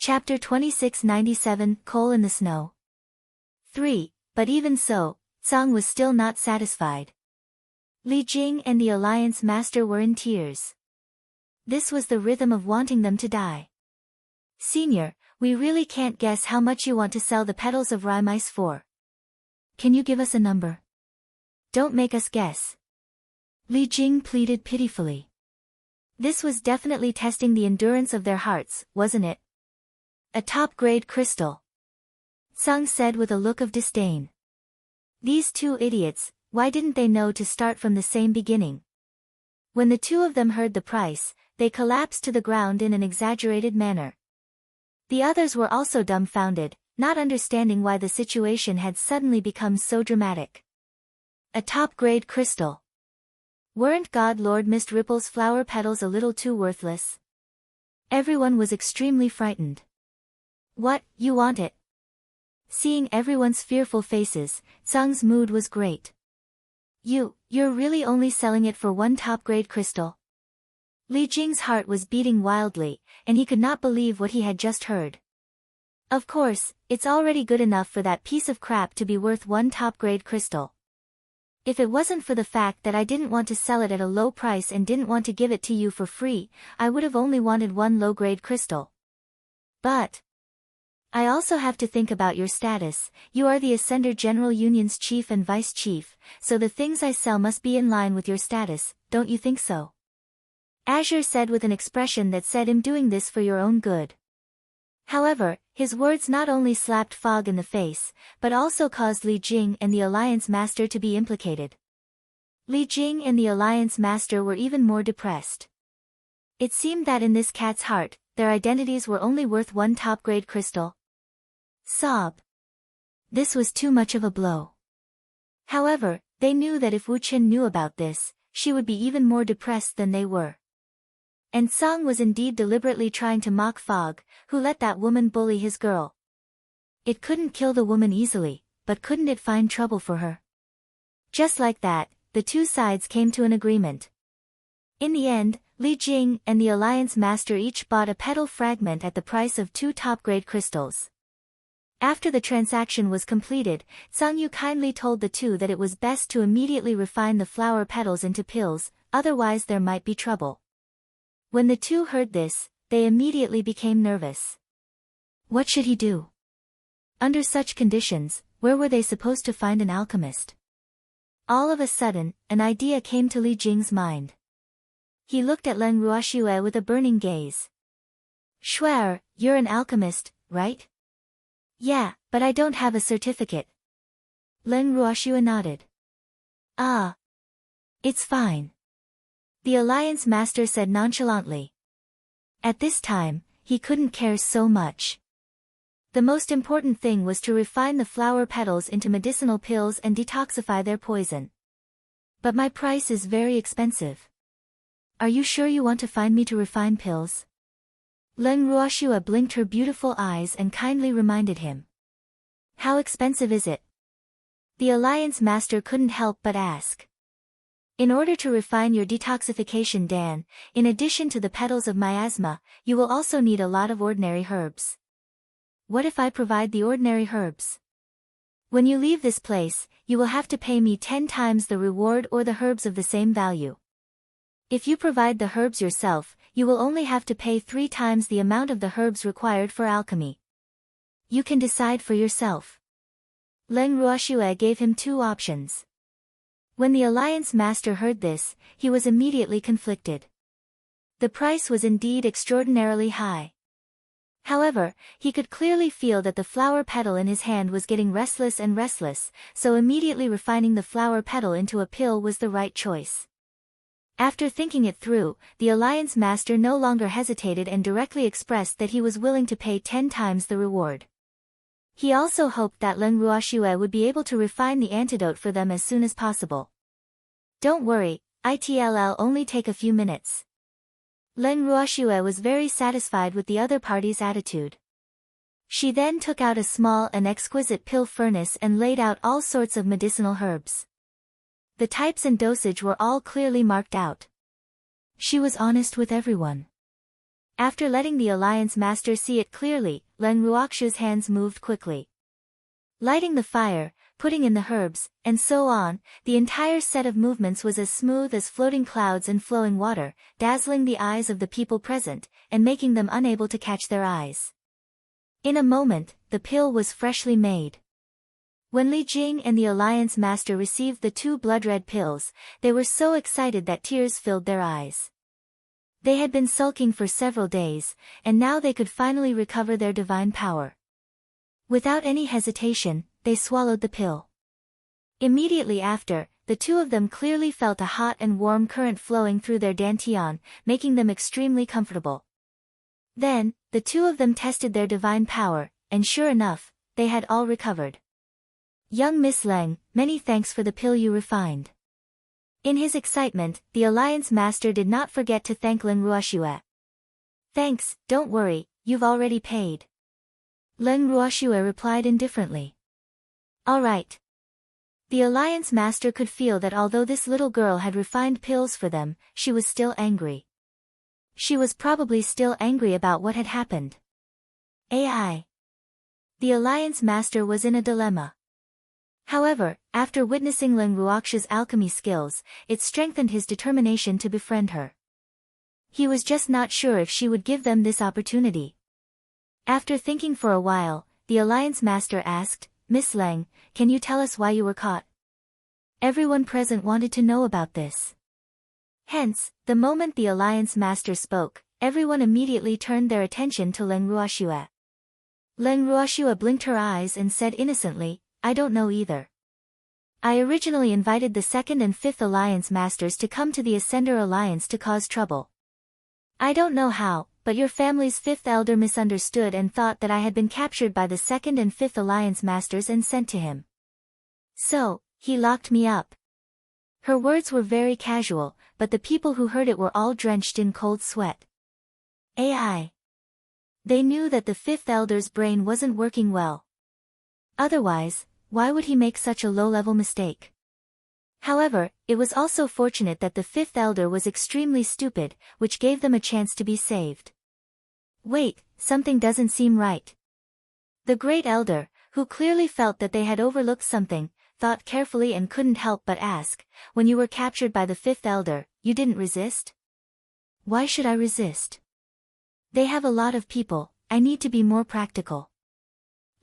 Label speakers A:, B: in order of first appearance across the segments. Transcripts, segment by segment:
A: Chapter 2697, Coal in the Snow. 3. But even so, Tsang was still not satisfied. Li Jing and the Alliance Master were in tears. This was the rhythm of wanting them to die. Senior, we really can't guess how much you want to sell the petals of rye mice for. Can you give us a number? Don't make us guess. Li Jing pleaded pitifully. This was definitely testing the endurance of their hearts, wasn't it? A top-grade crystal. Tsang said with a look of disdain. These two idiots, why didn't they know to start from the same beginning? When the two of them heard the price, they collapsed to the ground in an exaggerated manner. The others were also dumbfounded, not understanding why the situation had suddenly become so dramatic. A top-grade crystal. Weren't God Lord Mist Ripple's flower petals a little too worthless? Everyone was extremely frightened. What, you want it? Seeing everyone's fearful faces, Tsang's mood was great. You're really only selling it for one top-grade crystal? Li Jing's heart was beating wildly, and he could not believe what he had just heard. Of course, it's already good enough for that piece of crap to be worth one top-grade crystal. If it wasn't for the fact that I didn't want to sell it at a low price and didn't want to give it to you for free, I would have only wanted one low-grade crystal. But I also have to think about your status. You are the Ascender General Union's chief and vice chief, so the things I sell must be in line with your status, don't you think so? Azure said with an expression that said I'm doing this for your own good. However, his words not only slapped Fog in the face, but also caused Li Jing and the Alliance Master to be implicated. Li Jing and the Alliance Master were even more depressed. It seemed that in this cat's heart, their identities were only worth one top-grade crystal. Sob. This was too much of a blow. However, they knew that if Wu Qin knew about this, she would be even more depressed than they were. And Tsang was indeed deliberately trying to mock Fog, who let that woman bully his girl. It couldn't kill the woman easily, but couldn't it find trouble for her? Just like that, the two sides came to an agreement. In the end, Li Jing and the Alliance Master each bought a petal fragment at the price of 2 top-grade crystals. After the transaction was completed, Tsang Yu kindly told the two that it was best to immediately refine the flower petals into pills, otherwise there might be trouble. When the two heard this, they immediately became nervous. What should he do? Under such conditions, where were they supposed to find an alchemist? All of a sudden, an idea came to Li Jing's mind. He looked at Leng Ruoxue with a burning gaze. Shuer, you're an alchemist, right? Yeah, but I don't have a certificate. Leng Ruoxue nodded. Ah. It's fine. The Alliance Master said nonchalantly. At this time, he couldn't care so much. The most important thing was to refine the flower petals into medicinal pills and detoxify their poison. But my price is very expensive. Are you sure you want to find me to refine pills? Leng Ruoxue blinked her beautiful eyes and kindly reminded him. How expensive is it? The Alliance Master couldn't help but ask. In order to refine your detoxification Dan, in addition to the petals of miasma, you will also need a lot of ordinary herbs. What if I provide the ordinary herbs? When you leave this place, you will have to pay me 10 times the reward or the herbs of the same value. If you provide the herbs yourself, you will only have to pay 3 times the amount of the herbs required for alchemy. You can decide for yourself. Leng Ruoxue gave him 2 options. When the Alliance Master heard this, he was immediately conflicted. The price was indeed extraordinarily high. However, he could clearly feel that the flower petal in his hand was getting restless and restless, so immediately refining the flower petal into a pill was the right choice. After thinking it through, the Alliance Master no longer hesitated and directly expressed that he was willing to pay 10 times the reward. He also hoped that Leng Ruoxue would be able to refine the antidote for them as soon as possible. Don't worry, it'll only take a few minutes. Leng Ruoxue was very satisfied with the other party's attitude. She then took out a small and exquisite pill furnace and laid out all sorts of medicinal herbs. The types and dosage were all clearly marked out. She was honest with everyone. After letting the Alliance Master see it clearly, Leng Ruoxu's hands moved quickly. Lighting the fire, putting in the herbs, and so on, the entire set of movements was as smooth as floating clouds and flowing water, dazzling the eyes of the people present, and making them unable to catch their eyes. In a moment, the pill was freshly made. When Li Jing and the Alliance Master received the 2 blood-red pills, they were so excited that tears filled their eyes. They had been sulking for several days, and now they could finally recover their divine power. Without any hesitation, they swallowed the pill. Immediately after, the 2 of them clearly felt a hot and warm current flowing through their dantian, making them extremely comfortable. Then, the 2 of them tested their divine power, and sure enough, they had all recovered. Young Miss Leng, many thanks for the pill you refined. In his excitement, the Alliance Master did not forget to thank Leng Ruoxue. Thanks, don't worry, you've already paid. Leng Ruoxue replied indifferently. All right. The Alliance Master could feel that although this little girl had refined pills for them, she was still angry. She was probably still angry about what had happened. AI. The Alliance Master was in a dilemma. However, after witnessing Leng Ruoxu's alchemy skills, it strengthened his determination to befriend her. He was just not sure if she would give them this opportunity. After thinking for a while, the Alliance Master asked, Miss Leng, can you tell us why you were caught? Everyone present wanted to know about this. Hence, the moment the Alliance Master spoke, everyone immediately turned their attention to Leng Ruoxue. Leng Ruoxue blinked her eyes and said innocently, I don't know either. I originally invited the 2nd and 5th Alliance Masters to come to the Ascender Alliance to cause trouble. I don't know how, but your family's 5th elder misunderstood and thought that I had been captured by the 2nd and 5th Alliance Masters and sent to him. So, he locked me up. Her words were very casual, but the people who heard it were all drenched in cold sweat. AI. They knew that the 5th elder's brain wasn't working well. Otherwise, why would he make such a low-level mistake? However, it was also fortunate that the 5th elder was extremely stupid, which gave them a chance to be saved. Wait, something doesn't seem right. The great elder, who clearly felt that they had overlooked something, thought carefully and couldn't help but ask, when you were captured by the 5th elder, you didn't resist? Why should I resist? They have a lot of people, I need to be more practical.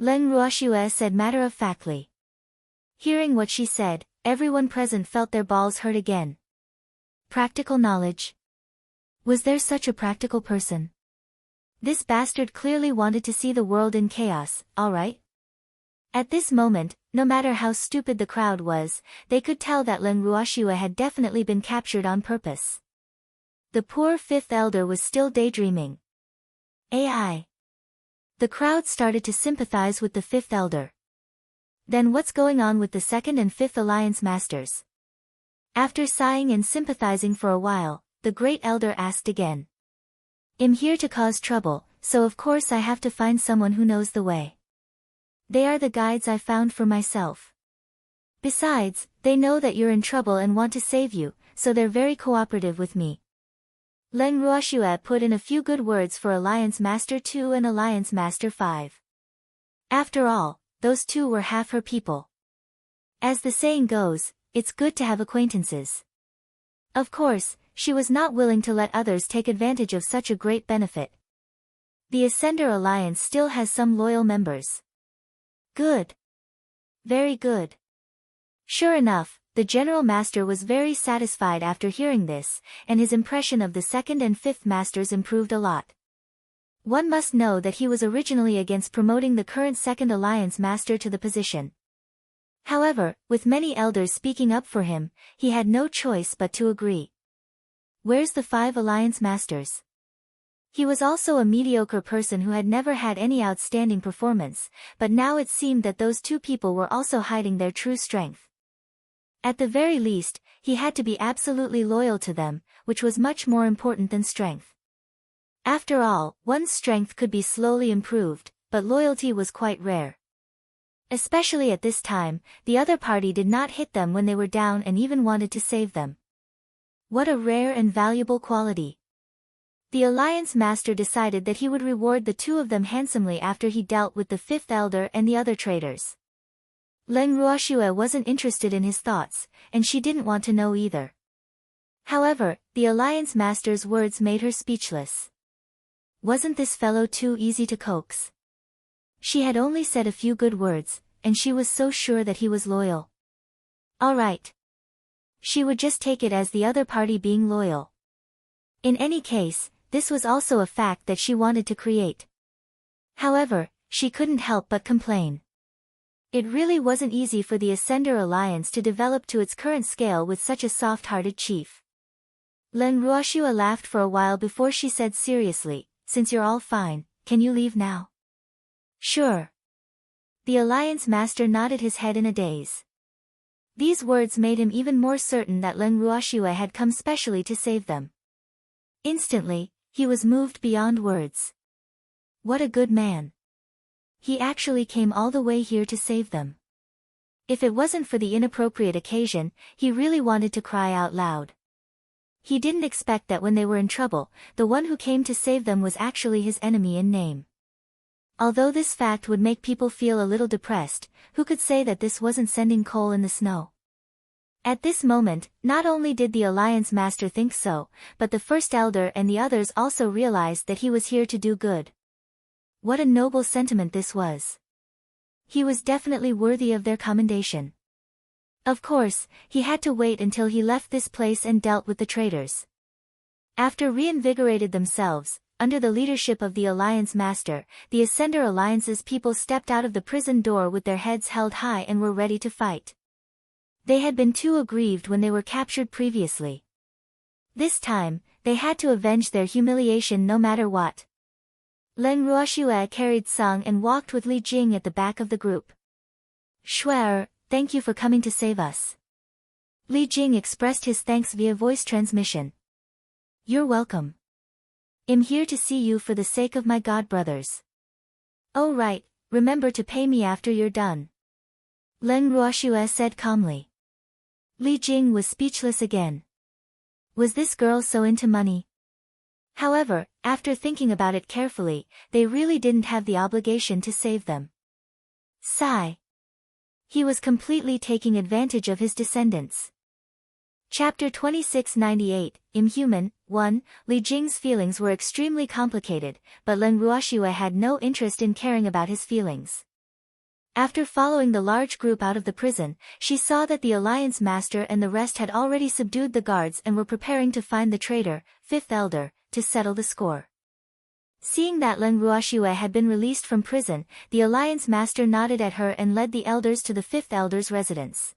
A: Leng Ruoxue said matter-of-factly. Hearing what she said, everyone present felt their balls hurt again. Practical knowledge. Was there such a practical person? This bastard clearly wanted to see the world in chaos, alright? At this moment, no matter how stupid the crowd was, they could tell that Leng Ruoxue had definitely been captured on purpose. The poor 5th elder was still daydreaming. AI. The crowd started to sympathize with the 5th elder. Then what's going on with the 2nd and 5th Alliance Masters? After sighing and sympathizing for a while, the great elder asked again. I'm here to cause trouble, so of course I have to find someone who knows the way. They are the guides I found for myself. Besides, they know that you're in trouble and want to save you, so they're very cooperative with me. Leng Ruoxue put in a few good words for Alliance Master 2 and Alliance Master 5. After all, those 2 were half her people. As the saying goes, it's good to have acquaintances. Of course, she was not willing to let others take advantage of such a great benefit. The Ascender Alliance still has some loyal members. Good. Very good. Sure enough, the General Master was very satisfied after hearing this, and his impression of the 2nd and 5th Masters improved a lot. One must know that he was originally against promoting the current 2nd Alliance Master to the position. However, with many elders speaking up for him, he had no choice but to agree. Where's the 5 Alliance Masters? He was also a mediocre person who had never had any outstanding performance, but now it seemed that those 2 people were also hiding their true strength. At the very least, he had to be absolutely loyal to them, which was much more important than strength. After all, one's strength could be slowly improved, but loyalty was quite rare. Especially at this time, the other party did not hit them when they were down and even wanted to save them. What a rare and valuable quality. The Alliance Master decided that he would reward the two of them handsomely after he dealt with the fifth elder and the other traitors. Leng Ruoxue wasn't interested in his thoughts, and she didn't want to know either. However, the Alliance Master's words made her speechless. Wasn't this fellow too easy to coax? She had only said a few good words, and she was so sure that he was loyal. All right. She would just take it as the other party being loyal. In any case, this was also a fact that she wanted to create. However, she couldn't help but complain. It really wasn't easy for the Ascender Alliance to develop to its current scale with such a soft-hearted chief. Leng Ruoxue laughed for a while before she said seriously, "Since you're all fine, can you leave now?" "Sure." The Alliance Master nodded his head in a daze. These words made him even more certain that Leng Ruoxue had come specially to save them. Instantly, he was moved beyond words. What a good man. He actually came all the way here to save them. If it wasn't for the inappropriate occasion, he really wanted to cry out loud. He didn't expect that when they were in trouble, the one who came to save them was actually his enemy in name. Although this fact would make people feel a little depressed, who could say that this wasn't sending coal in the snow? At this moment, not only did the Alliance Master think so, but the First Elder and the others also realized that he was here to do good. What a noble sentiment this was. He was definitely worthy of their commendation. Of course, he had to wait until he left this place and dealt with the traitors. After reinvigorated themselves, under the leadership of the Alliance Master, the Ascender Alliance's people stepped out of the prison door with their heads held high and were ready to fight. They had been too aggrieved when they were captured previously. This time, they had to avenge their humiliation no matter what. Leng Ruoxue carried Song and walked with Li Jing at the back of the group. "Shuer, thank you for coming to save us." Li Jing expressed his thanks via voice transmission. "You're welcome. I'm here to see you for the sake of my god brothers." "Oh right, remember to pay me after you're done," Leng Ruoxue said calmly. Li Jing was speechless again. Was this girl so into money? However, after thinking about it carefully, they really didn't have the obligation to save them. Sigh. He was completely taking advantage of his descendants. Chapter 2698, Inhuman, 1. Li Jing's feelings were extremely complicated, but Leng Ruoxue had no interest in caring about his feelings. After following the large group out of the prison, she saw that the Alliance Master and the rest had already subdued the guards and were preparing to find the traitor, Fifth Elder, to settle the score. Seeing that Leng Ruoxue had been released from prison, the Alliance Master nodded at her and led the elders to the Fifth Elder's residence.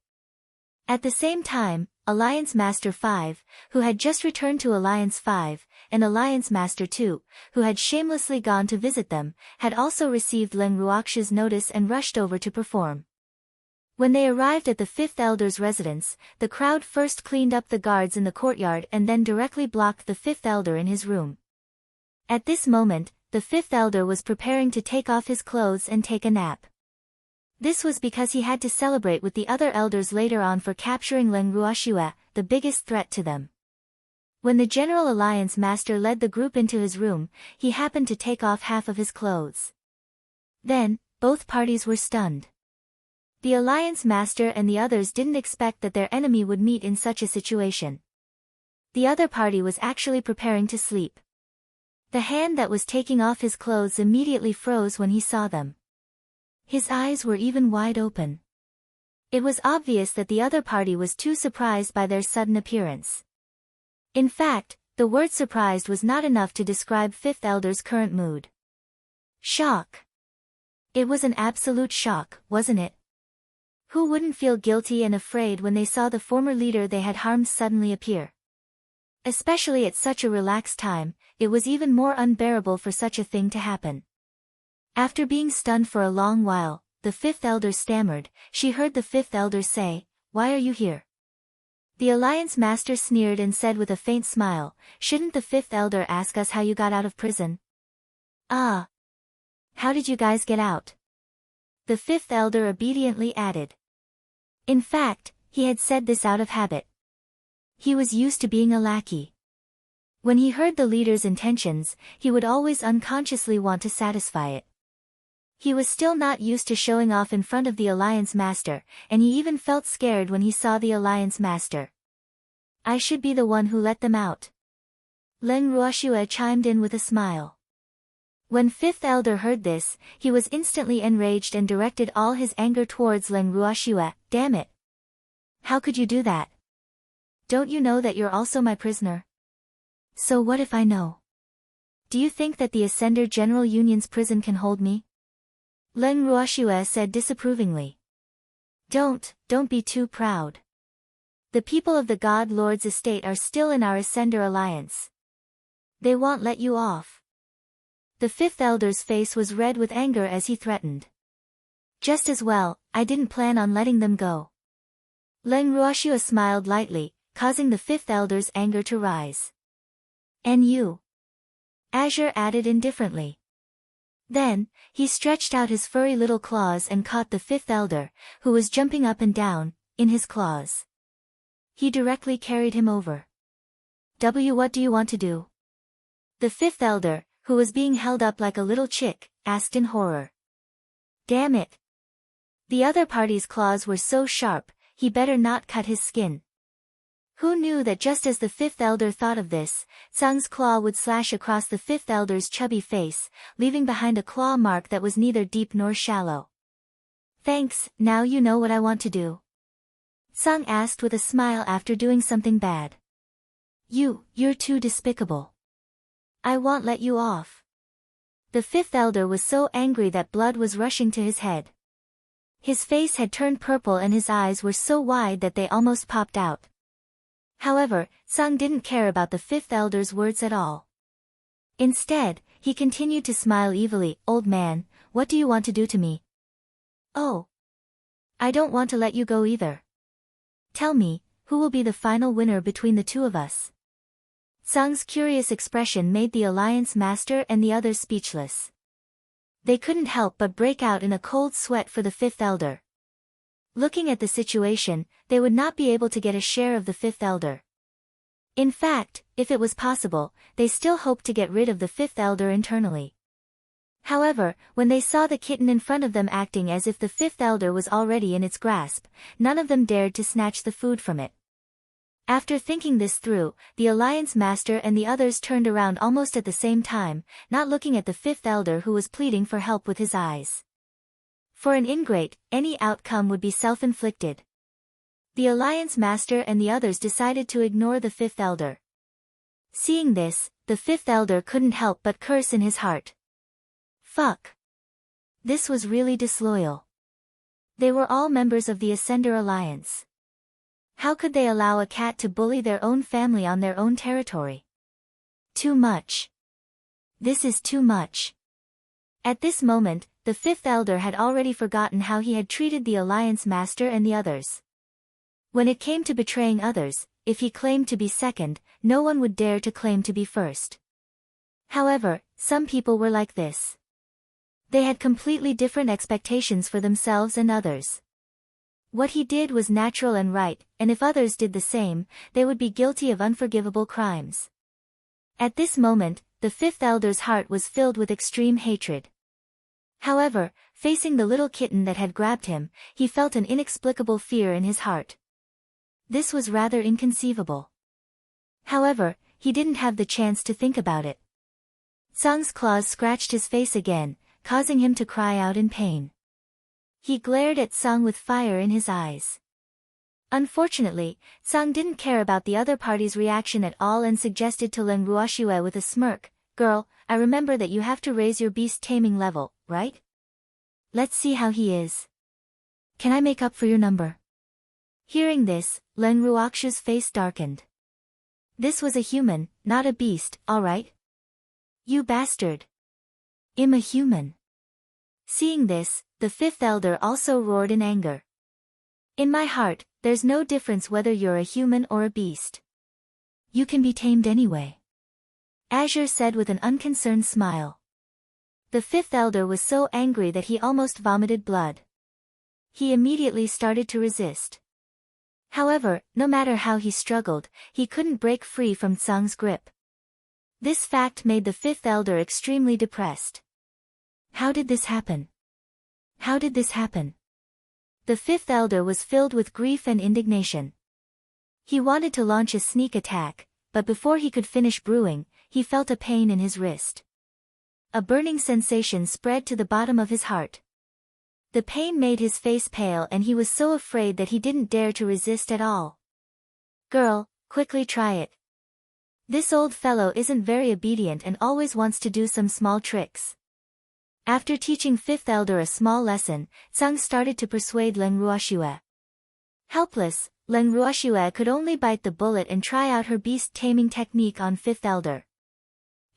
A: At the same time, Alliance Master 5, who had just returned to Alliance 5, and Alliance Master 2, who had shamelessly gone to visit them, had also received Leng Ruoxue's notice and rushed over to perform. When they arrived at the Fifth Elder's residence, the crowd first cleaned up the guards in the courtyard and then directly blocked the Fifth Elder in his room. At this moment, the Fifth Elder was preparing to take off his clothes and take a nap. This was because he had to celebrate with the other elders later on for capturing Leng Ruoxue, the biggest threat to them. When the General Alliance Master led the group into his room, he happened to take off half of his clothes. Then, both parties were stunned. The Alliance Master and the others didn't expect that their enemy would meet in such a situation. The other party was actually preparing to sleep. The hand that was taking off his clothes immediately froze when he saw them. His eyes were even wide open. It was obvious that the other party was too surprised by their sudden appearance. In fact, the word surprised was not enough to describe Fifth Elder's current mood. Shock. It was an absolute shock, wasn't it? Who wouldn't feel guilty and afraid when they saw the former leader they had harmed suddenly appear? Especially at such a relaxed time, it was even more unbearable for such a thing to happen. After being stunned for a long while, the Fifth Elder stammered. She heard the Fifth Elder say, "Why are you here?" The Alliance Master sneered and said with a faint smile, "Shouldn't the Fifth Elder ask us how you got out of prison?" "Ah. How did you guys get out?" The Fifth Elder obediently added. In fact, he had said this out of habit. He was used to being a lackey. When he heard the leader's intentions, he would always unconsciously want to satisfy it. He was still not used to showing off in front of the Alliance Master, and he even felt scared when he saw the Alliance Master. I should be the one who let them out. Leng Ruoxue chimed in with a smile. When Fifth Elder heard this, he was instantly enraged and directed all his anger towards Leng Ruoxue. Damn it! How could you do that? Don't you know that you're also my prisoner? So what if I know? Do you think that the Ascender General Union's prison can hold me? Leng Ruoxue said disapprovingly. Don't be too proud. The people of the God Lord's estate are still in our Ascender alliance. They won't let you off. The Fifth Elder's face was red with anger as he threatened. Just as well, I didn't plan on letting them go. Leng Ruoxue smiled lightly, causing the Fifth Elder's anger to rise. And you? Azure added indifferently. Then, he stretched out his furry little claws and caught the Fifth Elder, who was jumping up and down, in his claws. He directly carried him over. What do you want to do? The Fifth Elder, who was being held up like a little chick, asked in horror. Damn it! The other party's claws were so sharp, he better not cut his skin. Who knew that just as the Fifth Elder thought of this, Tsang's claw would slash across the Fifth Elder's chubby face, leaving behind a claw mark that was neither deep nor shallow. Thanks, now you know what I want to do. Tsang asked with a smile after doing something bad. You're too despicable. I won't let you off. The Fifth Elder was so angry that blood was rushing to his head. His face had turned purple and his eyes were so wide that they almost popped out. However, Tsang didn't care about the Fifth Elder's words at all. Instead, he continued to smile evilly. Old man, what do you want to do to me? Oh. I don't want to let you go either. Tell me, who will be the final winner between the two of us? Tsang's curious expression made the Alliance Master and the others speechless. They couldn't help but break out in a cold sweat for the Fifth Elder. Looking at the situation, they would not be able to get a share of the Fifth Elder. In fact, if it was possible, they still hoped to get rid of the Fifth Elder internally. However, when they saw the kitten in front of them acting as if the Fifth Elder was already in its grasp, none of them dared to snatch the food from it. After thinking this through, the Alliance Master and the others turned around almost at the same time, not looking at the Fifth Elder who was pleading for help with his eyes. For an ingrate, any outcome would be self-inflicted. The Alliance Master and the others decided to ignore the Fifth Elder. Seeing this, the Fifth Elder couldn't help but curse in his heart. Fuck. This was really disloyal. They were all members of the Ascender Alliance. How could they allow a cat to bully their own family on their own territory? Too much. This is too much. At this moment, the Fifth Elder had already forgotten how he had treated the Alliance Master and the others. When it came to betraying others, if he claimed to be second, no one would dare to claim to be first. However, some people were like this. They had completely different expectations for themselves and others. What he did was natural and right, and if others did the same, they would be guilty of unforgivable crimes. At this moment, the Fifth Elder's heart was filled with extreme hatred. However, facing the little kitten that had grabbed him, he felt an inexplicable fear in his heart. This was rather inconceivable. However, he didn't have the chance to think about it. Tsang's claws scratched his face again, causing him to cry out in pain. He glared at Tsang with fire in his eyes. Unfortunately, Tsang didn't care about the other party's reaction at all and suggested to Leng Ruoxue with a smirk, "Girl, I remember that you have to raise your beast taming level, right? Let's see how he is. Can I make up for your number?" Hearing this, Leng Ruoxue's face darkened. This was a human, not a beast, alright? You bastard. I'm a human. Seeing this, the Fifth Elder also roared in anger. In my heart, there's no difference whether you're a human or a beast. You can be tamed anyway. Azure said with an unconcerned smile. The Fifth Elder was so angry that he almost vomited blood. He immediately started to resist. However, no matter how he struggled, he couldn't break free from Tsang's grip. This fact made the fifth elder extremely depressed. How did this happen? How did this happen? The fifth elder was filled with grief and indignation. He wanted to launch a sneak attack, but before he could finish brewing, he felt a pain in his wrist. A burning sensation spread to the bottom of his heart. The pain made his face pale and he was so afraid that he didn't dare to resist at all. Girl, quickly try it. This old fellow isn't very obedient and always wants to do some small tricks. After teaching fifth elder a small lesson, Tsang started to persuade Leng Ruoxue. Helpless, Leng Ruoxue could only bite the bullet and try out her beast-taming technique on fifth elder.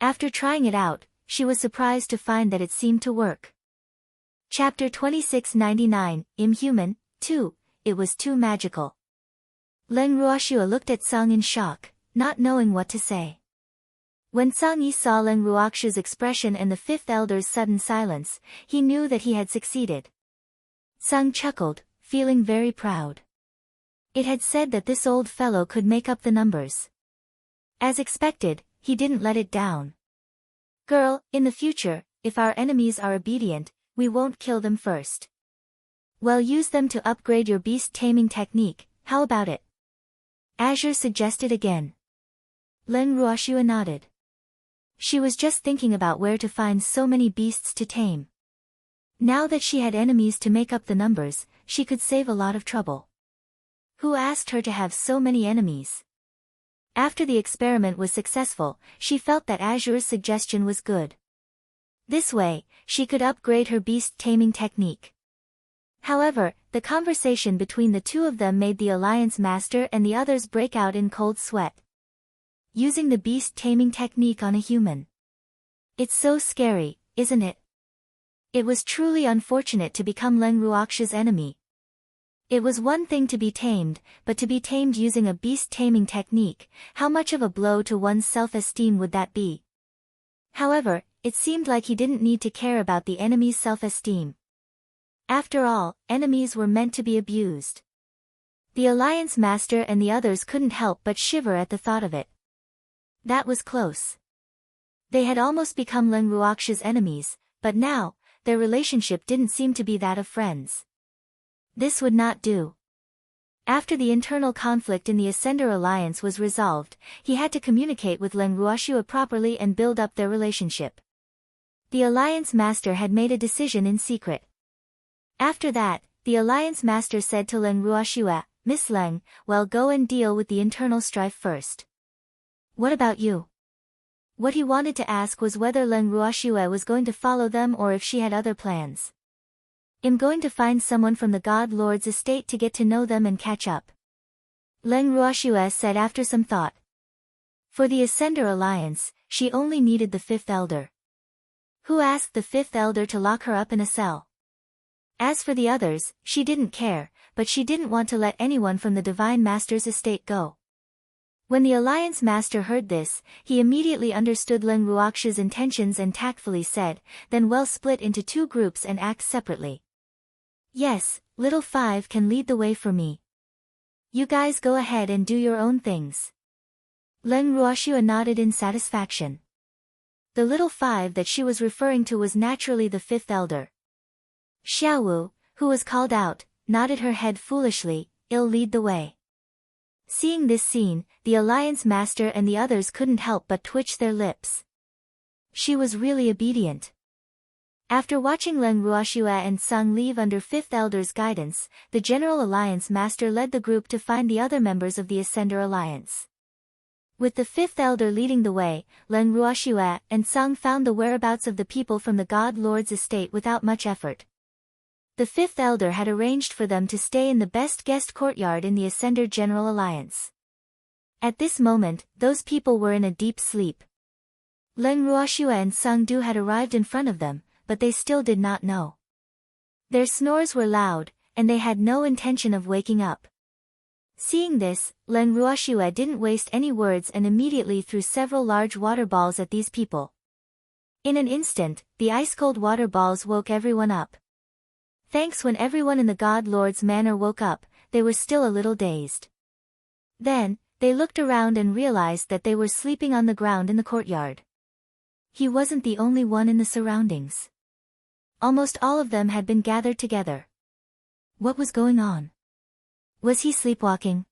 A: After trying it out, she was surprised to find that it seemed to work. Chapter 2699, Inhuman, 2, It was too magical. Leng Ruoxue looked at Tsang in shock, not knowing what to say. When Tsang Yi saw Leng Ruoxue's expression and the fifth elder's sudden silence, he knew that he had succeeded. Tsang chuckled, feeling very proud. It had said that this old fellow could make up the numbers. As expected, he didn't let it down. Girl, in the future, if our enemies are obedient, we won't kill them first. Well, use them to upgrade your beast-taming technique, how about it? Azure suggested again. Leng Ruoxue nodded. She was just thinking about where to find so many beasts to tame. Now that she had enemies to make up the numbers, she could save a lot of trouble. Who asked her to have so many enemies? After the experiment was successful, she felt that Azure's suggestion was good. This way, she could upgrade her beast-taming technique. However, the conversation between the two of them made the Alliance Master and the others break out in cold sweat. Using the beast-taming technique on a human. It's so scary, isn't it? It was truly unfortunate to become Leng Ruoxue's enemy. It was one thing to be tamed, but to be tamed using a beast-taming technique, how much of a blow to one's self-esteem would that be? However, it seemed like he didn't need to care about the enemy's self-esteem. After all, enemies were meant to be abused. The Alliance Master and the others couldn't help but shiver at the thought of it. That was close. They had almost become Leng Ruoxue's enemies, but now, their relationship didn't seem to be that of friends. This would not do. After the internal conflict in the Ascender Alliance was resolved, he had to communicate with Leng Ruoxue properly and build up their relationship. The Alliance Master had made a decision in secret. After that, the Alliance Master said to Leng Ruoxue, Miss Leng, well, go and deal with the internal strife first. What about you? What he wanted to ask was whether Leng Ruoxue was going to follow them or if she had other plans. I'm going to find someone from the God Lord's estate to get to know them and catch up. Leng Ruoxue said after some thought. For the Ascender Alliance, she only needed the fifth elder. Who asked the fifth elder to lock her up in a cell? As for the others, she didn't care, but she didn't want to let anyone from the Divine Master's estate go. When the Alliance Master heard this, he immediately understood Leng Ruoxue's intentions and tactfully said, then well split into two groups and act separately. Yes, Little Five can lead the way for me. You guys go ahead and do your own things. Leng Ruoxue nodded in satisfaction. The Little Five that she was referring to was naturally the fifth elder. Xiaowu, who was called out, nodded her head foolishly, I'll lead the way. Seeing this scene, the Alliance Master and the others couldn't help but twitch their lips. She was really obedient. After watching Leng Ruoxue and Tsang leave under Fifth Elder's guidance, the General Alliance Master led the group to find the other members of the Ascender Alliance. With the Fifth Elder leading the way, Leng Ruoxue and Tsang found the whereabouts of the people from the God Lord's estate without much effort. The Fifth Elder had arranged for them to stay in the best guest courtyard in the Ascender General Alliance. At this moment, those people were in a deep sleep. Leng Ruoxue and Tsang Du had arrived in front of them, but they still did not know. Their snores were loud, and they had no intention of waking up. Seeing this, Leng Ruoxue didn't waste any words and immediately threw several large water balls at these people. In an instant, the ice-cold water balls woke everyone up. Thanks. When everyone in the God Lord's manor woke up, they were still a little dazed. Then, They looked around and realized that they were sleeping on the ground in the courtyard. He wasn't the only one in the surroundings. Almost all of them had been gathered together. What was going on? Was he sleepwalking?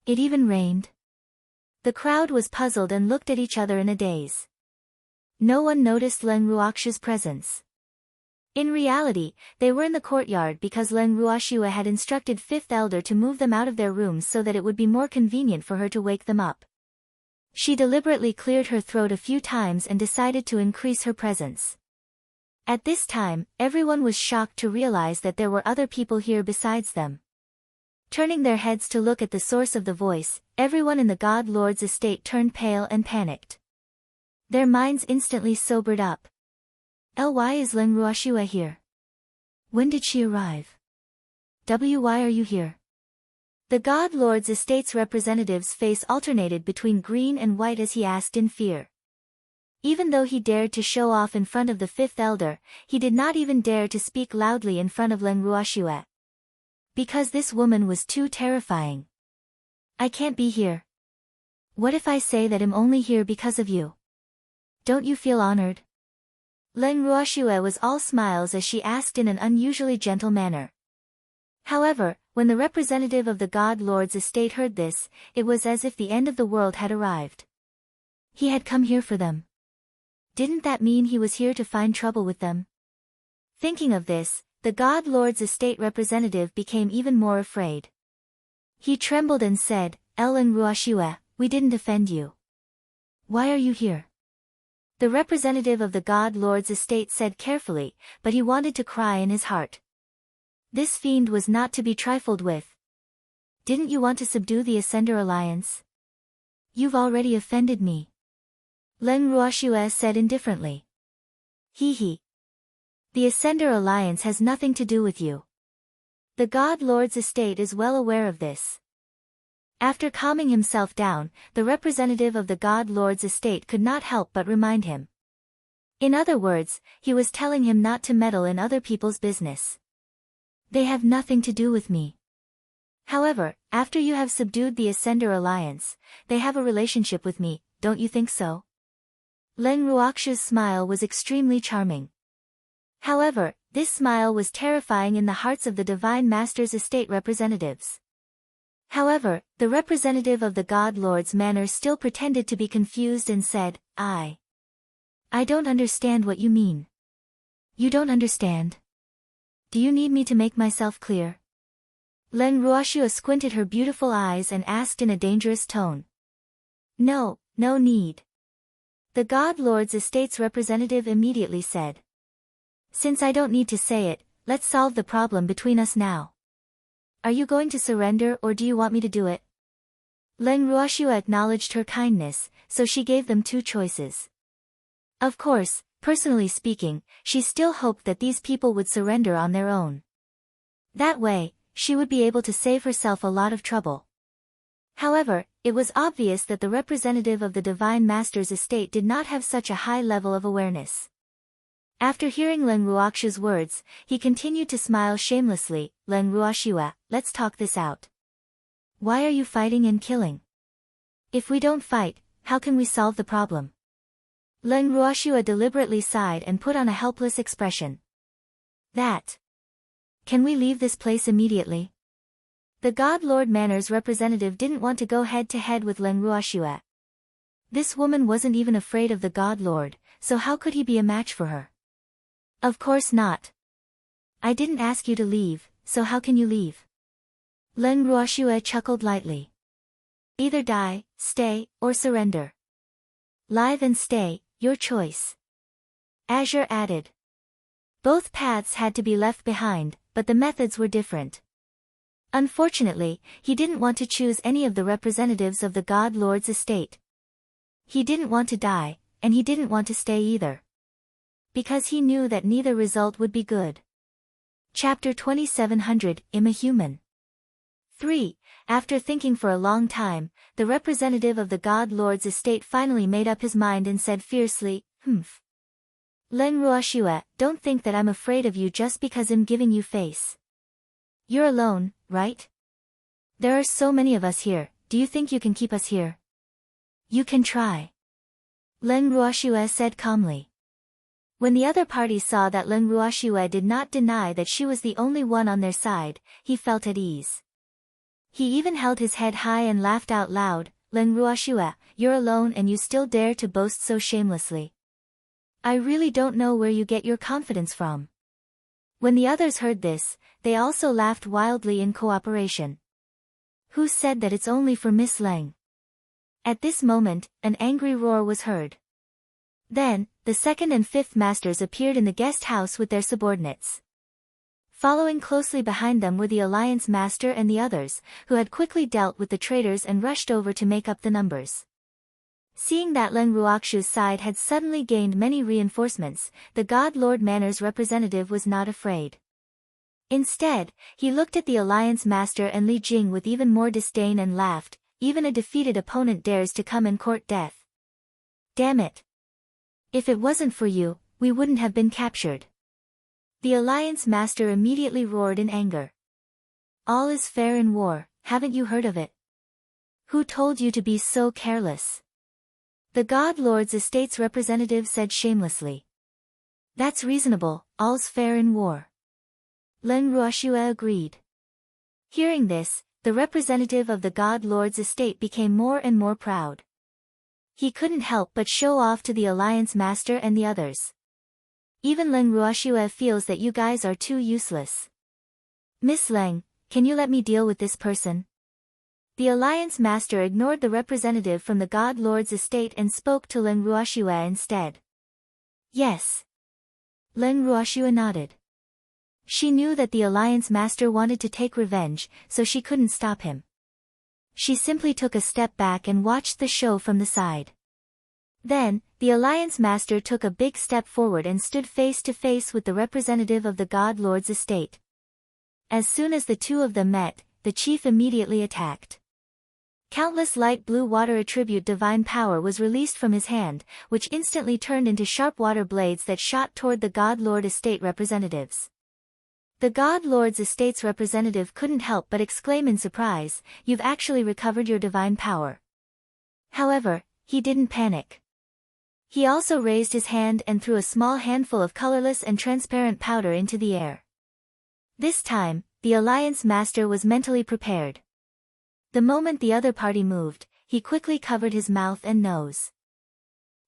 A: It even rained. The crowd was puzzled and looked at each other in a daze. No one noticed Leng Ruoxu's presence. In reality, they were in the courtyard because Leng Ruoxue had instructed Fifth Elder to move them out of their rooms so that it would be more convenient for her to wake them up. She deliberately cleared her throat a few times and decided to increase her presence. At this time, everyone was shocked to realize that there were other people here besides them. Turning their heads to look at the source of the voice, everyone in the God Lord's estate turned pale and panicked. Their minds instantly sobered up. Why is Leng Ruoxue here? When did she arrive? Why are you here? The God Lord's estate's representative's face alternated between green and white as he asked in fear. Even though he dared to show off in front of the Fifth Elder, he did not even dare to speak loudly in front of Leng Ruoxue. Because this woman was too terrifying. I can't be here. What if I say that I'm only here because of you? Don't you feel honored? Leng Ruoxue was all smiles as she asked in an unusually gentle manner. However, when the representative of the God Lord's estate heard this, it was as if the end of the world had arrived. He had come here for them. Didn't that mean he was here to find trouble with them? Thinking of this, the God Lord's estate representative became even more afraid. He trembled and said, Leng Ruoxue, we didn't offend you. Why are you here? The representative of the God Lord's estate said carefully, but he wanted to cry in his heart. This fiend was not to be trifled with. Didn't you want to subdue the Ascender Alliance? You've already offended me. Leng Ruoxue said indifferently. He. The Ascender Alliance has nothing to do with you. The God Lord's estate is well aware of this. After calming himself down, the representative of the God Lord's estate could not help but remind him. In other words, he was telling him not to meddle in other people's business. They have nothing to do with me. However, after you have subdued the Ascender Alliance, they have a relationship with me, don't you think so? Leng Ruoxue's smile was extremely charming. However, this smile was terrifying in the hearts of the Divine Master's estate representatives. However, the representative of the God Lord's manor still pretended to be confused and said, I don't understand what you mean. You don't understand? Do you need me to make myself clear? Leng Ruoxue squinted her beautiful eyes and asked in a dangerous tone. No need. The God Lord's estate's representative immediately said. Since I don't need to say it, let's solve the problem between us now. Are you going to surrender or do you want me to do it? Leng Ruoxue acknowledged her kindness, so she gave them two choices. Of course, personally speaking, she still hoped that these people would surrender on their own. That way, she would be able to save herself a lot of trouble. However, it was obvious that the representative of the Divine Master's estate did not have such a high level of awareness. After hearing Leng Ruoxue's words, he continued to smile shamelessly. Leng Ruoxue, let's talk this out. Why are you fighting and killing? If we don't fight, how can we solve the problem? Leng Ruoxue deliberately sighed and put on a helpless expression. Can we leave this place immediately? The God Lord Manor's representative didn't want to go head-to-head with Leng Ruoxue. This woman wasn't even afraid of the God Lord, so how could he be a match for her? Of course not. I didn't ask you to leave, so how can you leave? Leng Ruoxue chuckled lightly. Either die, stay, or surrender. Live and stay, your choice. Azure added. Both paths had to be left behind, but the methods were different. Unfortunately, he didn't want to choose any of the representatives of the God Lord's estate. He didn't want to die, and he didn't want to stay either. Because he knew that neither result would be good. Chapter 2700, I'm a Human. 3. After thinking for a long time, the representative of the God Lord's estate finally made up his mind and said fiercely, Leng Ruoxue, don't think that I'm afraid of you just because I'm giving you face. You're alone, right? There are so many of us here, do you think you can keep us here? You can try. Leng Ruoxue said calmly. When the other party saw that Leng Ruoxue did not deny that she was the only one on their side, he felt at ease. He even held his head high and laughed out loud. Leng Ruoxue, you're alone and you still dare to boast so shamelessly. I really don't know where you get your confidence from. When the others heard this, they also laughed wildly in cooperation. Who said that it's only for Miss Leng? At this moment, an angry roar was heard. Then, the second and fifth masters appeared in the guest house with their subordinates. Following closely behind them were the Alliance Master and the others, who had quickly dealt with the traitors and rushed over to make up the numbers. Seeing that Leng Ruoxue's side had suddenly gained many reinforcements, the God Lord Manor's representative was not afraid. Instead, he looked at the Alliance Master and Li Jing with even more disdain and laughed. Even a defeated opponent dares to come and court death. Damn it. If it wasn't for you, we wouldn't have been captured. The Alliance Master immediately roared in anger. All is fair in war, haven't you heard of it? Who told you to be so careless? The God Lord's estate's representative said shamelessly. That's reasonable, all's fair in war. Leng Ruoxue agreed. Hearing this, the representative of the God Lord's estate became more and more proud. He couldn't help but show off to the Alliance Master and the others. Even Leng Ruoxue feels that you guys are too useless. Miss Leng, can you let me deal with this person? The Alliance Master ignored the representative from the God Lord's estate and spoke to Leng Ruoxue instead. Yes. Leng Ruoxue nodded. She knew that the Alliance Master wanted to take revenge, so she couldn't stop him. She simply took a step back and watched the show from the side. Then, the Alliance Master took a big step forward and stood face to face with the representative of the God Lord's estate. As soon as the two of them met, the chief immediately attacked. Countless light blue water attribute divine power was released from his hand, which instantly turned into sharp water blades that shot toward the God Lord estate representatives. The God Lord's estate's representative couldn't help but exclaim in surprise, "You've actually recovered your divine power." However, he didn't panic. He also raised his hand and threw a small handful of colorless and transparent powder into the air. This time, the Alliance Master was mentally prepared. The moment the other party moved, he quickly covered his mouth and nose.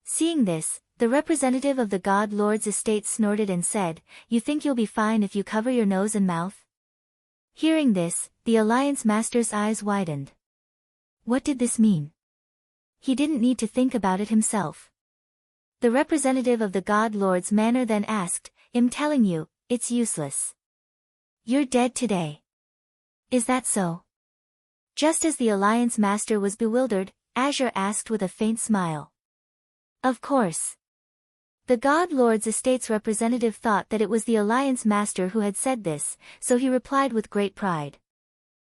A: Seeing this, the representative of the God Lord's estate snorted and said, "You think you'll be fine if you cover your nose and mouth?" Hearing this, the Alliance Master's eyes widened. What did this mean? He didn't need to think about it himself. The representative of the God Lord's manor then asked, "I'm telling you, it's useless. You're dead today. Is that so?" Just as the Alliance Master was bewildered, Azure asked with a faint smile. Of course. The God Lord's estate's representative thought that it was the Alliance Master who had said this, so he replied with great pride.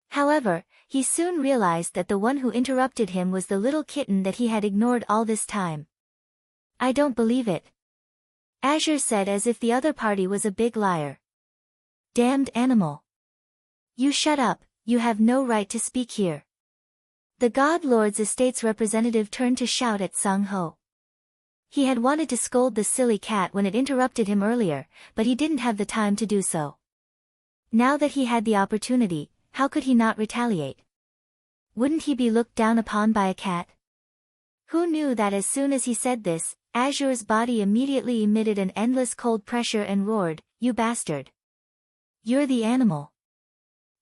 A: However, he soon realized that the one who interrupted him was the little kitten that he had ignored all this time. I don't believe it. Azure said as if the other party was a big liar. Damned animal. You shut up, you have no right to speak here. The God Lord's estate's representative turned to shout at Sang Ho. He had wanted to scold the silly cat when it interrupted him earlier, but he didn't have the time to do so. Now that he had the opportunity, how could he not retaliate? Wouldn't he be looked down upon by a cat? Who knew that as soon as he said this, Azure's body immediately emitted an endless cold pressure and roared, "You bastard! You're the animal.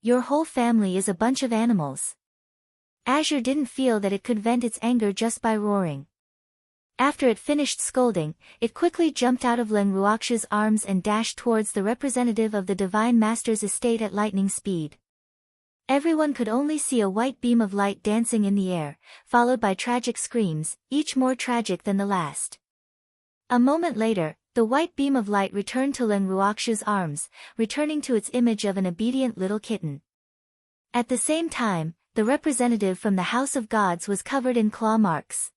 A: Your whole family is a bunch of animals." Azure didn't feel that it could vent its anger just by roaring. After it finished scolding, it quickly jumped out of Leng Ruoxue's arms and dashed towards the representative of the Divine Master's estate at lightning speed. Everyone could only see a white beam of light dancing in the air, followed by tragic screams, each more tragic than the last. A moment later, the white beam of light returned to Leng Ruoxue's arms, returning to its image of an obedient little kitten. At the same time, the representative from the House of Gods was covered in claw marks.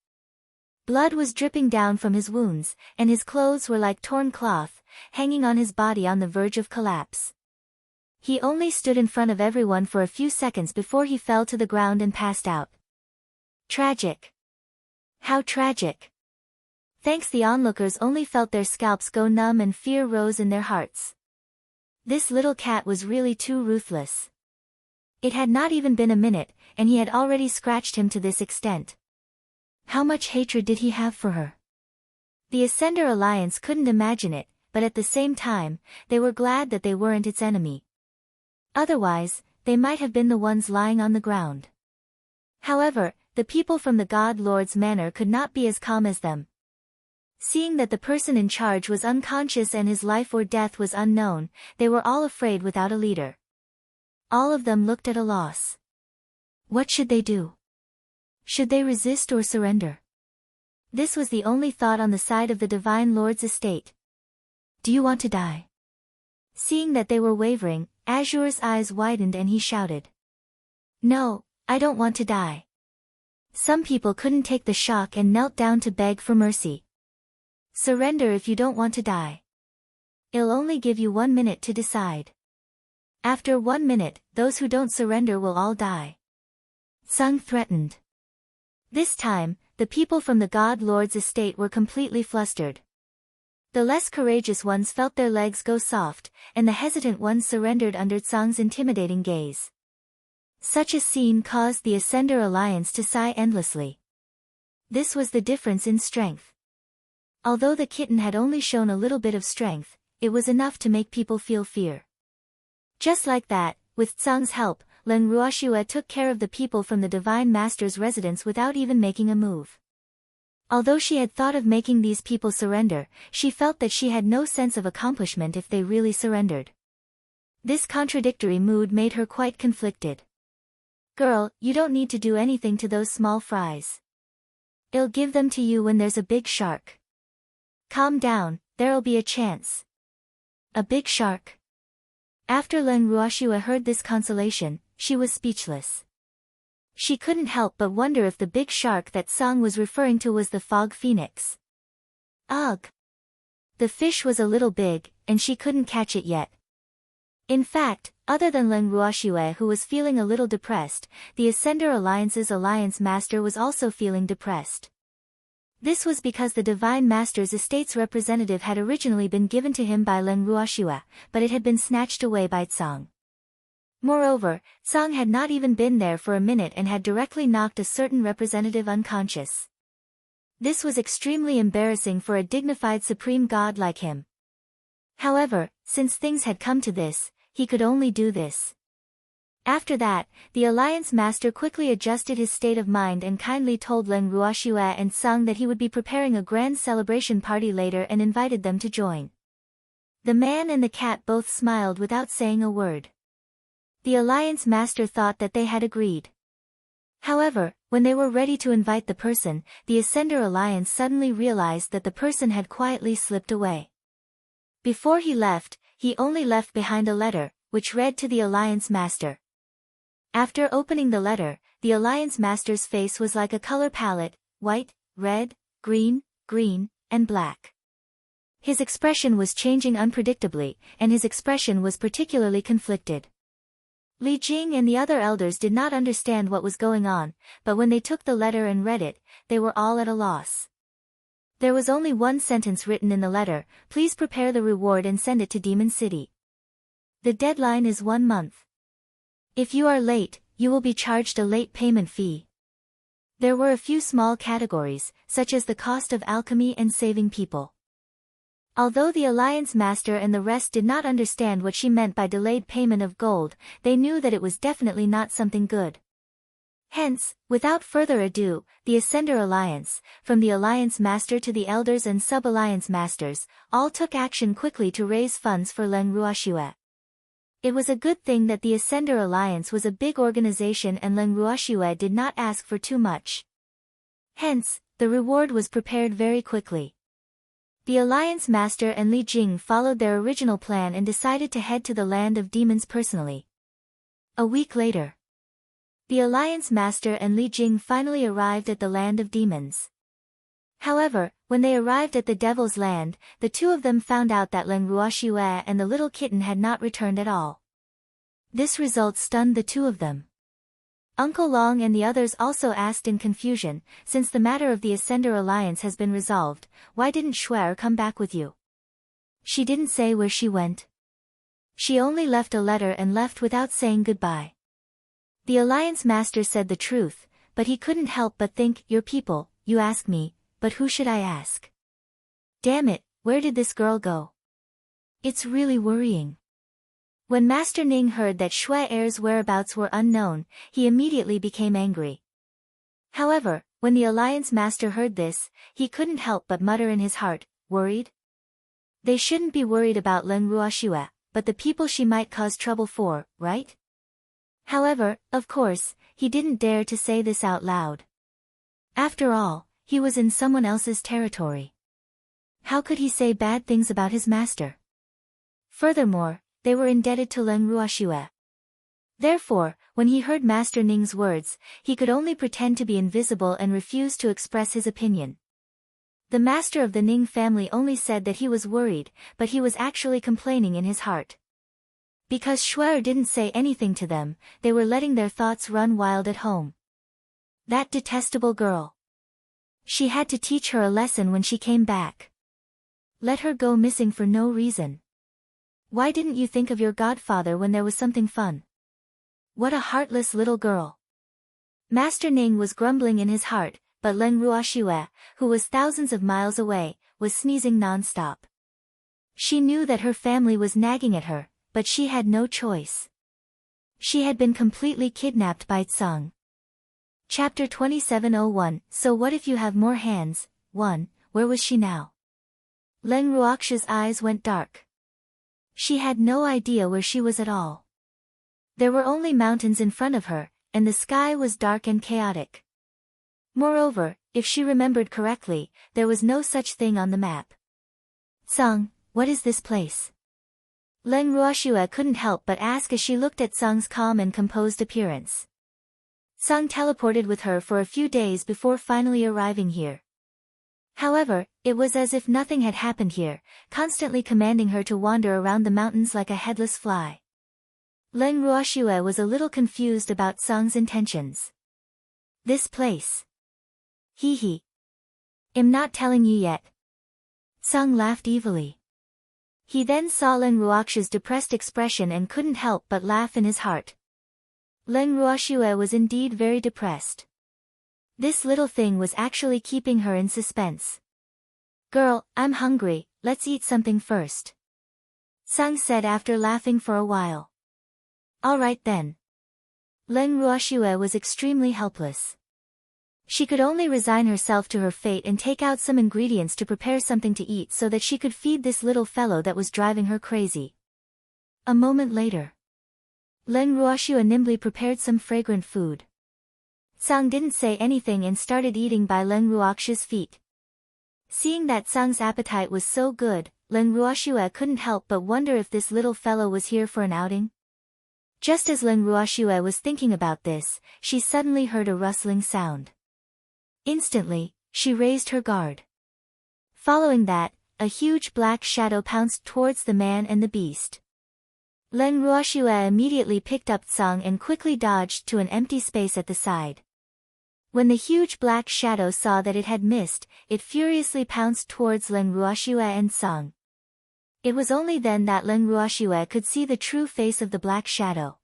A: Blood was dripping down from his wounds, and his clothes were like torn cloth, hanging on his body on the verge of collapse. He only stood in front of everyone for a few seconds before he fell to the ground and passed out. Tragic. How tragic. Thanks, the onlookers only felt their scalps go numb and fear rose in their hearts. This little cat was really too ruthless. It had not even been a minute, and he had already scratched him to this extent. How much hatred did he have for her? The Ascender Alliance couldn't imagine it, but at the same time, they were glad that they weren't its enemy. Otherwise, they might have been the ones lying on the ground. However, the people from the God Lord's manor could not be as calm as them. Seeing that the person in charge was unconscious and his life or death was unknown, they were all afraid without a leader. All of them looked at a loss. What should they do? Should they resist or surrender? This was the only thought on the side of the Divine Lord's estate. Do you want to die? Seeing that they were wavering, Azure's eyes widened and he shouted. No, I don't want to die. Some people couldn't take the shock and knelt down to beg for mercy. Surrender if you don't want to die. I'll only give you 1 minute to decide. After 1 minute, those who don't surrender will all die. Sung threatened. This time, the people from the God Lord's estate were completely flustered. The less courageous ones felt their legs go soft, and the hesitant ones surrendered under Tsang's intimidating gaze. Such a scene caused the Ascender Alliance to sigh endlessly. This was the difference in strength. Although the kitten had only shown a little bit of strength, it was enough to make people feel fear. Just like that, with Tsang's help, Len Ruoxue took care of the people from the Divine Master's residence without even making a move. Although she had thought of making these people surrender, she felt that she had no sense of accomplishment if they really surrendered. This contradictory mood made her quite conflicted. Girl, you don't need to do anything to those small fries. I'll give them to you when there's a big shark. Calm down, there'll be a chance. A big shark? After Len Ruoxue heard this consolation, she was speechless. She couldn't help but wonder if the big shark that Tsang was referring to was the fog phoenix. Ugh! The fish was a little big, and she couldn't catch it yet. In fact, other than Len Ruoxue, who was feeling a little depressed, the Ascender Alliance's Alliance Master was also feeling depressed. This was because the Divine Master's estate's representative had originally been given to him by Len Ruoxue, but it had been snatched away by Tsang. Moreover, Tsang had not even been there for a minute and had directly knocked a certain representative unconscious. This was extremely embarrassing for a dignified supreme god like him. However, since things had come to this, he could only do this. After that, the Alliance Master quickly adjusted his state of mind and kindly told Len Ruoxue and Tsang that he would be preparing a grand celebration party later and invited them to join. The man and the cat both smiled without saying a word. The Alliance Master thought that they had agreed. However, when they were ready to invite the person, the Ascender Alliance suddenly realized that the person had quietly slipped away. Before he left, he only left behind a letter, which read to the Alliance Master. After opening the letter, the Alliance Master's face was like a color palette, white, red, green, and black. His expression was changing unpredictably, and his expression was particularly conflicted. Li Jing and the other elders did not understand what was going on, but when they took the letter and read it, they were all at a loss. There was only one sentence written in the letter: please prepare the reward and send it to Demon City. The deadline is 1 month. If you are late, you will be charged a late payment fee. There were a few small categories, such as the cost of alchemy and saving people. Although the Alliance Master and the rest did not understand what she meant by delayed payment of gold, they knew that it was definitely not something good. Hence, without further ado, the Ascender Alliance, from the Alliance Master to the Elders and Sub-Alliance Masters, all took action quickly to raise funds for Len Ruoxue. It was a good thing that the Ascender Alliance was a big organization and Len Ruoxue did not ask for too much. Hence, the reward was prepared very quickly. The Alliance Master and Li Jing followed their original plan and decided to head to the Land of Demons personally. A week later, the Alliance Master and Li Jing finally arrived at the Land of Demons. However, when they arrived at the Devil's Land, the two of them found out that Len Ruoxue and the little kitten had not returned at all. This result stunned the two of them. Uncle Long and the others also asked in confusion, since the matter of the Ascender Alliance has been resolved, why didn't Shuer come back with you? She didn't say where she went. She only left a letter and left without saying goodbye. The Alliance Master said the truth, but he couldn't help but think, your people, you ask me, but who should I ask? Damn it, where did this girl go? It's really worrying. When Master Ning heard that Shuer's whereabouts were unknown, he immediately became angry. However, when the Alliance Master heard this, he couldn't help but mutter in his heart, worried? They shouldn't be worried about Leng Ruoxue, but the people she might cause trouble for, right? However, of course, he didn't dare to say this out loud. After all, he was in someone else's territory. How could he say bad things about his master? Furthermore, they were indebted to Leng Ruoxue. Therefore, when he heard Master Ning's words, he could only pretend to be invisible and refuse to express his opinion. The master of the Ning family only said that he was worried, but he was actually complaining in his heart. Because Shuer didn't say anything to them, they were letting their thoughts run wild at home. That detestable girl. She had to teach her a lesson when she came back. Let her go missing for no reason. Why didn't you think of your godfather when there was something fun? What a heartless little girl. Master Ning was grumbling in his heart, but Leng Ruoxue, who was thousands of miles away, was sneezing non-stop. She knew that her family was nagging at her, but she had no choice. She had been completely kidnapped by Tsang. Chapter 2701, So what if you have more hands? 1. Where was she now? Leng Ruoxue's eyes went dark. She had no idea where she was at all. There were only mountains in front of her, and the sky was dark and chaotic. Moreover, if she remembered correctly, there was no such thing on the map. Tsang, what is this place? Leng Ruoxue couldn't help but ask as she looked at Tsang's calm and composed appearance. Tsang teleported with her for a few days before finally arriving here. However, it was as if nothing had happened here, constantly commanding her to wander around the mountains like a headless fly. Leng Ruoxue was a little confused about Tsang's intentions. This place. Hee hee. I'm not telling you yet. Tsang laughed evilly. He then saw Leng Ruoxue's depressed expression and couldn't help but laugh in his heart. Leng Ruoxue was indeed very depressed. This little thing was actually keeping her in suspense. Girl, I'm hungry, let's eat something first. Tsang said after laughing for a while. Alright then. Leng Ruoxue was extremely helpless. She could only resign herself to her fate and take out some ingredients to prepare something to eat so that she could feed this little fellow that was driving her crazy. A moment later. Leng Ruoxue nimbly prepared some fragrant food. Tsang didn't say anything and started eating by Leng Ruoxue's feet. Seeing that Tsang's appetite was so good, Leng Ruoxue couldn't help but wonder if this little fellow was here for an outing. Just as Leng Ruoxue was thinking about this, she suddenly heard a rustling sound. Instantly, she raised her guard. Following that, a huge black shadow pounced towards the man and the beast. Leng Ruoxue immediately picked up Tsang and quickly dodged to an empty space at the side. When the huge black shadow saw that it had missed, it furiously pounced towards Leng Ruoxue and Tsang. It was only then that Leng Ruoxue could see the true face of the black shadow.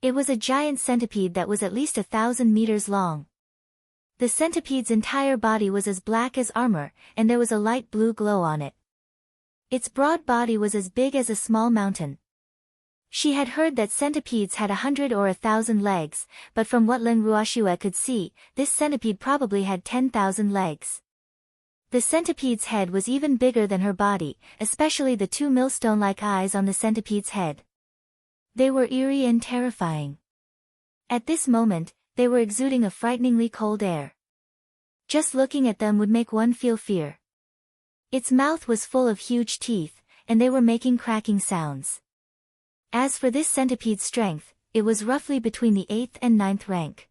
A: It was a giant centipede that was at least 1,000 meters long. The centipede's entire body was as black as armor, and there was a light blue glow on it. Its broad body was as big as a small mountain. She had heard that centipedes had 100 or 1,000 legs, but from what Leng Ruoxue could see, this centipede probably had 10,000 legs. The centipede's head was even bigger than her body, especially the two millstone-like eyes on the centipede's head. They were eerie and terrifying. At this moment, they were exuding a frighteningly cold air. Just looking at them would make one feel fear. Its mouth was full of huge teeth, and they were making cracking sounds. As for this centipede's strength, it was roughly between the 8th and 9th rank.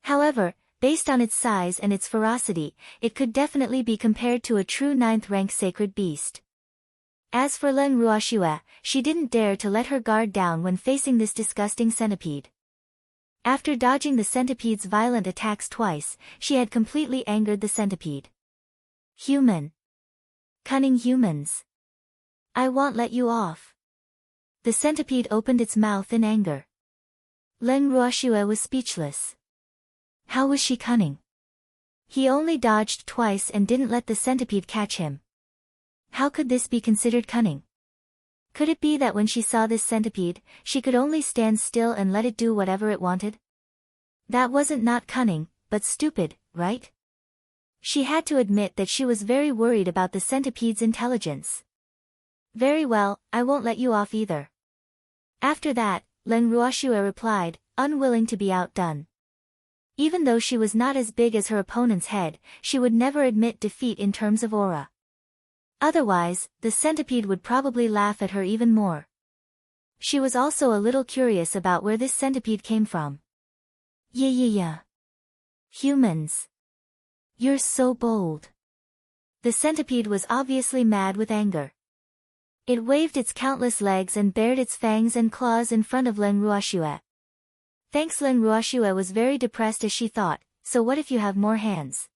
A: However, based on its size and its ferocity, it could definitely be compared to a true 9th rank sacred beast. As for Leng Ruoxue, she didn't dare to let her guard down when facing this disgusting centipede. After dodging the centipede's violent attacks twice, she had completely angered the centipede. Human. Cunning humans. I won't let you off. The centipede opened its mouth in anger. Leng Ruoxue was speechless. How was she cunning? He only dodged twice and didn't let the centipede catch him. How could this be considered cunning? Could it be that when she saw this centipede, she could only stand still and let it do whatever it wanted? That wasn't not cunning, but stupid, right? She had to admit that she was very worried about the centipede's intelligence. Very well, I won't let you off either. After that, Leng Ruoxue replied, unwilling to be outdone. Even though she was not as big as her opponent's head, she would never admit defeat in terms of aura. Otherwise, the centipede would probably laugh at her even more. She was also a little curious about where this centipede came from. Yeah. Humans. You're so bold. The centipede was obviously mad with anger. It waved its countless legs and bared its fangs and claws in front of Leng Ruoxue. Thanks. Leng Ruoxue was very depressed as she thought, so what if you have more hands?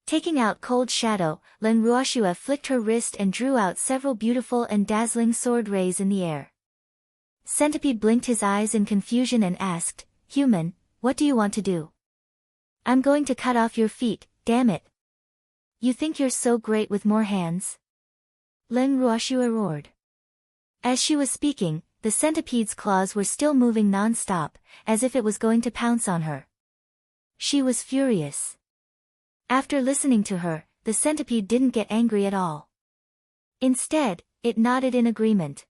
A: Taking out Cold Shadow, Leng Ruoxue flicked her wrist and drew out several beautiful and dazzling sword rays in the air. Centipede blinked his eyes in confusion and asked, Human, what do you want to do? I'm going to cut off your feet, damn it. You think you're so great with more hands? Leng Ruoxue roared. As she was speaking, the centipede's claws were still moving non-stop, as if it was going to pounce on her. She was furious. After listening to her, the centipede didn't get angry at all. Instead, it nodded in agreement.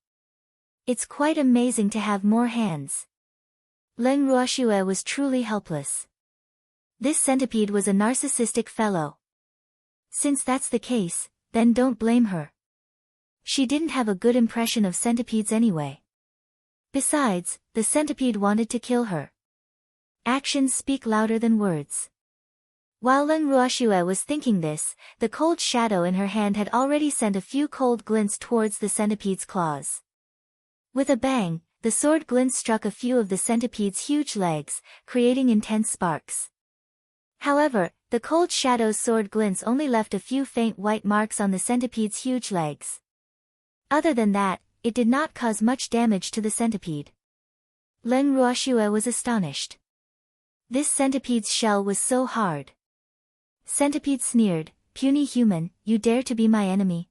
A: It's quite amazing to have more hands. Leng Ruoxue was truly helpless. This centipede was a narcissistic fellow. Since that's the case, then don't blame her. She didn't have a good impression of centipedes anyway. Besides, the centipede wanted to kill her. Actions speak louder than words. While Leng Ruoxue was thinking this, the cold shadow in her hand had already sent a few cold glints towards the centipede's claws. With a bang, the sword glints struck a few of the centipede's huge legs, creating intense sparks. However, the cold shadow's sword glints only left a few faint white marks on the centipede's huge legs. Other than that, it did not cause much damage to the centipede. Leng Ruoxue was astonished. This centipede's shell was so hard. Centipede sneered, puny human, you dare to be my enemy?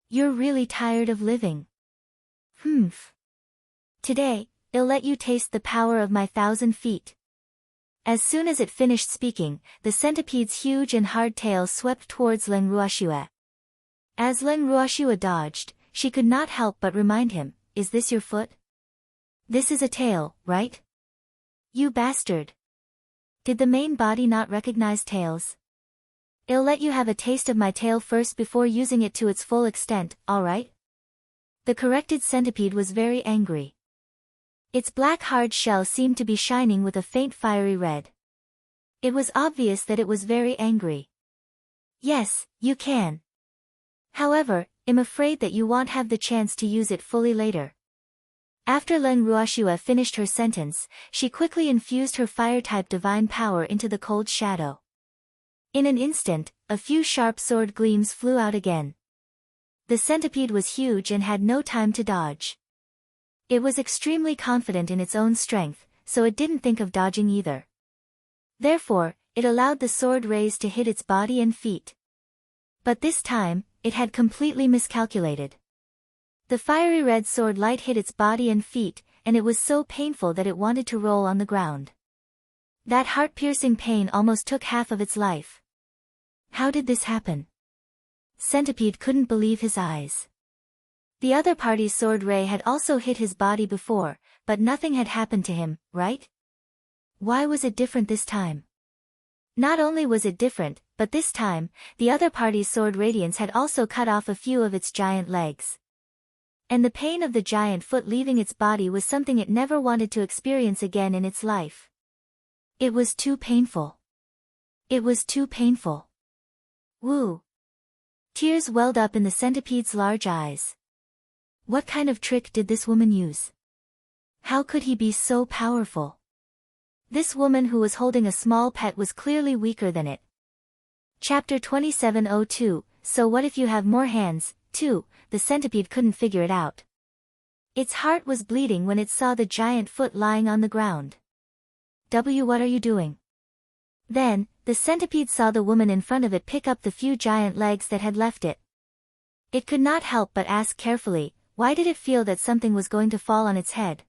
A: You're really tired of living. Humph. Today, I'll let you taste the power of my 1,000 feet. As soon as it finished speaking, the centipede's huge and hard tail swept towards Leng Ruoxue. As Leng Ruoxue dodged, she could not help but remind him, is this your foot? This is a tail, right? You bastard. Did the main body not recognize tails? I'll let you have a taste of my tail first before using it to its full extent, alright? The corrected centipede was very angry. Its black hard shell seemed to be shining with a faint fiery red. It was obvious that it was very angry. Yes, you can. However, I'm afraid that you won't have the chance to use it fully later. After Leng Ruoxue finished her sentence, she quickly infused her fire-type divine power into the cold shadow. In an instant, a few sharp sword gleams flew out again. The centipede was huge and had no time to dodge. It was extremely confident in its own strength, so it didn't think of dodging either. Therefore, it allowed the sword rays to hit its body and feet. But this time, it had completely miscalculated. The fiery red sword light hit its body and feet, and it was so painful that it wanted to roll on the ground. That heart-piercing pain almost took half of its life. How did this happen? Centipede couldn't believe his eyes. The other party's sword ray had also hit his body before, but nothing had happened to him, right? Why was it different this time? Not only was it different, but this time, the other party's sword radiance had also cut off a few of its giant legs. And the pain of the giant foot leaving its body was something it never wanted to experience again in its life. It was too painful. It was too painful. Woo! Tears welled up in the centipede's large eyes. What kind of trick did this woman use? How could he be so powerful? This woman who was holding a small pet was clearly weaker than it. Chapter 2702, So what if you have more hands, too? The centipede couldn't figure it out. Its heart was bleeding when it saw the giant foot lying on the ground. What are you doing? Then, the centipede saw the woman in front of it pick up the few giant legs that had left it. It could not help but ask carefully, why did it feel that something was going to fall on its head?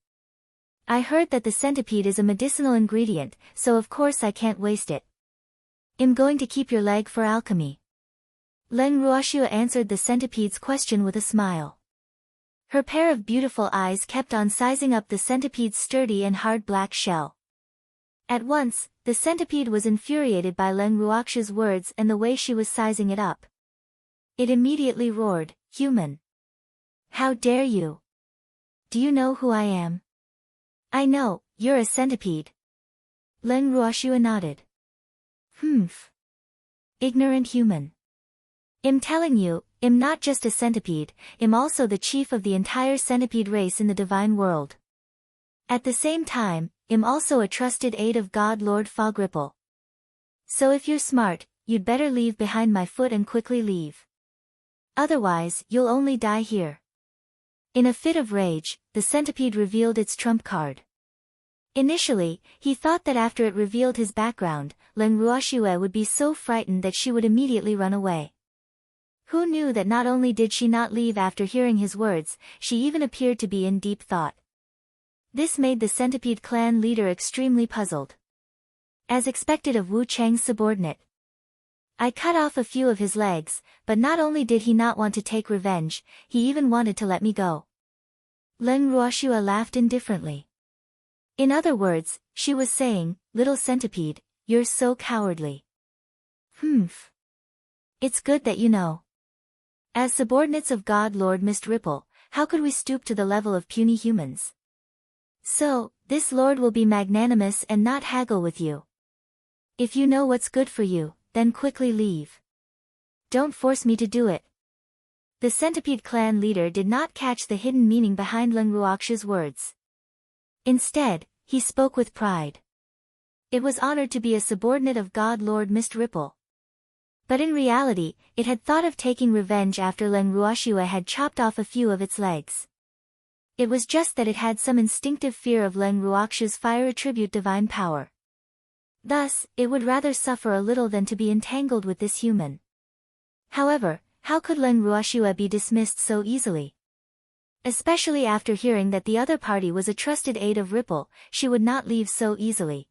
A: I heard that the centipede is a medicinal ingredient, so of course I can't waste it. I'm going to keep your leg for alchemy. Leng Ruoxue answered the centipede's question with a smile. Her pair of beautiful eyes kept on sizing up the centipede's sturdy and hard black shell. At once, the centipede was infuriated by Leng Ruoxue's words and the way she was sizing it up. It immediately roared, "Human! How dare you? Do you know who I am?" "I know, you're a centipede." Leng Ruoxue nodded. "Humph. Ignorant human. I'm telling you, I'm not just a centipede, I'm also the chief of the entire centipede race in the divine world. At the same time, I'm also a trusted aide of God Lord Fog Ripple. So if you're smart, you'd better leave behind my foot and quickly leave. Otherwise, you'll only die here." In a fit of rage, the centipede revealed its trump card. Initially, he thought that after it revealed his background, Leng Ruoxue would be so frightened that she would immediately run away. Who knew that not only did she not leave after hearing his words, she even appeared to be in deep thought. This made the centipede clan leader extremely puzzled. As expected of Wu Cheng's subordinate, I cut off a few of his legs, but not only did he not want to take revenge, he even wanted to let me go. Leng Ruoxue laughed indifferently. In other words, she was saying, "Little centipede, you're so cowardly." Humph. It's good that you know. As subordinates of God Lord Mist Ripple, how could we stoop to the level of puny humans? So, this lord will be magnanimous and not haggle with you. If you know what's good for you, then quickly leave. Don't force me to do it. The centipede clan leader did not catch the hidden meaning behind Leng Ruoxue's words. Instead, he spoke with pride. It was honored to be a subordinate of God Lord Mist Ripple. But in reality, it had thought of taking revenge after Leng Ruoxue had chopped off a few of its legs. It was just that it had some instinctive fear of Leng Ruoxue's fire attribute divine power. Thus, it would rather suffer a little than to be entangled with this human. However, how could Leng Ruoxue be dismissed so easily? Especially after hearing that the other party was a trusted aide of Ripple, she would not leave so easily.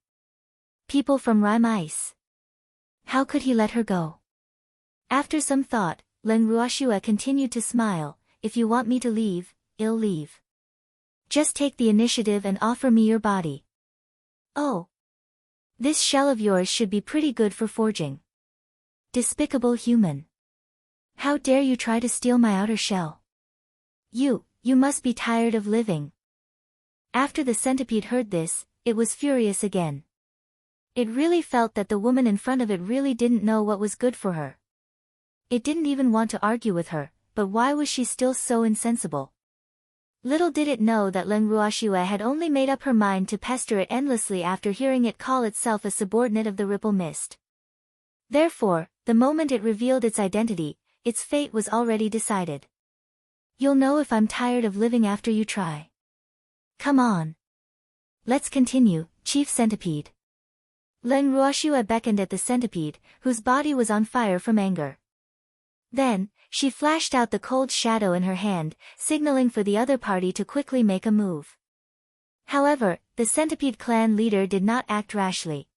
A: People from Rime Ice. How could he let her go? After some thought, Leng Ruoxue continued to smile, "If you want me to leave, I'll leave. Just take the initiative and offer me your body." "Oh. This shell of yours should be pretty good for forging. Despicable human. How dare you try to steal my outer shell? You must be tired of living." After the centipede heard this, it was furious again. It really felt that the woman in front of it really didn't know what was good for her. It didn't even want to argue with her, but why was she still so insensible? Little did it know that Leng Ruoxue had only made up her mind to pester it endlessly after hearing it call itself a subordinate of the Ripple Mist. Therefore, the moment it revealed its identity, its fate was already decided. "You'll know if I'm tired of living after you try. Come on. Let's continue, Chief Centipede." Leng Ruoxue beckoned at the centipede, whose body was on fire from anger. Then, she flashed out the cold shadow in her hand, signaling for the other party to quickly make a move. However, the centipede clan leader did not act rashly.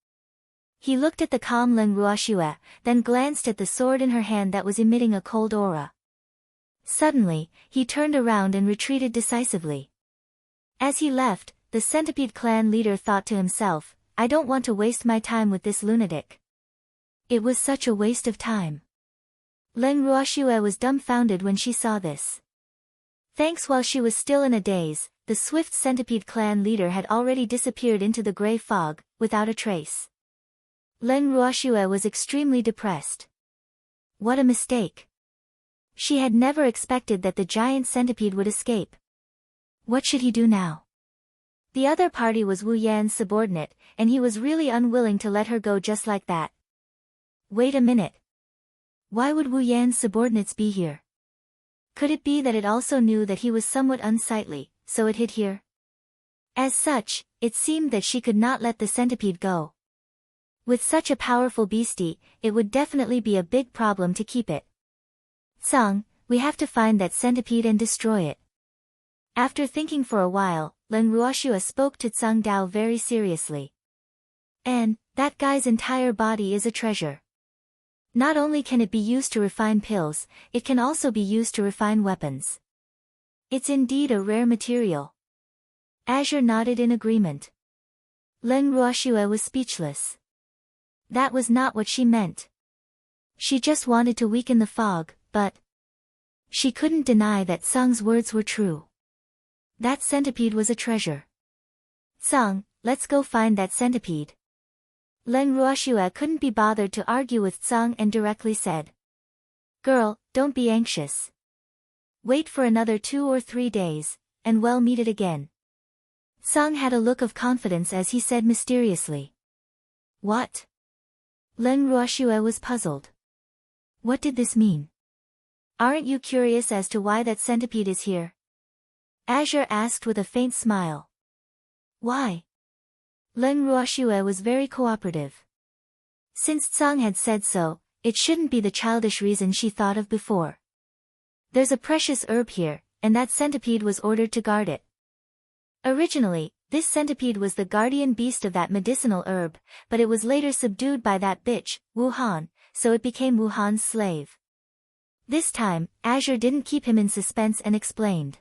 A: He looked at the calm Leng Ruoxue, then glanced at the sword in her hand that was emitting a cold aura. Suddenly, he turned around and retreated decisively. As he left, the centipede clan leader thought to himself, "I don't want to waste my time with this lunatic." It was such a waste of time. Leng Ruoxue was dumbfounded when she saw this. Thanks, while she was still in a daze, the swift centipede clan leader had already disappeared into the gray fog, without a trace. Leng Ruoxue was extremely depressed. What a mistake. She had never expected that the giant centipede would escape. What should he do now? The other party was Wu Yan's subordinate, and he was really unwilling to let her go just like that. Wait a minute. Why would Wu Yan's subordinates be here? Could it be that it also knew that he was somewhat unsightly, so it hid here? As such, it seemed that she could not let the centipede go. With such a powerful beastie, it would definitely be a big problem to keep it. Tsang, we have to find that centipede and destroy it. After thinking for a while, Len Ruoxue spoke to Tsang Dao very seriously. And, that guy's entire body is a treasure. Not only can it be used to refine pills, it can also be used to refine weapons. It's indeed a rare material. Azure nodded in agreement. Len Ruoxue was speechless. That was not what she meant. She just wanted to weaken the fog, but she couldn't deny that Tsang's words were true. That centipede was a treasure. Tsang, let's go find that centipede. Len Ruoxue couldn't be bothered to argue with Tsang and directly said. Girl, don't be anxious. Wait for another 2 or 3 days, and we'll meet it again. Tsang had a look of confidence as he said mysteriously. What? Len Ruoxue was puzzled. What did this mean? Aren't you curious as to why that centipede is here? Azure asked with a faint smile. Why? Len Ruoxue was very cooperative. Since Tsang had said so, it shouldn't be the childish reason she thought of before. There's a precious herb here, and that centipede was ordered to guard it. Originally, this centipede was the guardian beast of that medicinal herb, but it was later subdued by that bitch, Wu Han, so it became Wu Han's slave. This time, Azure didn't keep him in suspense and explained.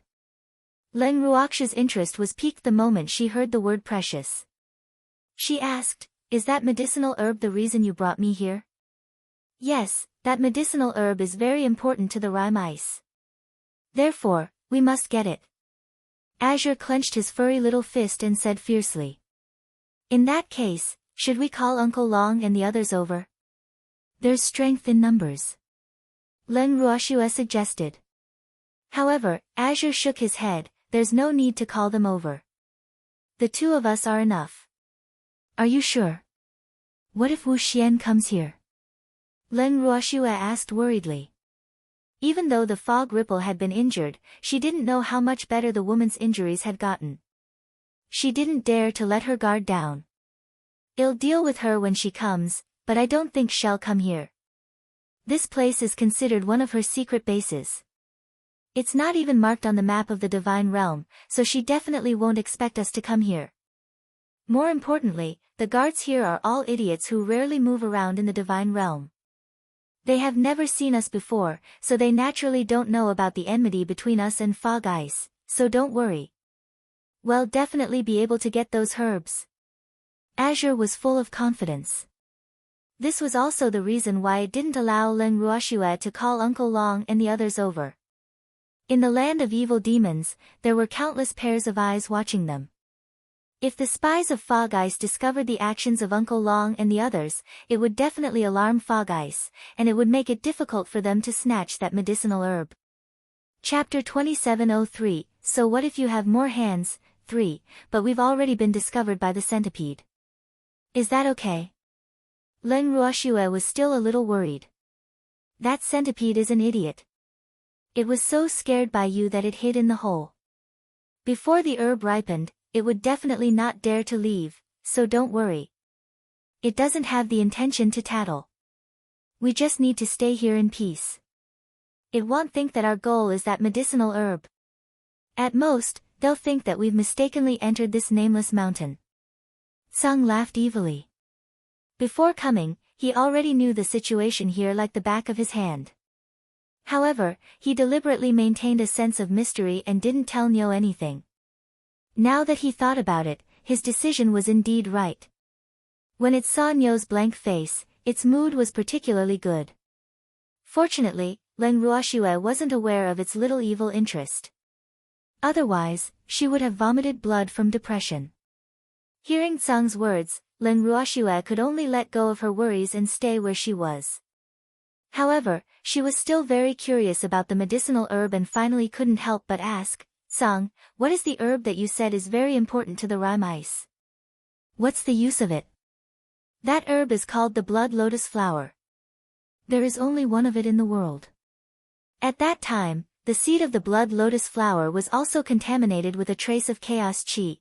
A: Len Ruoxue's interest was piqued the moment she heard the word precious. She asked, is that medicinal herb the reason you brought me here? Yes, that medicinal herb is very important to the rime ice. Therefore, we must get it. Azure clenched his furry little fist and said fiercely. In that case, should we call Uncle Long and the others over? There's strength in numbers. Len Ruoxue suggested. However, Azure shook his head, there's no need to call them over. The 2 of us are enough. Are you sure? What if Wu Xian comes here? Len Ruoxue asked worriedly. Even though the fog ripple had been injured, she didn't know how much better the woman's injuries had gotten. She didn't dare to let her guard down. I'll deal with her when she comes, but I don't think she'll come here. This place is considered one of her secret bases. It's not even marked on the map of the Divine Realm, so she definitely won't expect us to come here. More importantly, the guards here are all idiots who rarely move around in the Divine Realm. They have never seen us before, so they naturally don't know about the enmity between us and Fog Ice, so don't worry. We'll definitely be able to get those herbs. Azure was full of confidence. This was also the reason why it didn't allow Len Ruoxue to call Uncle Long and the others over. In the land of evil demons, there were countless pairs of eyes watching them. If the spies of Fog Ice discovered the actions of Uncle Long and the others, it would definitely alarm Fog Ice, and it would make it difficult for them to snatch that medicinal herb. Chapter 2703, So what if you have more hands? 3, but we've already been discovered by the centipede. Is that okay? Len Ruoxue was still a little worried. That centipede is an idiot. It was so scared by you that it hid in the hole. Before the herb ripened, it would definitely not dare to leave, so don't worry. It doesn't have the intention to tattle. We just need to stay here in peace. It won't think that our goal is that medicinal herb. At most, they'll think that we've mistakenly entered this nameless mountain. Tsang laughed evilly. Before coming, he already knew the situation here like the back of his hand. However, he deliberately maintained a sense of mystery and didn't tell Nyo anything. Now that he thought about it, his decision was indeed right. When it saw Nyo's blank face, its mood was particularly good. Fortunately, Len Ruoxue wasn't aware of its little evil interest. Otherwise, she would have vomited blood from depression. Hearing Tsang's words, Len Ruoxue could only let go of her worries and stay where she was. However, she was still very curious about the medicinal herb and finally couldn't help but ask, Song, what is the herb that you said is very important to the rhyme ice? What's the use of it? That herb is called the blood lotus flower. There is only one of it in the world. At that time, the seed of the blood lotus flower was also contaminated with a trace of chaos chi.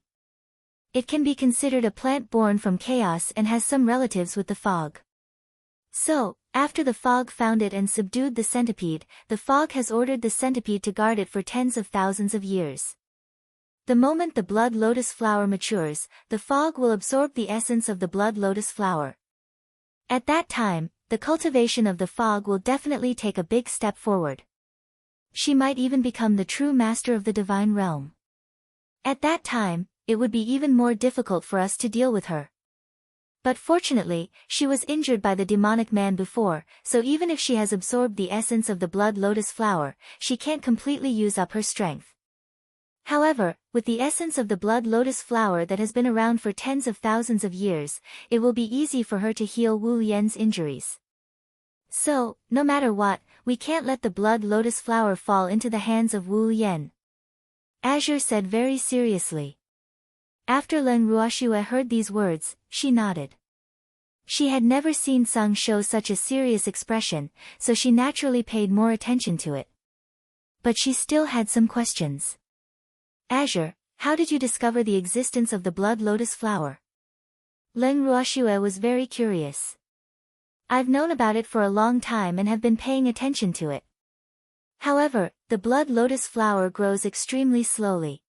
A: It can be considered a plant born from chaos and has some relatives with the fog. So, after the fog found it and subdued the centipede, the fog has ordered the centipede to guard it for tens of thousands of years. The moment the blood lotus flower matures, the fog will absorb the essence of the blood lotus flower. At that time, the cultivation of the fog will definitely take a big step forward. She might even become the true master of the divine realm. At that time, it would be even more difficult for us to deal with her. But fortunately, she was injured by the demonic man before, so even if she has absorbed the essence of the blood lotus flower, she can't completely use up her strength. However, with the essence of the blood lotus flower that has been around for tens of thousands of years, it will be easy for her to heal Wu Yan's injuries. So, no matter what, we can't let the blood lotus flower fall into the hands of Wu Yan. Azure said very seriously. After Leng Ruoxue heard these words, she nodded. She had never seen Sung show such a serious expression, so she naturally paid more attention to it. But she still had some questions. Azure, how did you discover the existence of the blood lotus flower? Leng Ruoxue was very curious. I've known about it for a long time and have been paying attention to it. However, the blood lotus flower grows extremely slowly.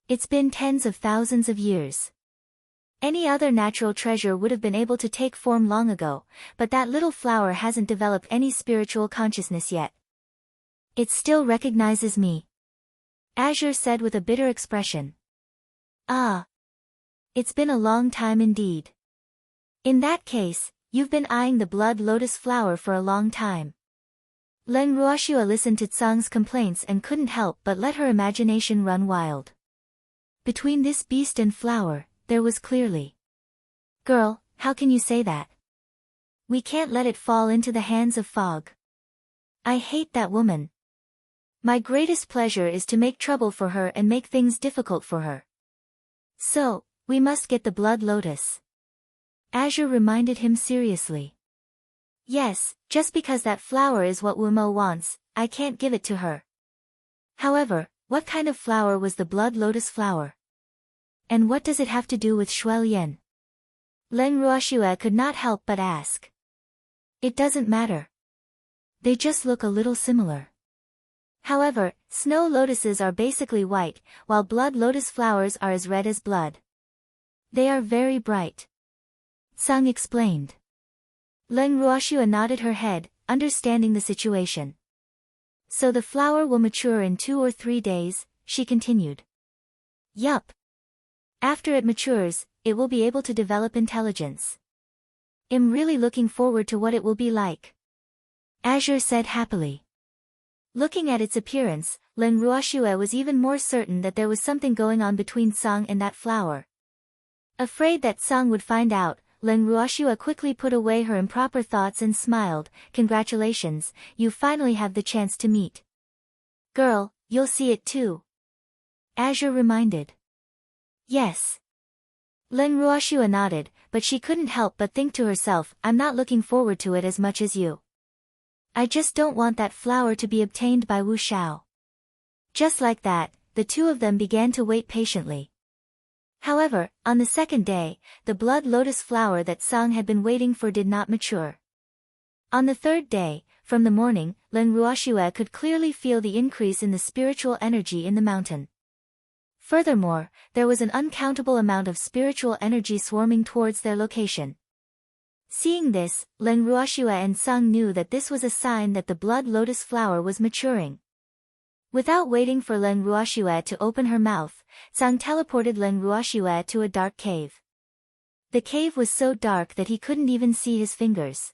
A: It's been tens of thousands of years. Any other natural treasure would have been able to take form long ago, but that little flower hasn't developed any spiritual consciousness yet. It still recognizes me. Azure said with a bitter expression. Ah. It's been a long time indeed. In that case, you've been eyeing the blood lotus flower for a long time. Leng Ruoxue listened to Tsang's complaints and couldn't help but let her imagination run wild. Between this beast and flower, there was clearly. Girl, how can you say that? We can't let it fall into the hands of fog. I hate that woman. My greatest pleasure is to make trouble for her and make things difficult for her. So, we must get the blood lotus. Azure reminded him seriously. Yes, just because that flower is what Wumo wants, I can't give it to her. However, what kind of flower was the blood lotus flower? And what does it have to do with Shuelian? Leng Ruoxue could not help but ask. It doesn't matter. They just look a little similar. However, snow lotuses are basically white, while blood lotus flowers are as red as blood. They are very bright. Sang explained. Leng Ruoxue nodded her head, understanding the situation. So the flower will mature in 2 or 3 days, she continued. Yup. After it matures, it will be able to develop intelligence. I'm really looking forward to what it will be like. Azure said happily. Looking at its appearance, Leng Ruoxue was even more certain that there was something going on between Sang and that flower. Afraid that Sang would find out, Leng Ruoxue quickly put away her improper thoughts and smiled. Congratulations, you finally have the chance to meet. Girl, you'll see it too. Azure reminded. Yes. Leng Ruoxue nodded, but she couldn't help but think to herself, I'm not looking forward to it as much as you. I just don't want that flower to be obtained by Wu Xiao. Just like that, the two of them began to wait patiently. However, on the second day, the blood lotus flower that Sang had been waiting for did not mature. On the third day, from the morning, Leng Ruoxue could clearly feel the increase in the spiritual energy in the mountain. Furthermore, there was an uncountable amount of spiritual energy swarming towards their location. Seeing this, Leng Ruoxue and Sang knew that this was a sign that the blood lotus flower was maturing. Without waiting for Leng Ruoxue to open her mouth, Sang teleported Leng Ruoxue to a dark cave. The cave was so dark that he couldn't even see his fingers.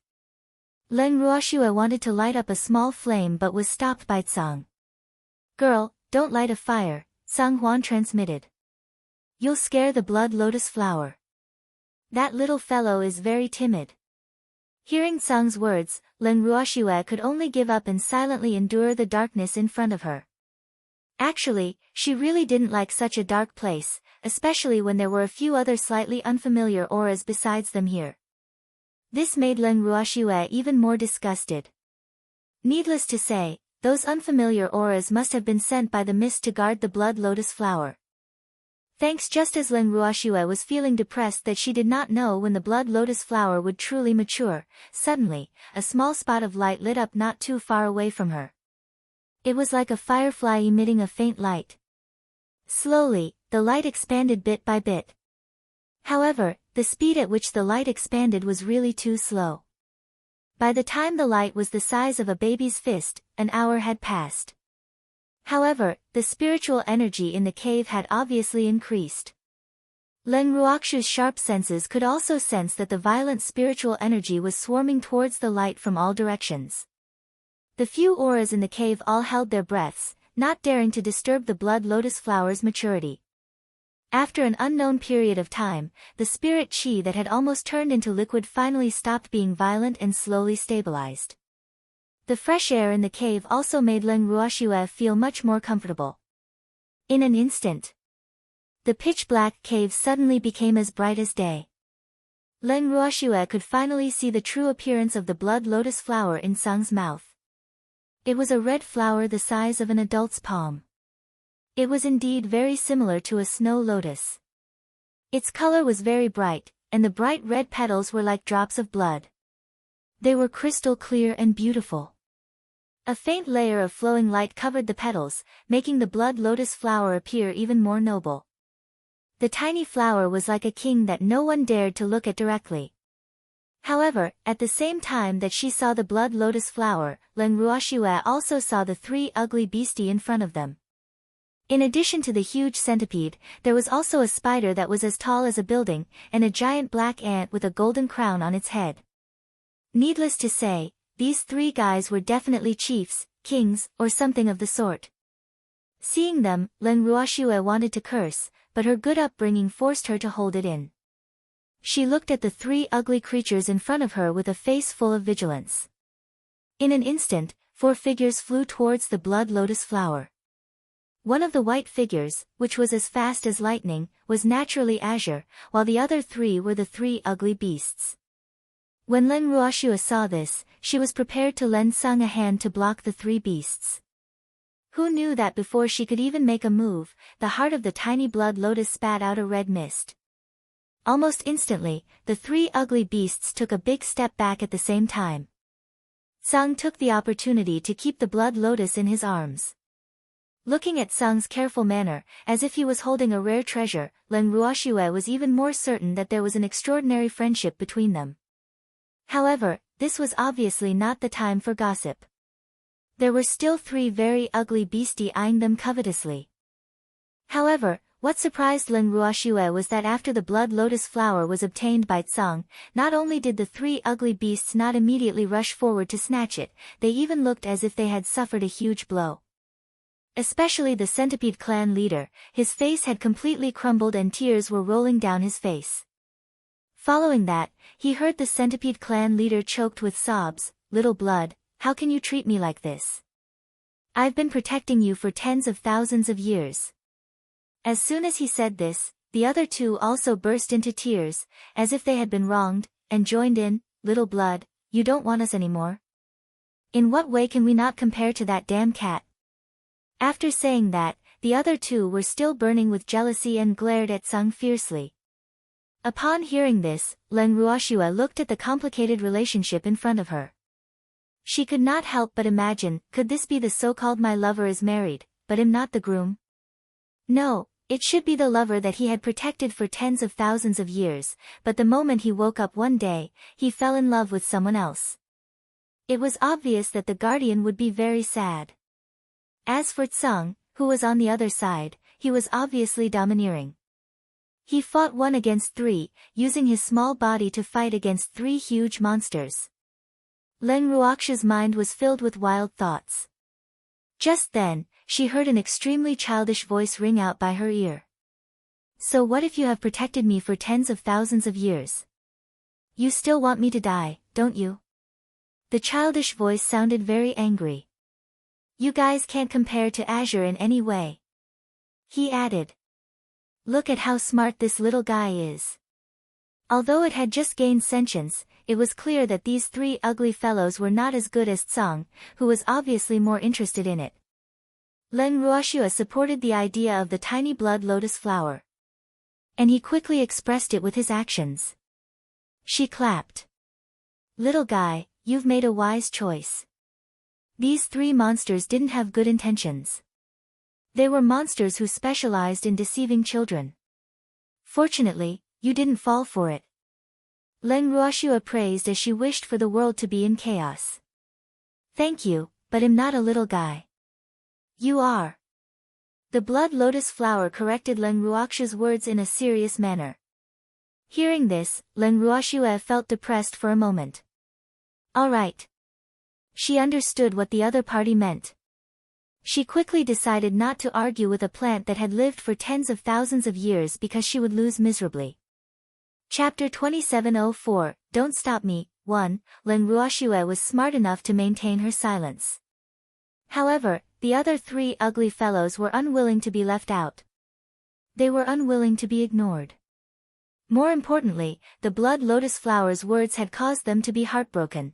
A: Leng Ruoxue wanted to light up a small flame but was stopped by Tsang. Girl, don't light a fire, Sang Huan transmitted. You'll scare the blood lotus flower. That little fellow is very timid. Hearing Tsang's words, Leng Ruoxue could only give up and silently endure the darkness in front of her. Actually, she really didn't like such a dark place, especially when there were a few other slightly unfamiliar auras besides them here. This made Leng Ruoxue even more disgusted. Needless to say, those unfamiliar auras must have been sent by the mist to guard the blood lotus flower. Thanks. Just as Leng Ruoxue was feeling depressed that she did not know when the blood lotus flower would truly mature, suddenly, a small spot of light lit up not too far away from her. It was like a firefly emitting a faint light. Slowly, the light expanded bit by bit. However, the speed at which the light expanded was really too slow. By the time the light was the size of a baby's fist, an hour had passed. However, the spiritual energy in the cave had obviously increased. Leng Ruoxue's sharp senses could also sense that the violent spiritual energy was swarming towards the light from all directions. The few auras in the cave all held their breaths, not daring to disturb the blood lotus flower's maturity. After an unknown period of time, the spirit chi that had almost turned into liquid finally stopped being violent and slowly stabilized. The fresh air in the cave also made Leng Ruoxue feel much more comfortable. In an instant, the pitch-black cave suddenly became as bright as day. Leng Ruoxue could finally see the true appearance of the blood lotus flower in Tsang's mouth. It was a red flower the size of an adult's palm. It was indeed very similar to a snow lotus. Its color was very bright, and the bright red petals were like drops of blood. They were crystal clear and beautiful. A faint layer of flowing light covered the petals, making the blood lotus flower appear even more noble. The tiny flower was like a king that no one dared to look at directly. However, at the same time that she saw the blood lotus flower, Leng Ruoxue also saw the three ugly beastie in front of them. In addition to the huge centipede, there was also a spider that was as tall as a building, and a giant black ant with a golden crown on its head. Needless to say, these three guys were definitely chiefs, kings, or something of the sort. Seeing them, Leng Ruoxue wanted to curse, but her good upbringing forced her to hold it in. She looked at the three ugly creatures in front of her with a face full of vigilance. In an instant, 4 figures flew towards the blood lotus flower. One of the white figures, which was as fast as lightning, was naturally azure, while the other 3 were the 3 ugly beasts. When Leng Ruoxue saw this, she was prepared to lend Tsang a hand to block the 3 beasts. Who knew that before she could even make a move, the heart of the tiny blood lotus spat out a red mist. Almost instantly, the 3 ugly beasts took a big step back at the same time. Tsang took the opportunity to keep the blood lotus in his arms. Looking at Tsang's careful manner, as if he was holding a rare treasure, Leng Ruoxue was even more certain that there was an extraordinary friendship between them. However, this was obviously not the time for gossip. There were still 3 very ugly beastie eyeing them covetously. However, what surprised Leng Ruoxue was that after the blood lotus flower was obtained by Tsang, not only did the 3 ugly beasts not immediately rush forward to snatch it, they even looked as if they had suffered a huge blow. Especially the centipede clan leader, his face had completely crumbled and tears were rolling down his face. Following that, he heard the centipede clan leader choked with sobs, "Little blood, how can you treat me like this? I've been protecting you for tens of thousands of years." As soon as he said this, the other 2 also burst into tears, as if they had been wronged, and joined in, "Little blood, you don't want us anymore? In what way can we not compare to that damn cat?" After saying that, the other 2 were still burning with jealousy and glared at Tsang fiercely. Upon hearing this, Leng Ruoxue looked at the complicated relationship in front of her. She could not help but imagine, could this be the so-called my lover is married, but am not the groom? No, it should be the lover that he had protected for tens of thousands of years, but the moment he woke up one day, he fell in love with someone else. It was obvious that the guardian would be very sad. As for Tsang, who was on the other side, he was obviously domineering. He fought 1 against 3, using his small body to fight against 3 huge monsters. Leng Ruoxue's mind was filled with wild thoughts. Just then, she heard an extremely childish voice ring out by her ear. "So what if you have protected me for tens of thousands of years? You still want me to die, don't you? The childish voice sounded very angry. You guys can't compare to Azure in any way. He added. Look at how smart this little guy is. Although it had just gained sentience, it was clear that these three ugly fellows were not as good as Tsang, who was obviously more interested in it. Len Ruoxue supported the idea of the tiny blood lotus flower. And he quickly expressed it with his actions. She clapped. Little guy, you've made a wise choice. These three monsters didn't have good intentions. They were monsters who specialized in deceiving children. Fortunately, you didn't fall for it. Len Ruoxue praised as she wished for the world to be in chaos. Thank you, but I'm not a little guy. You are. The blood lotus flower corrected Len Ruoxue's words in a serious manner. Hearing this, Len Ruoxue felt depressed for a moment. All right. She understood what the other party meant. She quickly decided not to argue with a plant that had lived for tens of thousands of years because she would lose miserably. Chapter 2704, Don't Stop Me. 1. Len Ruoxue was smart enough to maintain her silence. However, the other three ugly fellows were unwilling to be left out. They were unwilling to be ignored. More importantly, the blood lotus flower's words had caused them to be heartbroken.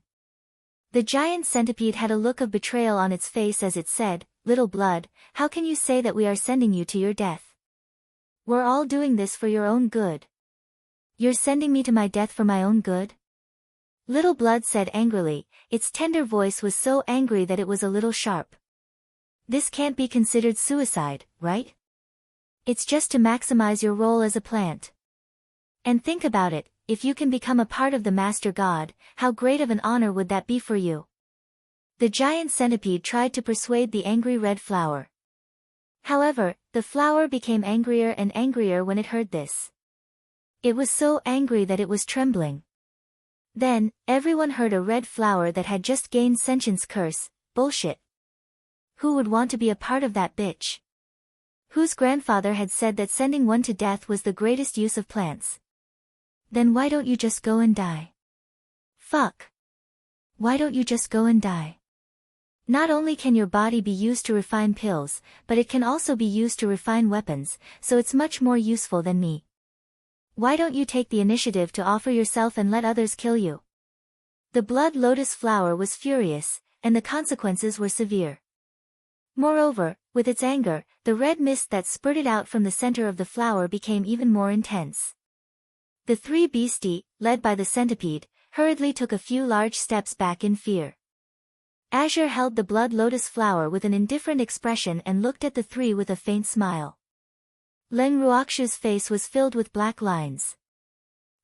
A: The giant centipede had a look of betrayal on its face as it said, Little blood, how can you say that we are sending you to your death? We're all doing this for your own good. You're sending me to my death for my own good? Little blood said angrily, its tender voice was so angry that it was a little sharp. This can't be considered suicide, right? It's just to maximize your role as a plant. And think about it, if you can become a part of the Master God, how great of an honor would that be for you? The giant centipede tried to persuade the angry red flower. However, the flower became angrier and angrier when it heard this. It was so angry that it was trembling. Then, everyone heard a red flower that had just gained sentience curse, bullshit. Who would want to be a part of that bitch? Whose grandfather had said that sending one to death was the greatest use of plants? Then why don't you just go and die? Fuck. Why don't you just go and die? Not only can your body be used to refine pills, but it can also be used to refine weapons, so it's much more useful than me. Why don't you take the initiative to offer yourself and let others kill you? The blood lotus flower was furious, and the consequences were severe. Moreover, with its anger, the red mist that spurted out from the center of the flower became even more intense. The three beastie, led by the centipede, hurriedly took a few large steps back in fear. Azure held the blood lotus flower with an indifferent expression and looked at the three with a faint smile. Len Ruoxue's face was filled with black lines.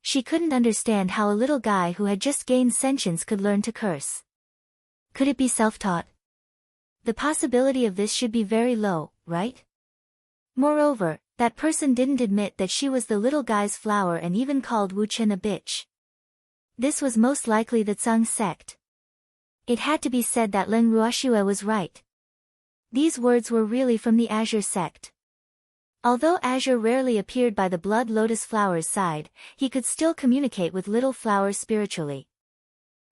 A: She couldn't understand how a little guy who had just gained sentience could learn to curse. Could it be self-taught? The possibility of this should be very low, right? Moreover, that person didn't admit that she was the little guy's flower and even called Wu Chen a bitch. This was most likely the Tsang sect. It had to be said that Len Ruoxue was right. These words were really from the Azure sect. Although Azure rarely appeared by the blood lotus flower's side, he could still communicate with little flowers spiritually.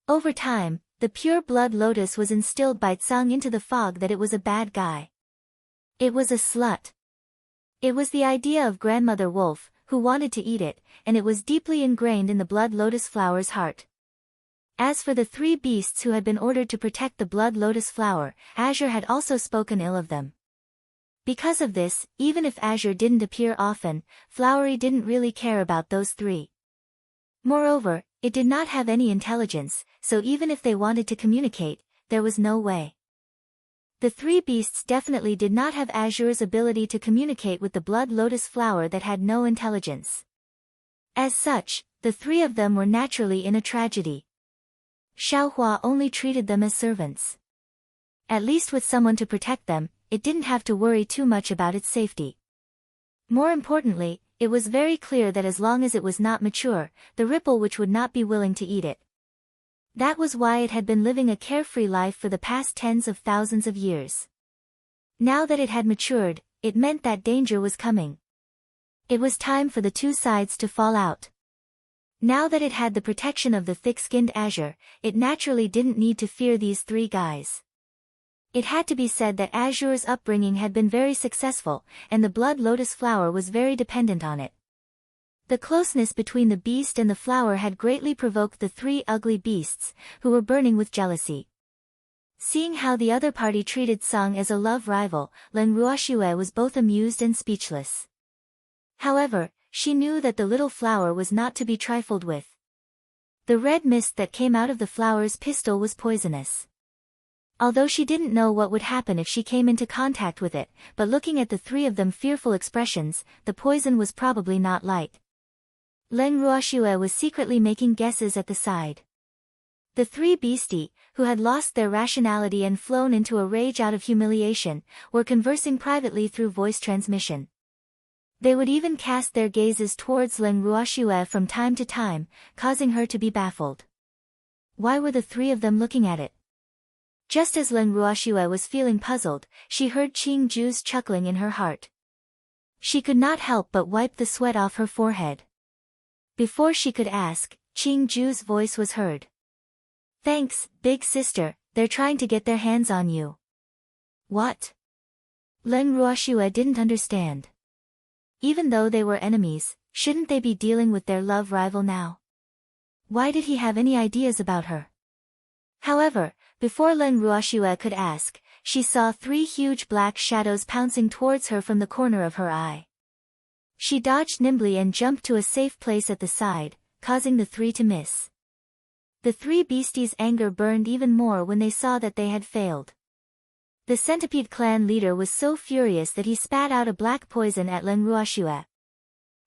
A: Over time, the pure blood lotus was instilled by Tsang into the fog that it was a bad guy. It was a slut. It was the idea of Grandmother Wolf, who wanted to eat it, and it was deeply ingrained in the blood lotus flower's heart. As for the three beasts who had been ordered to protect the blood lotus flower, Azure had also spoken ill of them. Because of this, even if Azure didn't appear often, Flowery didn't really care about those three. Moreover, it did not have any intelligence, so even if they wanted to communicate, there was no way. The three beasts definitely did not have Azure's ability to communicate with the blood lotus flower that had no intelligence. As such, the three of them were naturally in a tragedy. Xiaohua only treated them as servants. At least with someone to protect them, it didn't have to worry too much about its safety. More importantly, it was very clear that as long as it was not mature, the ripple which would not be willing to eat it. That was why it had been living a carefree life for the past tens of thousands of years. Now that it had matured, it meant that danger was coming. It was time for the two sides to fall out. Now that it had the protection of the thick-skinned azure, it naturally didn't need to fear these three guys. It had to be said that Azure's upbringing had been very successful, and the blood lotus flower was very dependent on it. The closeness between the beast and the flower had greatly provoked the three ugly beasts, who were burning with jealousy. Seeing how the other party treated Sung as a love rival, Len Ruoxue was both amused and speechless. However, she knew that the little flower was not to be trifled with. The red mist that came out of the flower's pistil was poisonous. Although she didn't know what would happen if she came into contact with it, but looking at the three of them fearful expressions, the poison was probably not light. Len Ruoxue was secretly making guesses at the side. The three beastie, who had lost their rationality and flown into a rage out of humiliation, were conversing privately through voice transmission. They would even cast their gazes towards Len Ruoxue from time to time, causing her to be baffled. Why were the three of them looking at it? Just as Len Ruoxue was feeling puzzled, she heard Qing Ju's chuckling in her heart. She could not help but wipe the sweat off her forehead. Before she could ask, Qing Ju's voice was heard. "Thanks, big sister, they're trying to get their hands on you." What? Len Ruoxue didn't understand. Even though they were enemies, shouldn't they be dealing with their love rival now? Why did he have any ideas about her? However, before Len Ruoxue could ask, she saw three huge black shadows pouncing towards her from the corner of her eye. She dodged nimbly and jumped to a safe place at the side, causing the three to miss. The three beasties' anger burned even more when they saw that they had failed. The centipede clan leader was so furious that he spat out a black poison at Len Ruoxue.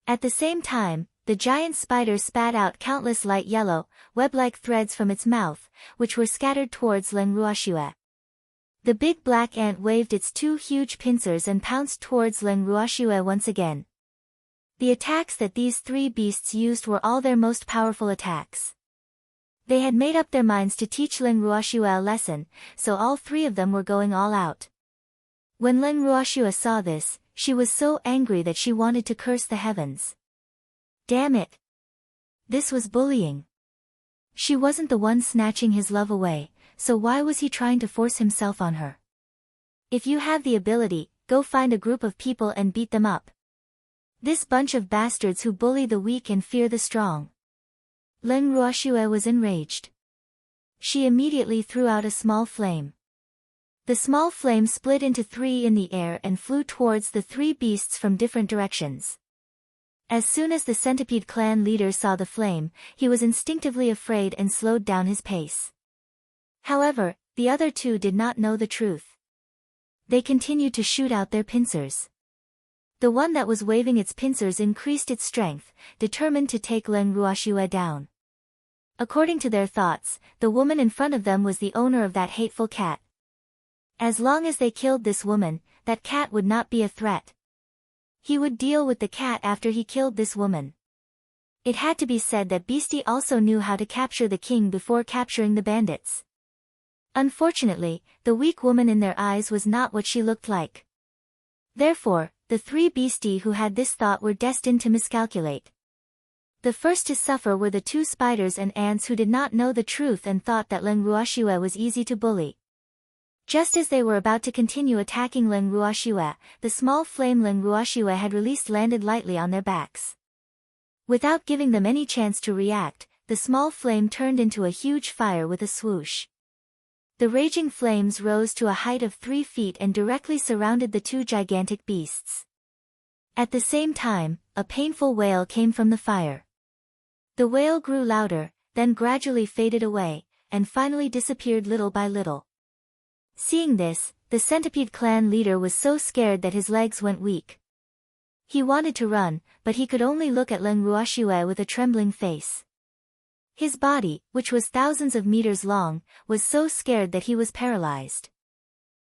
A: At the same time, the giant spider spat out countless light yellow, web-like threads from its mouth, which were scattered towards Len Ruoxue. The big black ant waved its two huge pincers and pounced towards Len Ruoxue once again. The attacks that these three beasts used were all their most powerful attacks. They had made up their minds to teach Len Ruoxue a lesson, so all three of them were going all out. When Len Ruoxue saw this, she was so angry that she wanted to curse the heavens. Damn it! This was bullying. She wasn't the one snatching his love away, so why was he trying to force himself on her? If you have the ability, go find a group of people and beat them up. This bunch of bastards who bully the weak and fear the strong. Len Ruoxue was enraged. She immediately threw out a small flame. The small flame split into three in the air and flew towards the three beasts from different directions. As soon as the centipede clan leader saw the flame, he was instinctively afraid and slowed down his pace. However, the other two did not know the truth. They continued to shoot out their pincers. The one that was waving its pincers increased its strength, determined to take Len Ruoxue down. According to their thoughts, the woman in front of them was the owner of that hateful cat. As long as they killed this woman, that cat would not be a threat. He would deal with the cat after he killed this woman. It had to be said that Beastie also knew how to capture the king before capturing the bandits. Unfortunately, the weak woman in their eyes was not what she looked like. Therefore, the three beastie who had this thought were destined to miscalculate. The first to suffer were the two spiders and ants who did not know the truth and thought that Len Ruoxue was easy to bully. Just as they were about to continue attacking Len Ruoxue, the small flame Len Ruoxue had released landed lightly on their backs. Without giving them any chance to react, the small flame turned into a huge fire with a swoosh. The raging flames rose to a height of 3 feet and directly surrounded the two gigantic beasts. At the same time, a painful wail came from the fire. The wail grew louder, then gradually faded away, and finally disappeared little by little. Seeing this, the centipede clan leader was so scared that his legs went weak. He wanted to run, but he could only look at Len Ruoxue with a trembling face. His body, which was thousands of meters long, was so scared that he was paralyzed.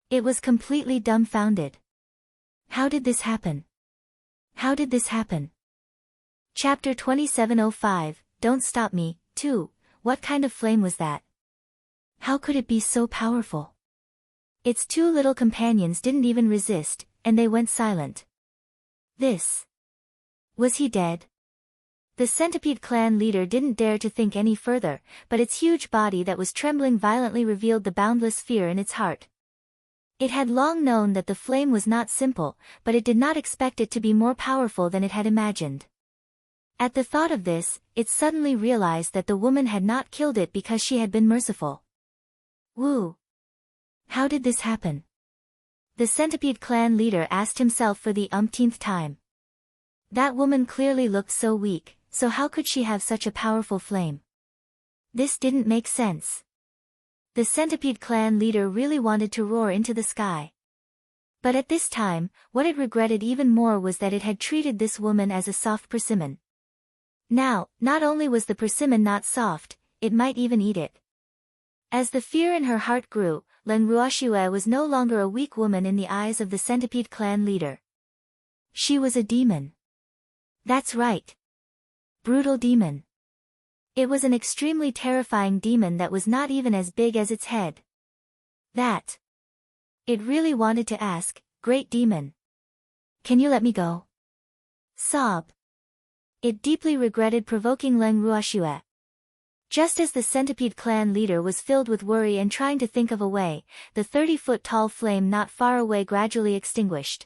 A: It was completely dumbfounded. How did this happen? How did this happen? Chapter 2705, Don't Stop Me, 2, What kind of flame was that? How could it be so powerful? Its two little companions didn't even resist, and they went silent. Was he dead? The Centipede clan leader didn't dare to think any further, but its huge body that was trembling violently revealed the boundless fear in its heart. It had long known that the flame was not simple, but it did not expect it to be more powerful than it had imagined. At the thought of this, it suddenly realized that the woman had not killed it because she had been merciful. Woo! How did this happen? The Centipede clan leader asked himself for the umpteenth time. That woman clearly looked so weak, so how could she have such a powerful flame? This didn't make sense. The Centipede clan leader really wanted to roar into the sky. But at this time, what it regretted even more was that it had treated this woman as a soft persimmon. Now, not only was the persimmon not soft, it might even eat it. As the fear in her heart grew, Len Ruoxue was no longer a weak woman in the eyes of the Centipede clan leader. She was a demon. That's right. Brutal demon. It was an extremely terrifying demon that was not even as big as its head. That. It really wanted to ask, "Great demon. Can you let me go?" Sob. It deeply regretted provoking Len Ruoxue. Just as the Centipede clan leader was filled with worry and trying to think of a way, the 30-foot-tall flame not far away gradually extinguished.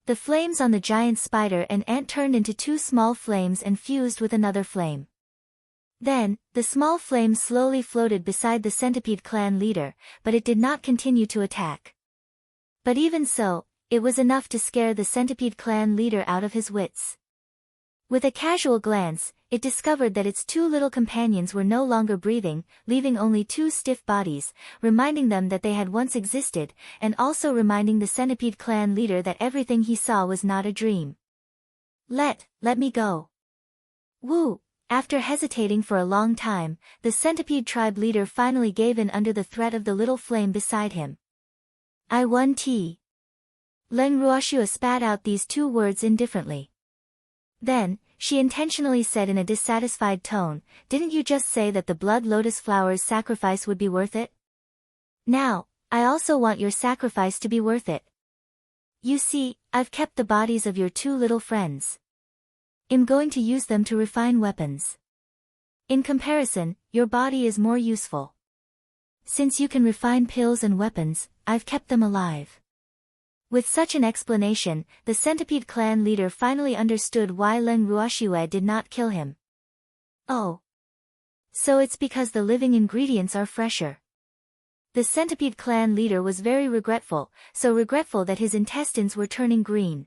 A: The flames on the giant spider and ant turned into two small flames and fused with another flame. Then, the small flame slowly floated beside the Centipede clan leader, but it did not continue to attack. But even so, it was enough to scare the Centipede clan leader out of his wits. With a casual glance, it discovered that its two little companions were no longer breathing, leaving only two stiff bodies, reminding them that they had once existed, and also reminding the Centipede clan leader that everything he saw was not a dream. Let me go. Woo! After hesitating for a long time, the Centipede tribe leader finally gave in under the threat of the little flame beside him. I won tea. Len Ruoxue spat out these two words indifferently. Then, she intentionally said in a dissatisfied tone, "Didn't you just say that the blood lotus flower's sacrifice would be worth it? Now, I also want your sacrifice to be worth it. You see, I've kept the bodies of your two little friends. I'm going to use them to refine weapons. In comparison, your body is more useful. Since you can refine pills and weapons, I've kept them alive." With such an explanation, the Centipede clan leader finally understood why Len Ruoxue did not kill him. Oh. So it's because the living ingredients are fresher. The Centipede clan leader was very regretful, so regretful that his intestines were turning green.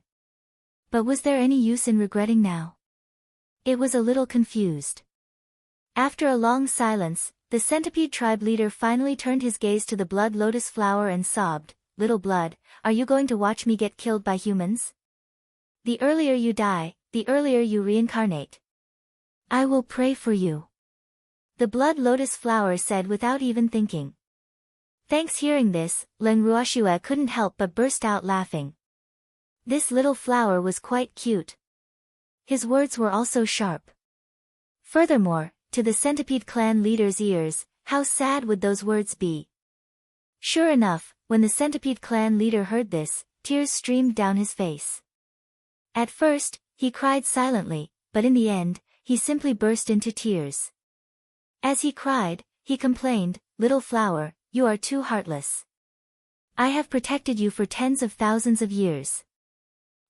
A: But was there any use in regretting now? It was a little confused. After a long silence, the Centipede tribe leader finally turned his gaze to the blood lotus flower and sobbed, "Little blood, are you going to watch me get killed by humans? The earlier you die, the earlier you reincarnate. I will pray for you." The blood lotus flower said without even thinking. Thanks. Hearing this, Len Ruoxue couldn't help but burst out laughing. This little flower was quite cute. His words were also sharp. Furthermore, to the Centipede clan leader's ears, how sad would those words be? Sure enough, when the Centipede clan leader heard this, tears streamed down his face. At first, he cried silently, but in the end, he simply burst into tears. As he cried, he complained, "Little flower, you are too heartless. I have protected you for tens of thousands of years.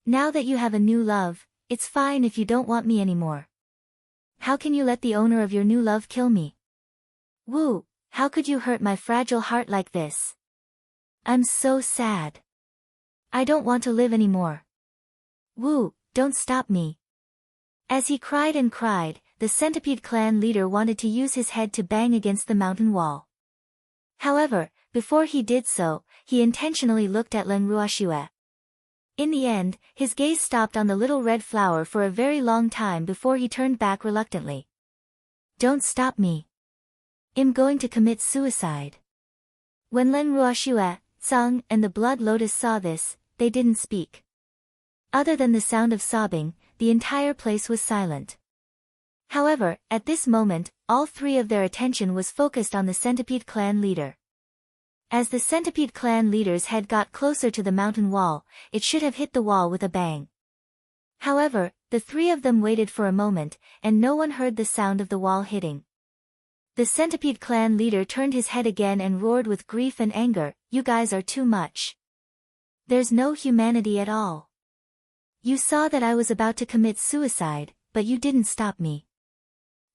A: Now that you have a new love, it's fine if you don't want me anymore. How can you let the owner of your new love kill me? Woo, how could you hurt my fragile heart like this? I'm so sad. I don't want to live anymore. Woo, don't stop me." As he cried and cried, the Centipede clan leader wanted to use his head to bang against the mountain wall. However, before he did so, he intentionally looked at Len Ruoxue. In the end, his gaze stopped on the little red flower for a very long time before he turned back reluctantly. "Don't stop me. I'm going to commit suicide." When Len Ruoxue, Tsang, and the blood lotus saw this, they didn't speak. Other than the sound of sobbing, the entire place was silent. However, at this moment, all three of their attention was focused on the Centipede clan leader. As the Centipede clan leader's head got closer to the mountain wall, it should have hit the wall with a bang. However, The three of them waited for a moment, and no one heard the sound of the wall hitting. The Centipede clan leader turned his head again and roared with grief and anger, "You guys are too much. There's no humanity at all. You saw that I was about to commit suicide, but you didn't stop me.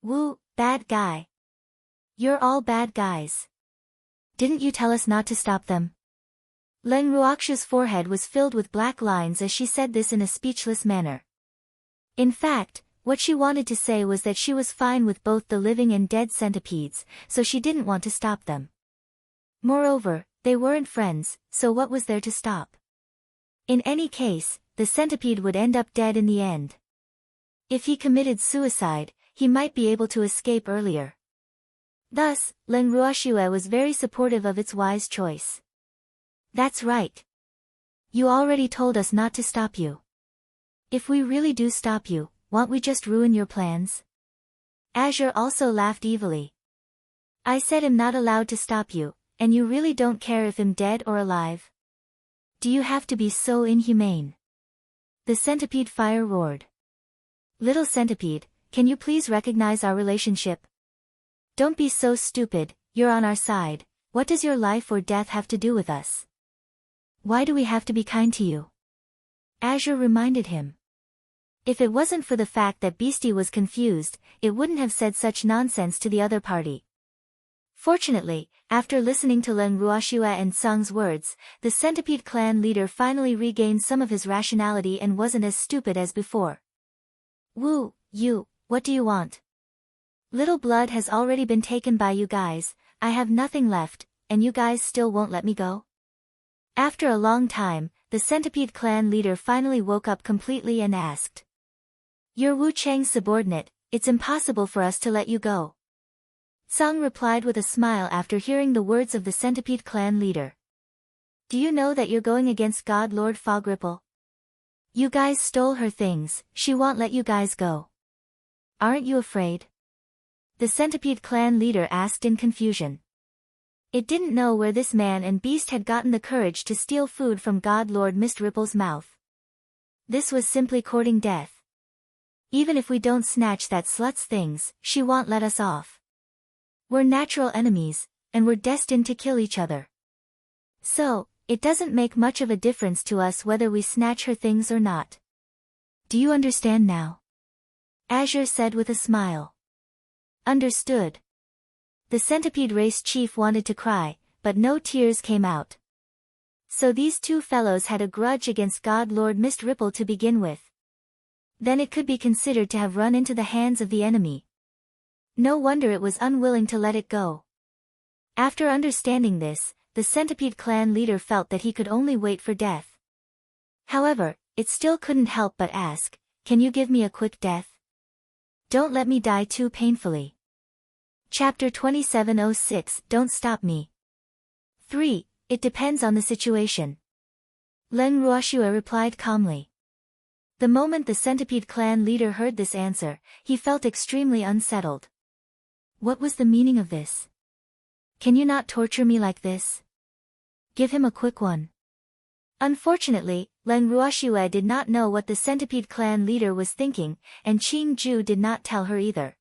A: Woo, bad guy. You're all bad guys. Didn't you tell us not to stop them?" Leng Ruoxu's forehead was filled with black lines as she said this in a speechless manner. In fact, what she wanted to say was that she was fine with both the living and dead centipedes, so she didn't want to stop them. Moreover, they weren't friends, so what was there to stop? In any case, the centipede would end up dead in the end. If he committed suicide, he might be able to escape earlier. Thus, Leng Ruoxue was very supportive of its wise choice. "That's right. You already told us not to stop you. If we really do stop you, won't we just ruin your plans?" Azure also laughed evilly. "I said I'm not allowed to stop you, and you really don't care if I'm dead or alive? Do you have to be so inhumane?" The centipede fire roared. "Little centipede, can you please recognize our relationship? Don't be so stupid, you're on our side. What does your life or death have to do with us? Why do we have to be kind to you?" Azure reminded him. If it wasn't for the fact that Beastie was confused, it wouldn't have said such nonsense to the other party. Fortunately, after listening to Leng Ruoxue and Sung's words, the centipede clan leader finally regained some of his rationality and wasn't as stupid as before. "Woo, you, what do you want? Little blood has already been taken by you guys, I have nothing left, and you guys still won't let me go?" After a long time, the centipede clan leader finally woke up completely and asked. "You're Wu Chang's subordinate, it's impossible for us to let you go." Sung replied with a smile after hearing the words of the centipede clan leader. "Do you know that you're going against God Lord Fog Ripple? You guys stole her things, she won't let you guys go. Aren't you afraid?" The centipede clan leader asked in confusion. It didn't know where this man and beast had gotten the courage to steal food from God Lord Mist Ripple's mouth. This was simply courting death. "Even if we don't snatch that slut's things, she won't let us off. We're natural enemies, and we're destined to kill each other. So, it doesn't make much of a difference to us whether we snatch her things or not. Do you understand now?" Azure said with a smile. "Understood." The centipede race chief wanted to cry, but no tears came out. So these two fellows had a grudge against God Lord Mist Ripple to begin with. Then it could be considered to have run into the hands of the enemy. No wonder it was unwilling to let it go. After understanding this, the centipede clan leader felt that he could only wait for death. However, it still couldn't help but ask, "Can you give me a quick death? Don't let me die too painfully." Chapter 2706, Don't Stop Me. 3. It depends on the situation. Leng Ruoxue replied calmly. The moment the centipede clan leader heard this answer, he felt extremely unsettled. What was the meaning of this? Can you not torture me like this? Give him a quick one. Unfortunately, Leng Ruoxue did not know what the centipede clan leader was thinking, and Qing Ju did not tell her either.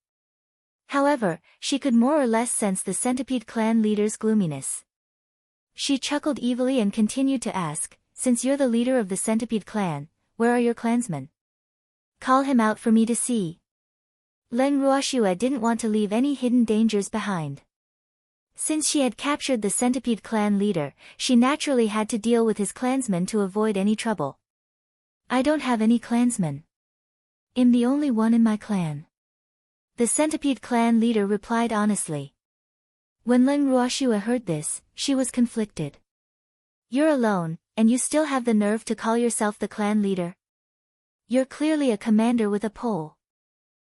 A: However, she could more or less sense the centipede clan leader's gloominess. She chuckled evilly and continued to ask, "Since you're the leader of the centipede clan, where are your clansmen? Call him out for me to see." Leng Ruoxue didn't want to leave any hidden dangers behind. Since she had captured the centipede clan leader, she naturally had to deal with his clansmen to avoid any trouble. "I don't have any clansmen. I'm the only one in my clan." The centipede clan leader replied honestly. When Leng Ruoxue heard this, she was conflicted. "You're alone, and you still have the nerve to call yourself the clan leader? You're clearly a commander with a pole.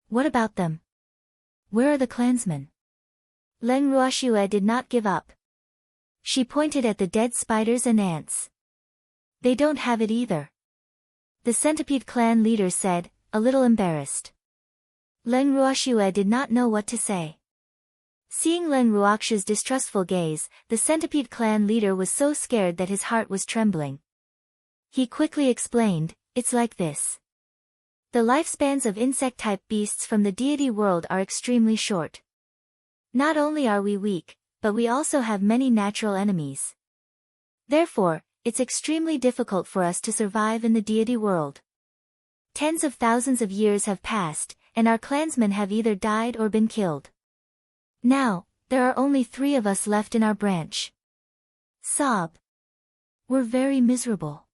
A: What about them? Where are the clansmen?" Leng Ruoxue did not give up. She pointed at the dead spiders and ants. "They don't have it either." The centipede clan leader said, a little embarrassed. Leng Ruoxue did not know what to say. Seeing Leng Ruoxue's distrustful gaze, the centipede clan leader was so scared that his heart was trembling. He quickly explained, "It's like this. The lifespans of insect-type beasts from the deity world are extremely short. Not only are we weak, but we also have many natural enemies. Therefore, it's extremely difficult for us to survive in the deity world. Tens of thousands of years have passed, and our clansmen have either died or been killed. Now, there are only 3 of us left in our branch. Sob. We're very miserable.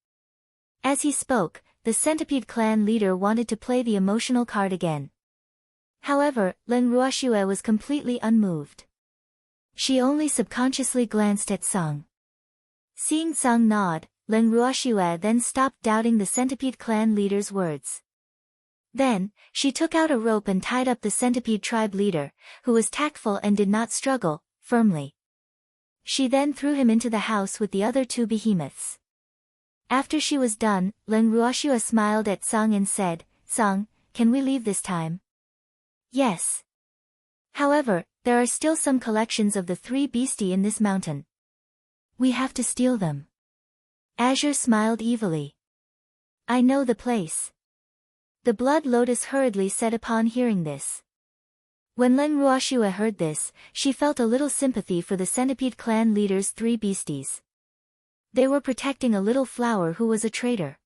A: As he spoke, the centipede clan leader wanted to play the emotional card again. However, Len Ruoxue was completely unmoved. She only subconsciously glanced at Sung. Seeing Sung nod, Len Ruoxue then stopped doubting the centipede clan leader's words. Then, she took out a rope and tied up the centipede tribe leader, who was tactful and did not struggle, firmly. She then threw him into the house with the other 2 behemoths. After she was done, Len Ruoxue smiled at Sung and said, "Sung, can we leave this time?" "Yes. However, there are still some collections of the 3 beastie in this mountain. We have to steal them." Azure smiled evilly. "I know the place." The Blood Lotus hurriedly said upon hearing this. When Len Ruoxue heard this, she felt a little sympathy for the centipede clan leader's 3 beasties. They were protecting a little flower who was a traitor.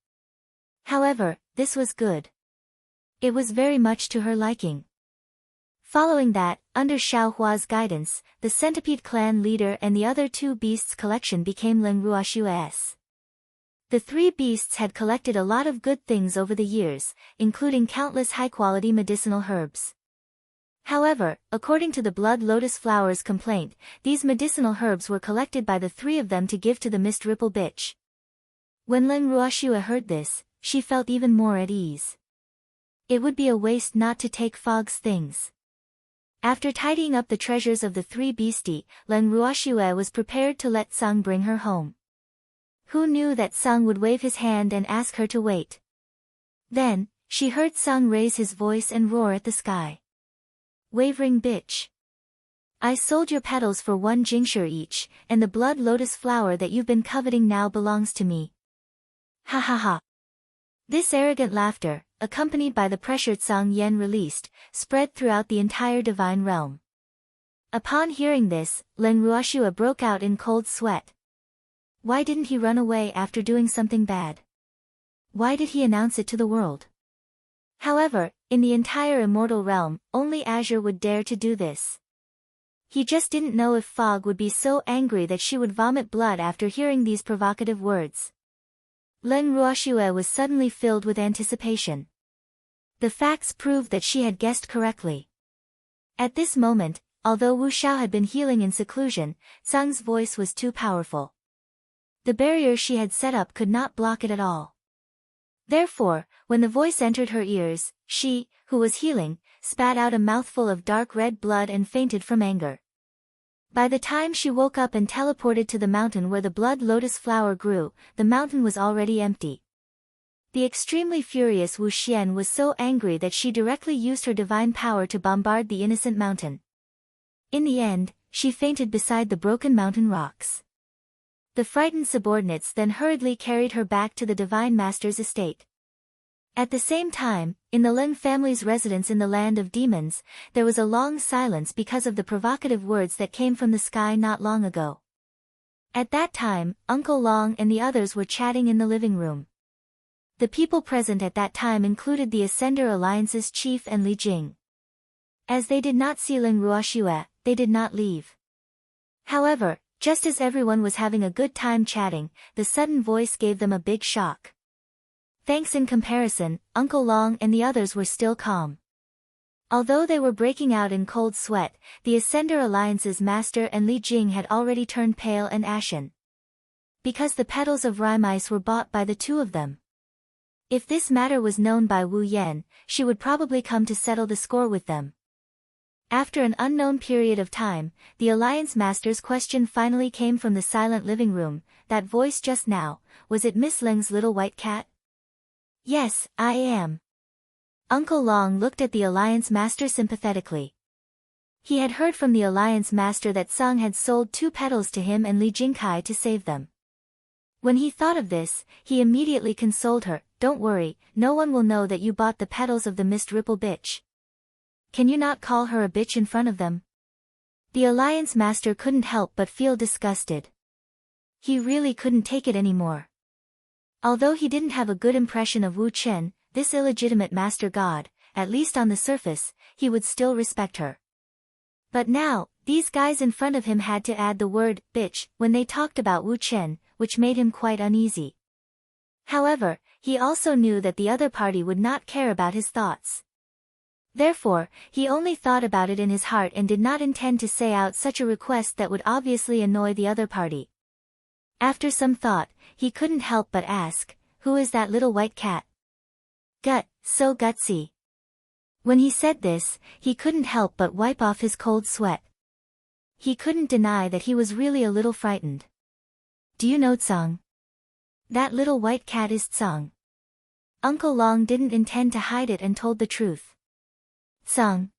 A: However, this was good. It was very much to her liking. Following that, under Xiaohua's guidance, the centipede clan leader and the other 2 beasts' collection became Len Ruoxue's. The 3 beasts had collected a lot of good things over the years, including countless high-quality medicinal herbs. However, according to the Blood Lotus Flower's complaint, these medicinal herbs were collected by the 3 of them to give to the Mist Ripple bitch. When Len Ruoxue heard this, she felt even more at ease. It would be a waste not to take Fog's things. After tidying up the treasures of the 3 beastie, Len Ruoxue was prepared to let Sung bring her home. Who knew that Sung would wave his hand and ask her to wait? Then, she heard Sung raise his voice and roar at the sky. "Wavering bitch. I sold your petals for 1 jingsher each, and the Blood Lotus flower that you've been coveting now belongs to me. Ha ha ha." This arrogant laughter, accompanied by the pressure Tsang Yen released, spread throughout the entire divine realm. Upon hearing this, Len Ruoxue broke out in cold sweat. Why didn't he run away after doing something bad? Why did he announce it to the world? However, in the entire immortal realm, only Azure would dare to do this. He just didn't know if Fog would be so angry that she would vomit blood after hearing these provocative words. Len Ruoxue was suddenly filled with anticipation. The facts proved that she had guessed correctly. At this moment, although Wu Xiao had been healing in seclusion, Tsang's voice was too powerful. The barrier she had set up could not block it at all. Therefore, when the voice entered her ears, she, who was healing, spat out a mouthful of dark red blood and fainted from anger. By the time she woke up and teleported to the mountain where the blood lotus flower grew, the mountain was already empty. The extremely furious Wu Xian was so angry that she directly used her divine power to bombard the innocent mountain. In the end, she fainted beside the broken mountain rocks. The frightened subordinates then hurriedly carried her back to the Divine Master's estate. At the same time, in the Leng family's residence in the land of demons, there was a long silence because of the provocative words that came from the sky not long ago. At that time, Uncle Long and the others were chatting in the living room. The people present at that time included the Ascender Alliance's chief and Li Jing. As they did not see Ling Ruoxue, they did not leave. However, just as everyone was having a good time chatting, the sudden voice gave them a big shock. Thanks in comparison, Uncle Long and the others were still calm. Although they were breaking out in cold sweat, the Ascender Alliance's master and Li Jing had already turned pale and ashen. Because the petals of rime ice were bought by the 2 of them. If this matter was known by Wu Yan, she would probably come to settle the score with them. After an unknown period of time, the Alliance Master's question finally came from the silent living room. That voice just now, was it Miss Ling's little white cat? Yes, I am. Uncle Long looked at the Alliance Master sympathetically. He had heard from the Alliance Master that Sung had sold 2 petals to him and Li Jingkai to save them. When he thought of this, he immediately consoled her. don't worry, no one will know that you bought the petals of the mist ripple bitch. Can you not call her a bitch in front of them? The Alliance Master couldn't help but feel disgusted. He really couldn't take it anymore. Although he didn't have a good impression of Wu Chen, this illegitimate master god, at least on the surface, he would still respect her. But now, these guys in front of him had to add the word, bitch, when they talked about Wu Chen, which made him quite uneasy. However, he also knew that the other party would not care about his thoughts. Therefore, he only thought about it in his heart and did not intend to say out such a request that would obviously annoy the other party. After some thought, he couldn't help but ask, who is that little white cat? Gut, so gutsy. When he said this, he couldn't help but wipe off his cold sweat. He couldn't deny that he was really a little frightened. Do you know Tsang? That little white cat is Tsang. Uncle Long didn't intend to hide it and told the truth. Tsang.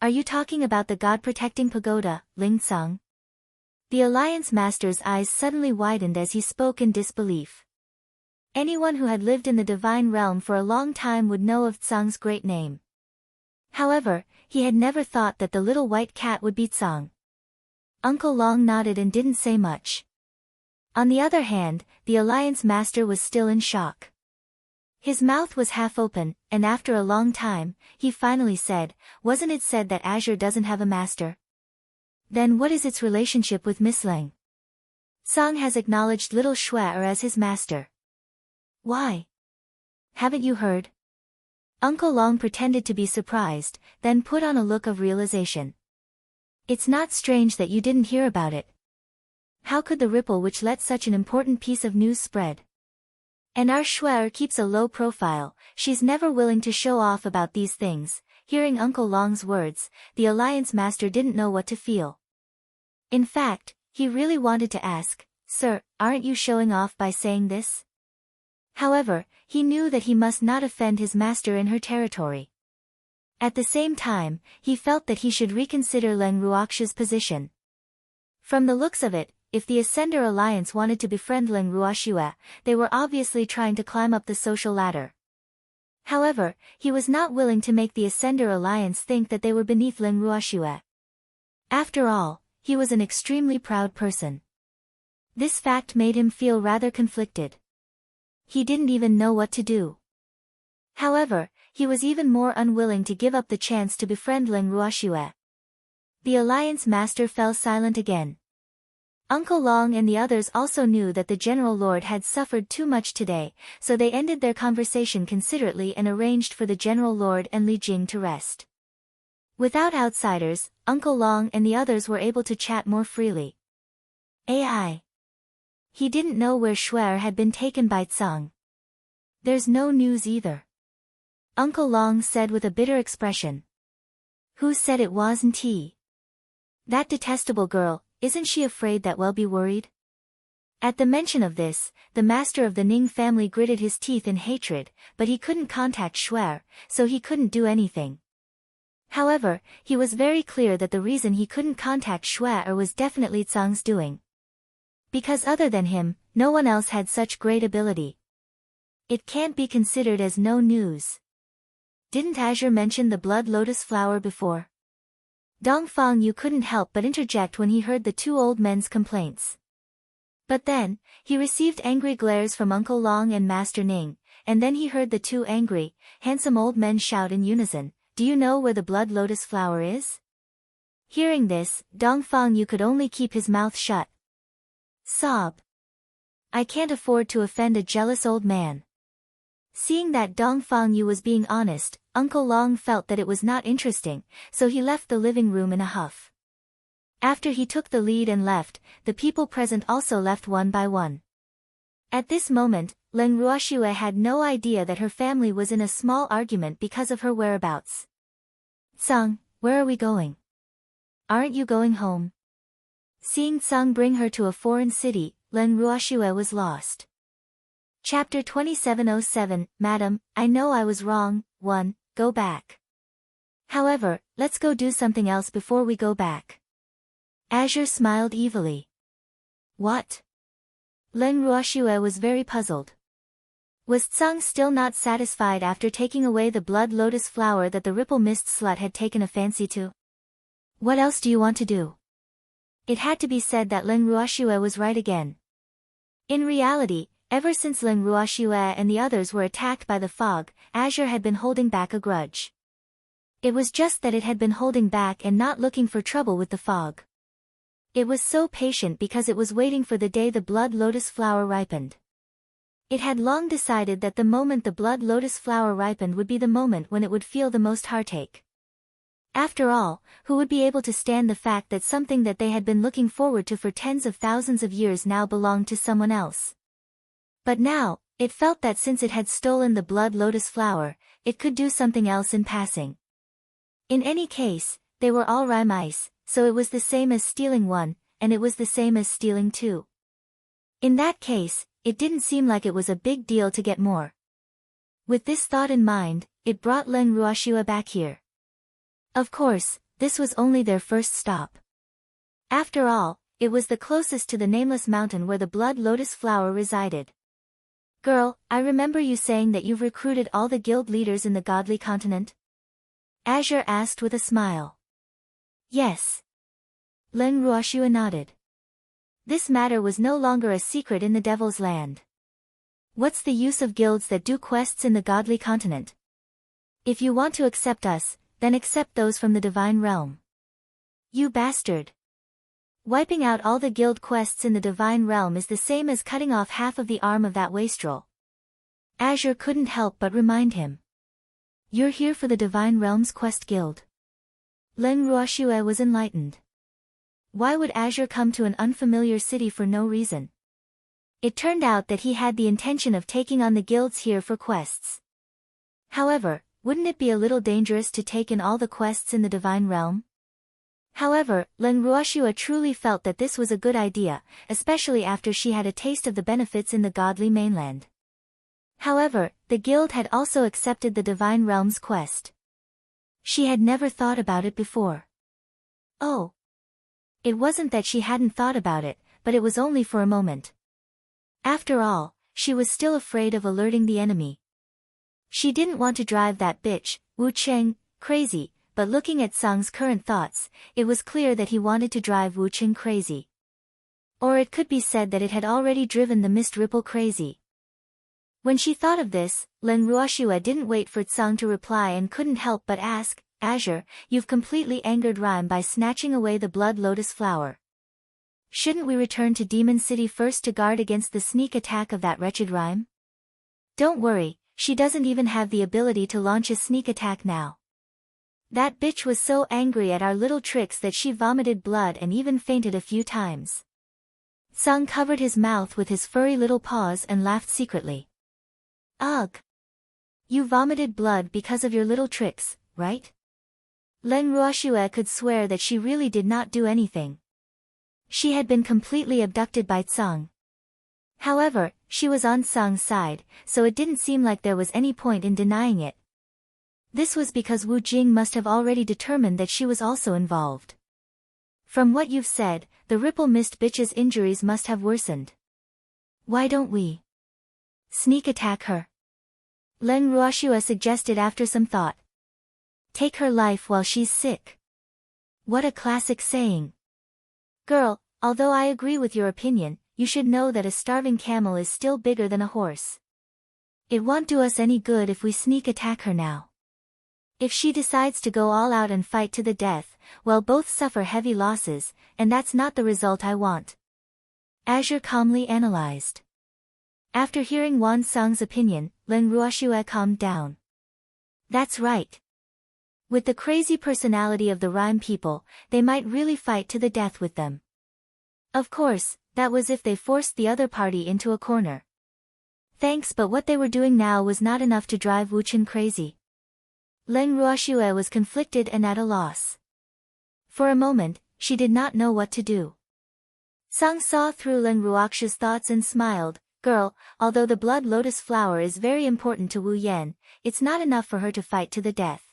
A: Are you talking about the god-protecting pagoda, Ling Tsang? The Alliance Master's eyes suddenly widened as he spoke in disbelief. Anyone who had lived in the divine realm for a long time would know of Tsang's great name. However, he had never thought that the little white cat would be Tsang. Uncle Long nodded and didn't say much. On the other hand, the Alliance Master was still in shock. His mouth was half open, and after a long time, he finally said, wasn't it said that Azure doesn't have a master? Then what is its relationship with Miss Leng? Tsang has acknowledged little Shuai as his master. Why? Haven't you heard? Uncle Long pretended to be surprised, then put on a look of realization. It's not strange that you didn't hear about it. How could the ripple which let such an important piece of news spread? And our Shuai keeps a low profile, she's never willing to show off about these things. Hearing Uncle Long's words, the Alliance Master didn't know what to feel. In fact, he really wanted to ask, Sir, aren't you showing off by saying this? However, he knew that he must not offend his master in her territory. At the same time, he felt that he should reconsider Leng Ruoxu's position. From the looks of it, if the Ascender Alliance wanted to befriend Leng Ruoxue, they were obviously trying to climb up the social ladder. However, he was not willing to make the Ascender Alliance think that they were beneath Leng Ruoxue. After all, he was an extremely proud person. This fact made him feel rather conflicted. He didn't even know what to do. However, he was even more unwilling to give up the chance to befriend Leng Ruoxue. The Alliance Master fell silent again. Uncle Long and the others also knew that the General Lord had suffered too much today, so they ended their conversation considerately and arranged for the General Lord and Li Jing to rest. Without outsiders, Uncle Long and the others were able to chat more freely. AI. He didn't know where Shuai had been taken by Tsang. There's no news either. Uncle Long said with a bitter expression. Who said it wasn't he? That detestable girl. Isn't she afraid that we'll be worried? At the mention of this, the master of the Ning family gritted his teeth in hatred, but he couldn't contact Shuai, so he couldn't do anything. However, he was very clear that the reason he couldn't contact Shuai was definitely Tsang's doing. Because other than him, no one else had such great ability. It can't be considered as no news. Didn't Azure mention the blood lotus flower before? Dongfang Yu couldn't help but interject when he heard the two old men's complaints. But then, he received angry glares from Uncle Long and Master Ning, and then he heard the two angry, handsome old men shout in unison, do you know where the blood lotus flower is? Hearing this, Dongfang Yu could only keep his mouth shut. Sob. I can't afford to offend a jealous old man. Seeing that Dongfang Yu was being honest, Uncle Long felt that it was not interesting, so he left the living room in a huff. After he took the lead and left, the people present also left one by one. At this moment, Leng Ruoxue had no idea that her family was in a small argument because of her whereabouts. Tsang, where are we going? Aren't you going home? Seeing Tsang bring her to a foreign city, Leng Ruoxue was lost. Chapter 2707, Madam, I know I was wrong. 1. Go back. However, let's go do something else before we go back. Azure smiled evilly. What? Leng Ruoxue was very puzzled. Was Tsang still not satisfied after taking away the blood lotus flower that the Ripple Mist slut had taken a fancy to? What else do you want to do? It had to be said that Leng Ruoxue was right again. In reality, ever since Leng Ruoxue and the others were attacked by the fog, Azure had been holding back a grudge. It was just that it had been holding back and not looking for trouble with the fog. It was so patient because it was waiting for the day the blood lotus flower ripened. It had long decided that the moment the blood lotus flower ripened would be the moment when it would feel the most heartache. After all, who would be able to stand the fact that something that they had been looking forward to for tens of thousands of years now belonged to someone else? But now, it felt that since it had stolen the blood lotus flower, it could do something else in passing. In any case, they were all rhyme ice, so it was the same as stealing one, and it was the same as stealing two. In that case, it didn't seem like it was a big deal to get more. With this thought in mind, it brought Leng Ruoxue back here. Of course, this was only their first stop. After all, it was the closest to the nameless mountain where the blood lotus flower resided. Girl, I remember you saying that you've recruited all the guild leaders in the godly continent? Azure asked with a smile. Yes. Leng Ruoxue nodded. This matter was no longer a secret in the Devil's Land. What's the use of guilds that do quests in the godly continent? If you want to accept us, then accept those from the divine realm. You bastard. Wiping out all the guild quests in the divine realm is the same as cutting off half of the arm of that wastrel. Azure couldn't help but remind him. You're here for the divine realm's quest guild. Leng Ruoxue was enlightened. Why would Azure come to an unfamiliar city for no reason? It turned out that he had the intention of taking on the guilds here for quests. However, wouldn't it be a little dangerous to take in all the quests in the divine realm? However, Leng Ruoxue truly felt that this was a good idea, especially after she had a taste of the benefits in the godly mainland. However, the guild had also accepted the divine realm's quest. She had never thought about it before. Oh. It wasn't that she hadn't thought about it, but it was only for a moment. After all, she was still afraid of alerting the enemy. She didn't want to drive that bitch, Wu Cheng, crazy, but looking at Tsang's current thoughts, it was clear that he wanted to drive Wu Cheng crazy. Or it could be said that it had already driven the Mist Ripple crazy. When she thought of this, Leng Ruoxue didn't wait for Tsang to reply and couldn't help but ask, Azure, you've completely angered Rhyme by snatching away the blood lotus flower. Shouldn't we return to Demon City first to guard against the sneak attack of that wretched Rhyme? Don't worry, she doesn't even have the ability to launch a sneak attack now. That bitch was so angry at our little tricks that she vomited blood and even fainted a few times. Tsang covered his mouth with his furry little paws and laughed secretly. Ugh! You vomited blood because of your little tricks, right? Leng Ruoxue could swear that she really did not do anything. She had been completely abducted by Tsang. However, she was on Tsang's side, so it didn't seem like there was any point in denying it. This was because Wu Jing must have already determined that she was also involved. From what you've said, the Ripple Mist bitch's injuries must have worsened. Why don't we sneak attack her? Leng Ruoxue suggested after some thought. Take her life while she's sick. What a classic saying. Girl, although I agree with your opinion, you should know that a starving camel is still bigger than a horse. It won't do us any good if we sneak attack her now. If she decides to go all out and fight to the death, well, both suffer heavy losses, and that's not the result I want. Azure calmly analyzed. After hearing Wan Sang's opinion, Leng Ruoxue calmed down. That's right. With the crazy personality of the Rhyme people, they might really fight to the death with them. Of course, that was if they forced the other party into a corner. Thanks, but what they were doing now was not enough to drive Wu Chen crazy. Leng Ruoxue was conflicted and at a loss. For a moment, she did not know what to do. Tsang saw through Leng Ruoxue's thoughts and smiled. Girl, although the blood lotus flower is very important to Wu Yan, it's not enough for her to fight to the death.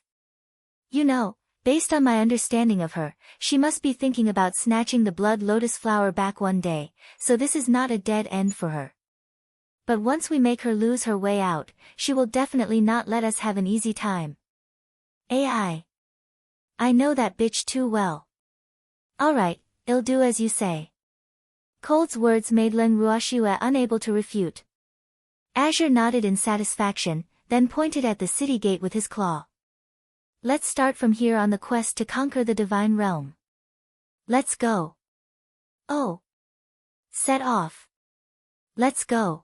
A: You know, based on my understanding of her, she must be thinking about snatching the blood lotus flower back one day, so this is not a dead end for her. But once we make her lose her way out, she will definitely not let us have an easy time. I know that bitch too well. Alright, I'll do as you say. Cold's words made Leng Ruoxue unable to refute. Azure nodded in satisfaction, then pointed at the city gate with his claw. Let's start from here on the quest to conquer the divine realm. Let's go. Oh. Set off. Let's go.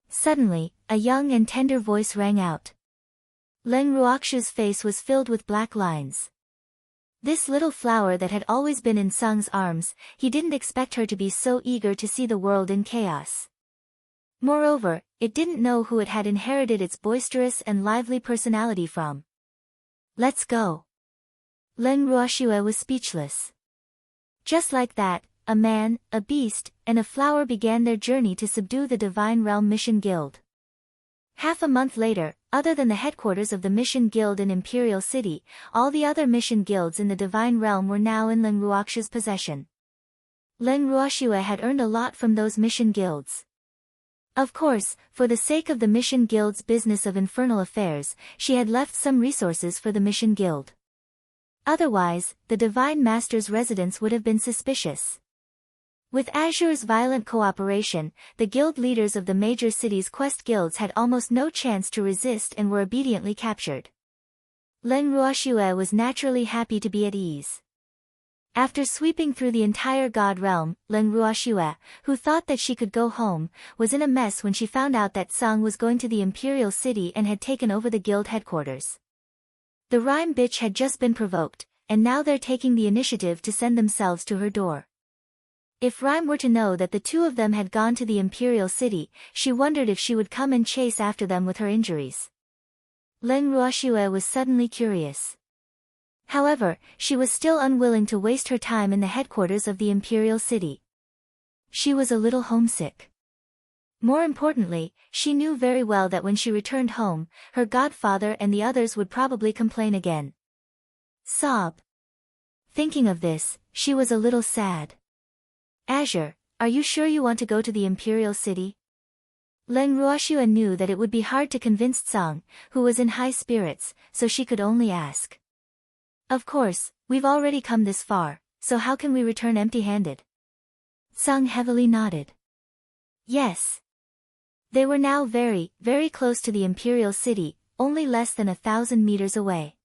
A: Suddenly, a young and tender voice rang out. Leng Ruoxue's face was filled with black lines. This little flower that had always been in Sung's arms, he didn't expect her to be so eager to see the world in chaos. Moreover, it didn't know who it had inherited its boisterous and lively personality from. Let's go. Leng Ruoxue was speechless. Just like that, a man, a beast, and a flower began their journey to subdue the Divine Realm Mission Guild. Half a month later, other than the headquarters of the Mission Guild in Imperial City, all the other mission guilds in the Divine Realm were now in Leng Ruoxue's possession. Leng Ruoxue had earned a lot from those mission guilds. Of course, for the sake of the Mission Guild's business of infernal affairs, she had left some resources for the Mission Guild. Otherwise, the Divine Master's residence would have been suspicious. With Azure's violent cooperation, the guild leaders of the major cities' quest guilds had almost no chance to resist and were obediently captured. Leng Ruoxue was naturally happy to be at ease. After sweeping through the entire God realm, Leng Ruoxue, who thought that she could go home, was in a mess when she found out that Sung was going to the Imperial City and had taken over the guild headquarters. The rhyme bitch had just been provoked, and now they're taking the initiative to send themselves to her door. If Rhyme were to know that the two of them had gone to the Imperial City, she wondered if she would come and chase after them with her injuries. Leng Ruoxue was suddenly curious. However, she was still unwilling to waste her time in the headquarters of the Imperial City. She was a little homesick. More importantly, she knew very well that when she returned home, her godfather and the others would probably complain again. Sob. Thinking of this, she was a little sad. Azure, are you sure you want to go to the Imperial City? Leng Ruoxue knew that it would be hard to convince Sung, who was in high spirits, so she could only ask. Of course, we've already come this far, so how can we return empty-handed? Sung heavily nodded. Yes. They were now very, very close to the Imperial City, only less than 1,000 meters away.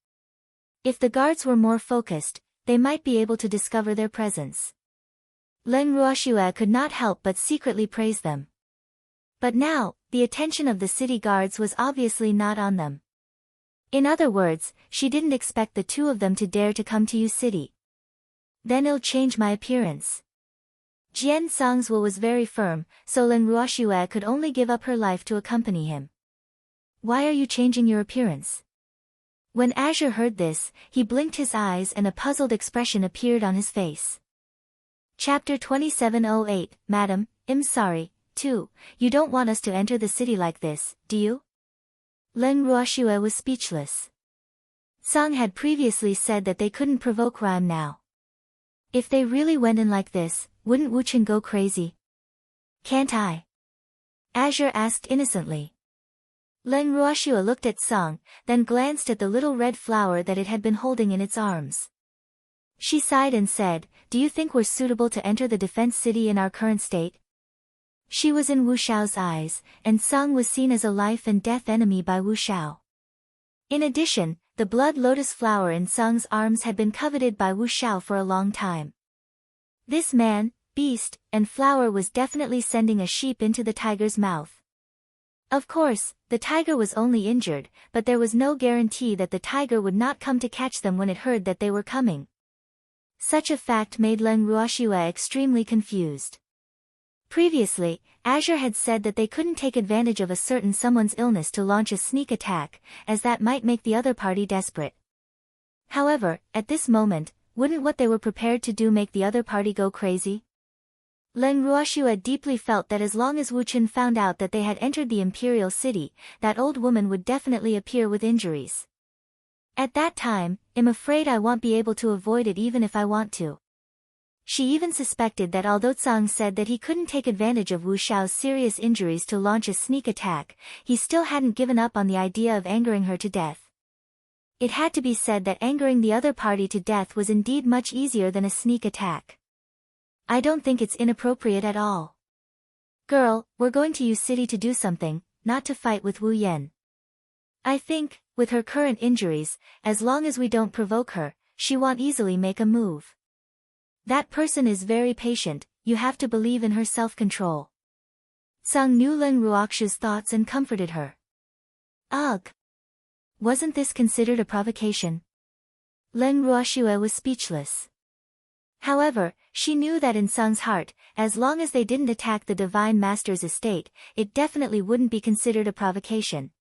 A: If the guards were more focused, they might be able to discover their presence. Leng Ruoxue could not help but secretly praise them. But now, the attention of the city guards was obviously not on them. In other words, she didn't expect the two of them to dare to come to U City. Then I'll change my appearance. Jian Song's will was very firm, so Leng Ruoxue could only give up her life to accompany him. Why are you changing your appearance? When Azure heard this, he blinked his eyes and a puzzled expression appeared on his face. Chapter 2708, Madam, I'm sorry, too, you don't want us to enter the city like this, do you? Leng Ruoxue was speechless. Song had previously said that they couldn't provoke Rhyme now. If they really went in like this, wouldn't Wuchen go crazy? Can't I? Azure asked innocently. Leng Ruoxue looked at Song, then glanced at the little red flower that it had been holding in its arms. She sighed and said, do you think we're suitable to enter the defense city in our current state? She was in Wu Xiao's eyes, and Sung was seen as a life and death enemy by Wu Xiao. In addition, the blood lotus flower in Sung's arms had been coveted by Wu Xiao for a long time. This man, beast, and flower was definitely sending a sheep into the tiger's mouth. Of course, the tiger was only injured, but there was no guarantee that the tiger would not come to catch them when it heard that they were coming. Such a fact made Leng Ruoxue extremely confused. Previously, Azure had said that they couldn't take advantage of a certain someone's illness to launch a sneak attack, as that might make the other party desperate. However, at this moment, wouldn't what they were prepared to do make the other party go crazy? Leng Ruoxue deeply felt that as long as Wu Chen found out that they had entered the Imperial City, that old woman would definitely appear with injuries. At that time, I'm afraid I won't be able to avoid it even if I want to. She even suspected that although Tsang said that he couldn't take advantage of Wu Xiao's serious injuries to launch a sneak attack, he still hadn't given up on the idea of angering her to death. It had to be said that angering the other party to death was indeed much easier than a sneak attack. I don't think it's inappropriate at all. Girl, we're going to use city to do something, not to fight with Wu Yan. I think, with her current injuries, as long as we don't provoke her, she won't easily make a move. That person is very patient, you have to believe in her self-control. Tsang knew Leng Ruoxu's thoughts and comforted her. Ugh! Wasn't this considered a provocation? Leng Ruoxue was speechless. However, she knew that in Tsang's heart, as long as they didn't attack the Divine Master's estate, it definitely wouldn't be considered a provocation.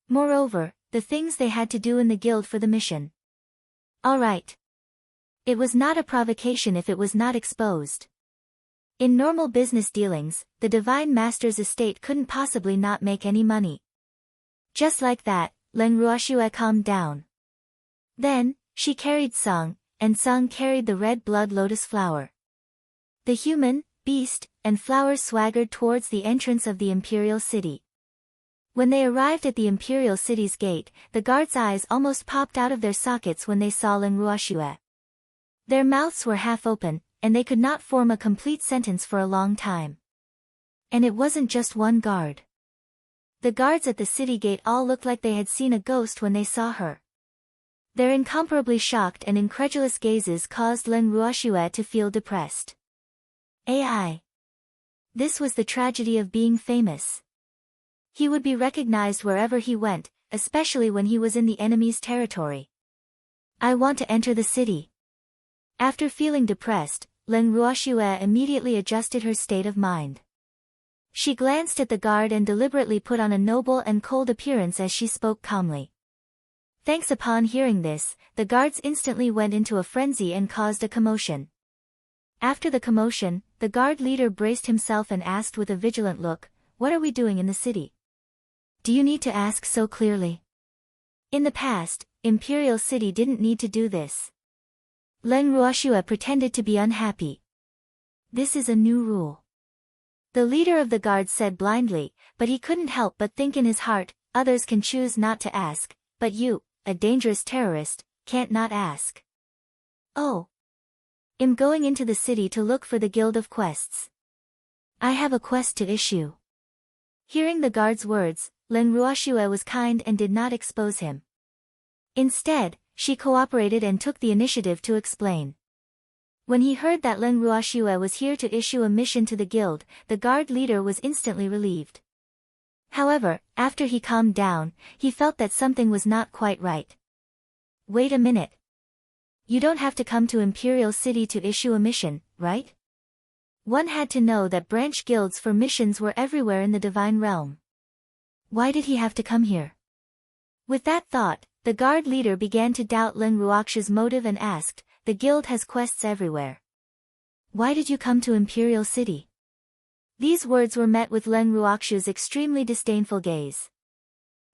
A: Moreover, the things they had to do in the guild for the mission. All right. It was not a provocation if it was not exposed. In normal business dealings, the Divine Master's estate couldn't possibly not make any money. Just like that, Leng Ruoxue calmed down. Then, she carried Tsang, and Tsang carried the red blood lotus flower. The human, beast, and flower swaggered towards the entrance of the imperial city. When they arrived at the imperial city's gate, the guards' eyes almost popped out of their sockets when they saw Leng Ruoxue. Their mouths were half open, and they could not form a complete sentence for a long time. And it wasn't just one guard. The guards at the city gate all looked like they had seen a ghost when they saw her. Their incomparably shocked and incredulous gazes caused Leng Ruoxue to feel depressed. AI. This was the tragedy of being famous. He would be recognized wherever he went, especially when he was in the enemy's territory. I want to enter the city. After feeling depressed, Leng Ruoxue immediately adjusted her state of mind. She glanced at the guard and deliberately put on a noble and cold appearance as she spoke calmly. Thanks. Upon hearing this, the guards instantly went into a frenzy and caused a commotion. After the commotion, the guard leader braced himself and asked with a vigilant look, "What are we doing in the city? Do you need to ask so clearly?" In the past, Imperial City didn't need to do this. Leng Ruoxue pretended to be unhappy. This is a new rule. The leader of the guards said blindly, but he couldn't help but think in his heart, others can choose not to ask, but you, a dangerous terrorist, can't not ask. Oh. I'm going into the city to look for the Guild of Quests. I have a quest to issue. Hearing the guard's words, Leng Ruoxue was kind and did not expose him. Instead, she cooperated and took the initiative to explain. When he heard that Leng Ruoxue was here to issue a mission to the guild, the guard leader was instantly relieved. However, after he calmed down, he felt that something was not quite right. Wait a minute. You don't have to come to Imperial City to issue a mission, right? One had to know that branch guilds for missions were everywhere in the Divine Realm. Why did he have to come here? With that thought, the guard leader began to doubt Leng Ruoxue's motive and asked, "The guild has quests everywhere. Why did you come to Imperial City?" These words were met with Leng Ruoxue's extremely disdainful gaze.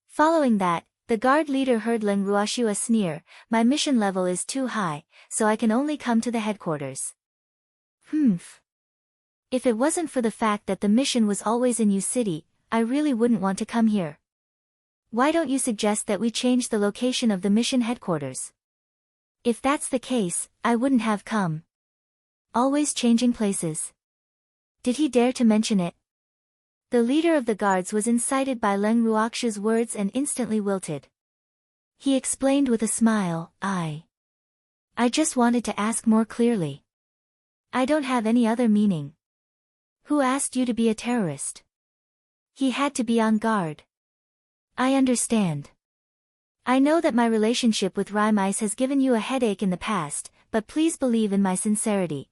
A: Following that, the guard leader heard Leng Ruoxue sneer, "My mission level is too high, so I can only come to the headquarters." If it wasn't for the fact that the mission was always in U City, I really wouldn't want to come here. Why don't you suggest that we change the location of the mission headquarters? If that's the case, I wouldn't have come. Always changing places. Did he dare to mention it? The leader of the guards was incited by Leng Ruoxue's words and instantly wilted. He explained with a smile, I just wanted to ask more clearly. I don't have any other meaning. Who asked you to be a terrorist? He had to be on guard. I understand. I know that my relationship with Raimeis has given you a headache in the past, but please believe in my sincerity.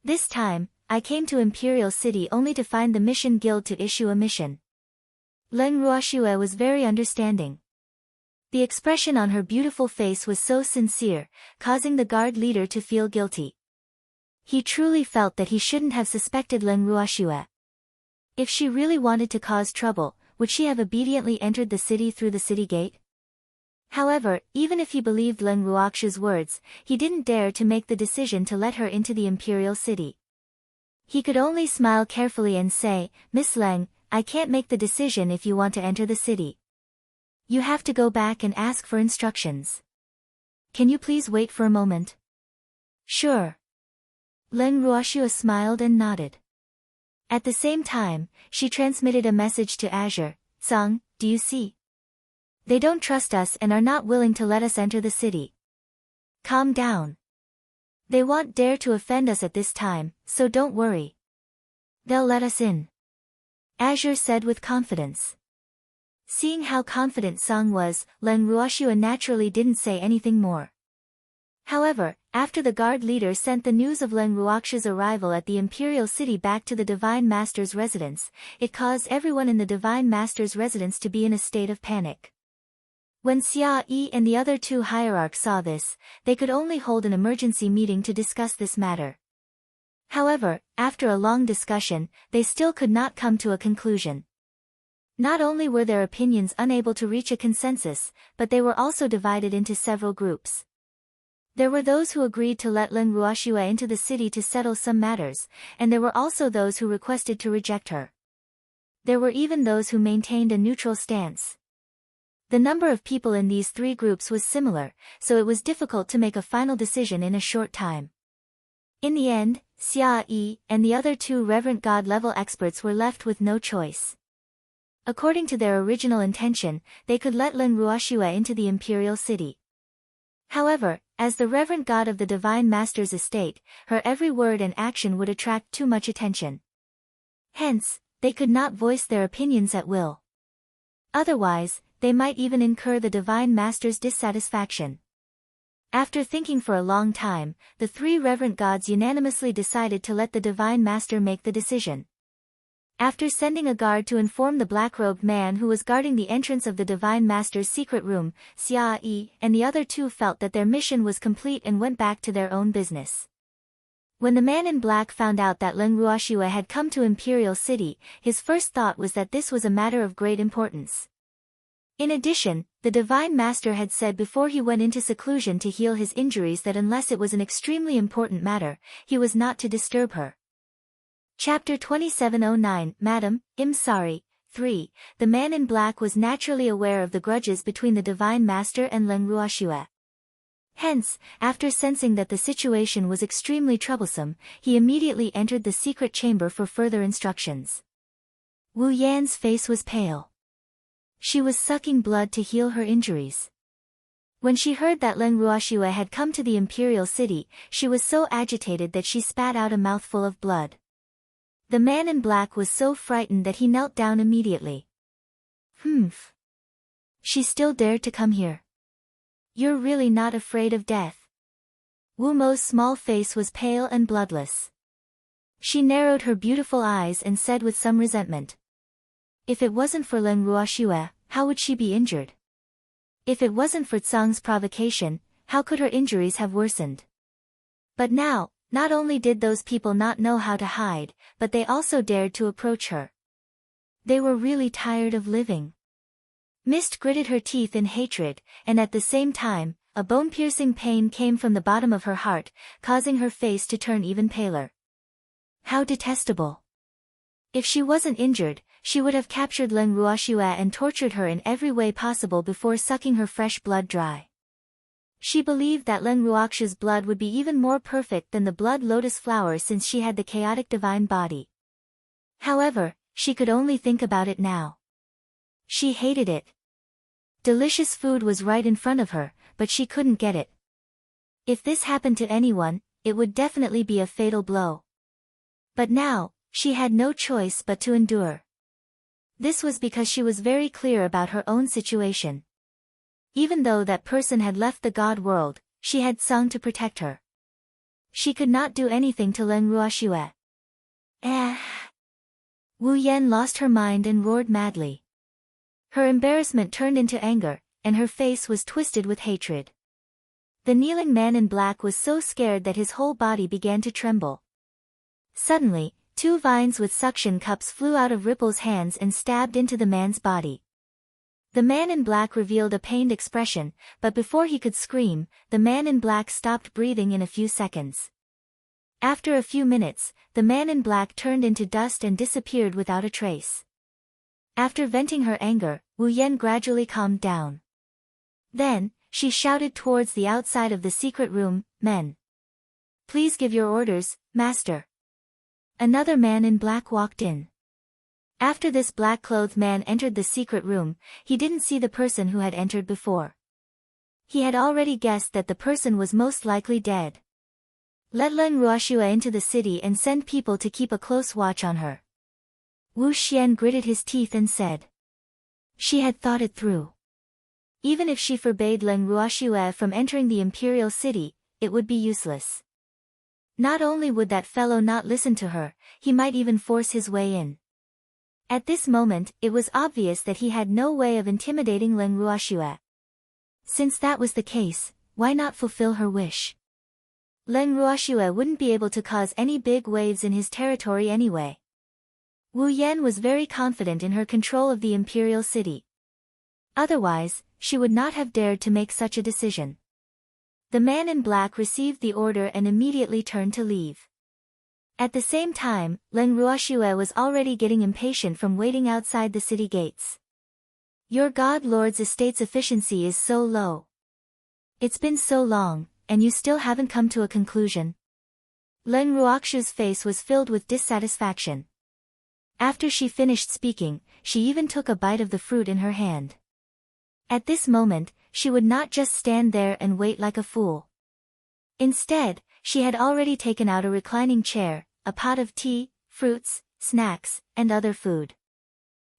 A: This time, I came to Imperial City only to find the Mission Guild to issue a mission. Leng Ruoxue was very understanding. The expression on her beautiful face was so sincere, causing the guard leader to feel guilty. He truly felt that he shouldn't have suspected Leng Ruoxue. If she really wanted to cause trouble, would she have obediently entered the city through the city gate? However, even if he believed Leng Ruoxu's words, he didn't dare to make the decision to let her into the imperial city. He could only smile carefully and say, "Miss Leng, I can't make the decision if you want to enter the city. You have to go back and ask for instructions. Can you please wait for a moment?" "Sure." Leng Ruoxu smiled and nodded. At the same time, she transmitted a message to Azure. "Song, do you see? They don't trust us and are not willing to let us enter the city. Calm down. They won't dare to offend us at this time, so don't worry. They'll let us in," Azure said with confidence. Seeing how confident Song was, Leng Ruoxu naturally didn't say anything more. However, after the guard leader sent the news of Leng Ruoxu's arrival at the imperial city back to the Divine Master's residence, it caused everyone in the Divine Master's residence to be in a state of panic. When Xia Yi and the other two hierarchs saw this, they could only hold an emergency meeting to discuss this matter. However, after a long discussion, they still could not come to a conclusion. Not only were their opinions unable to reach a consensus, but they were also divided into several groups. There were those who agreed to let Leng Ruoxu into the city to settle some matters, and there were also those who requested to reject her. There were even those who maintained a neutral stance. The number of people in these three groups was similar, so it was difficult to make a final decision in a short time. In the end, Xia Yi and the other two Reverent God-level experts were left with no choice. According to their original intention, they could let Leng Ruoxu into the imperial city. However, as the Reverent God of the Divine Master's estate, her every word and action would attract too much attention. Hence, they could not voice their opinions at will. Otherwise, they might even incur the Divine Master's dissatisfaction. After thinking for a long time, the three Reverent Gods unanimously decided to let the Divine Master make the decision. After sending a guard to inform the black-robed man who was guarding the entrance of the Divine Master's secret room, Xia Yi and the other two felt that their mission was complete and went back to their own business. When the man in black found out that Leng Ruoxu had come to Imperial City, his first thought was that this was a matter of great importance. In addition, the Divine Master had said before he went into seclusion to heal his injuries that unless it was an extremely important matter, he was not to disturb her. Chapter 2709 Madam, I'm sorry. 3. The man in black was naturally aware of the grudges between the Divine Master and Leng Ruoxu. Hence, after sensing that the situation was extremely troublesome, he immediately entered the secret chamber for further instructions. Wu Yan's face was pale. She was sucking blood to heal her injuries. When she heard that Leng Ruoxu had come to the imperial city, she was so agitated that she spat out a mouthful of blood. The man in black was so frightened that he knelt down immediately. Humph. She still dared to come here. You're really not afraid of death? Wu Mo's small face was pale and bloodless. She narrowed her beautiful eyes and said with some resentment. If it wasn't for Leng Ruoxu, how would she be injured? If it wasn't for Tsang's provocation, how could her injuries have worsened? But now, not only did those people not know how to hide, but they also dared to approach her. They were really tired of living. Mist gritted her teeth in hatred, and at the same time, a bone-piercing pain came from the bottom of her heart, causing her face to turn even paler. How detestable! If she wasn't injured, she would have captured Leng Ruoxu and tortured her in every way possible before sucking her fresh blood dry. She believed that Leng Ruoxu's blood would be even more perfect than the blood lotus flower since she had the chaotic divine body. However, she could only think about it now. She hated it. Delicious food was right in front of her, but she couldn't get it. If this happened to anyone, it would definitely be a fatal blow. But now, she had no choice but to endure. This was because she was very clear about her own situation. Even though that person had left the God world, she had Tsang to protect her. She could not do anything to Leng Ruoxu. Wu Yan lost her mind and roared madly. Her embarrassment turned into anger, and her face was twisted with hatred. The kneeling man in black was so scared that his whole body began to tremble. Suddenly, 2 vines with suction cups flew out of Ripple's hands and stabbed into the man's body. The man in black revealed a pained expression, but before he could scream, the man in black stopped breathing in a few seconds. After a few minutes, the man in black turned into dust and disappeared without a trace. After venting her anger, Wu Yan gradually calmed down. Then, she shouted towards the outside of the secret room, "Men! Please give your orders, master." Another man in black walked in. After this black-clothed man entered the secret room, he didn't see the person who had entered before. He had already guessed that the person was most likely dead. Let Leng Ruoxue into the city and send people to keep a close watch on her. Wu Xian gritted his teeth and said. She had thought it through. Even if she forbade Leng Ruoxue from entering the imperial city, it would be useless. Not only would that fellow not listen to her, he might even force his way in. At this moment, it was obvious that he had no way of intimidating Leng Ruoxue. Since that was the case, why not fulfill her wish? Leng Ruoxue wouldn't be able to cause any big waves in his territory anyway. Wu Yan was very confident in her control of the imperial city. Otherwise, she would not have dared to make such a decision. The man in black received the order and immediately turned to leave. At the same time, Leng Ruoxue was already getting impatient from waiting outside the city gates. Your god lord's estate's efficiency is so low. It's been so long, and you still haven't come to a conclusion. Leng Ruoxue's face was filled with dissatisfaction. After she finished speaking, she even took a bite of the fruit in her hand. At this moment, she would not just stand there and wait like a fool. Instead, she had already taken out a reclining chair, a pot of tea, fruits, snacks, and other food.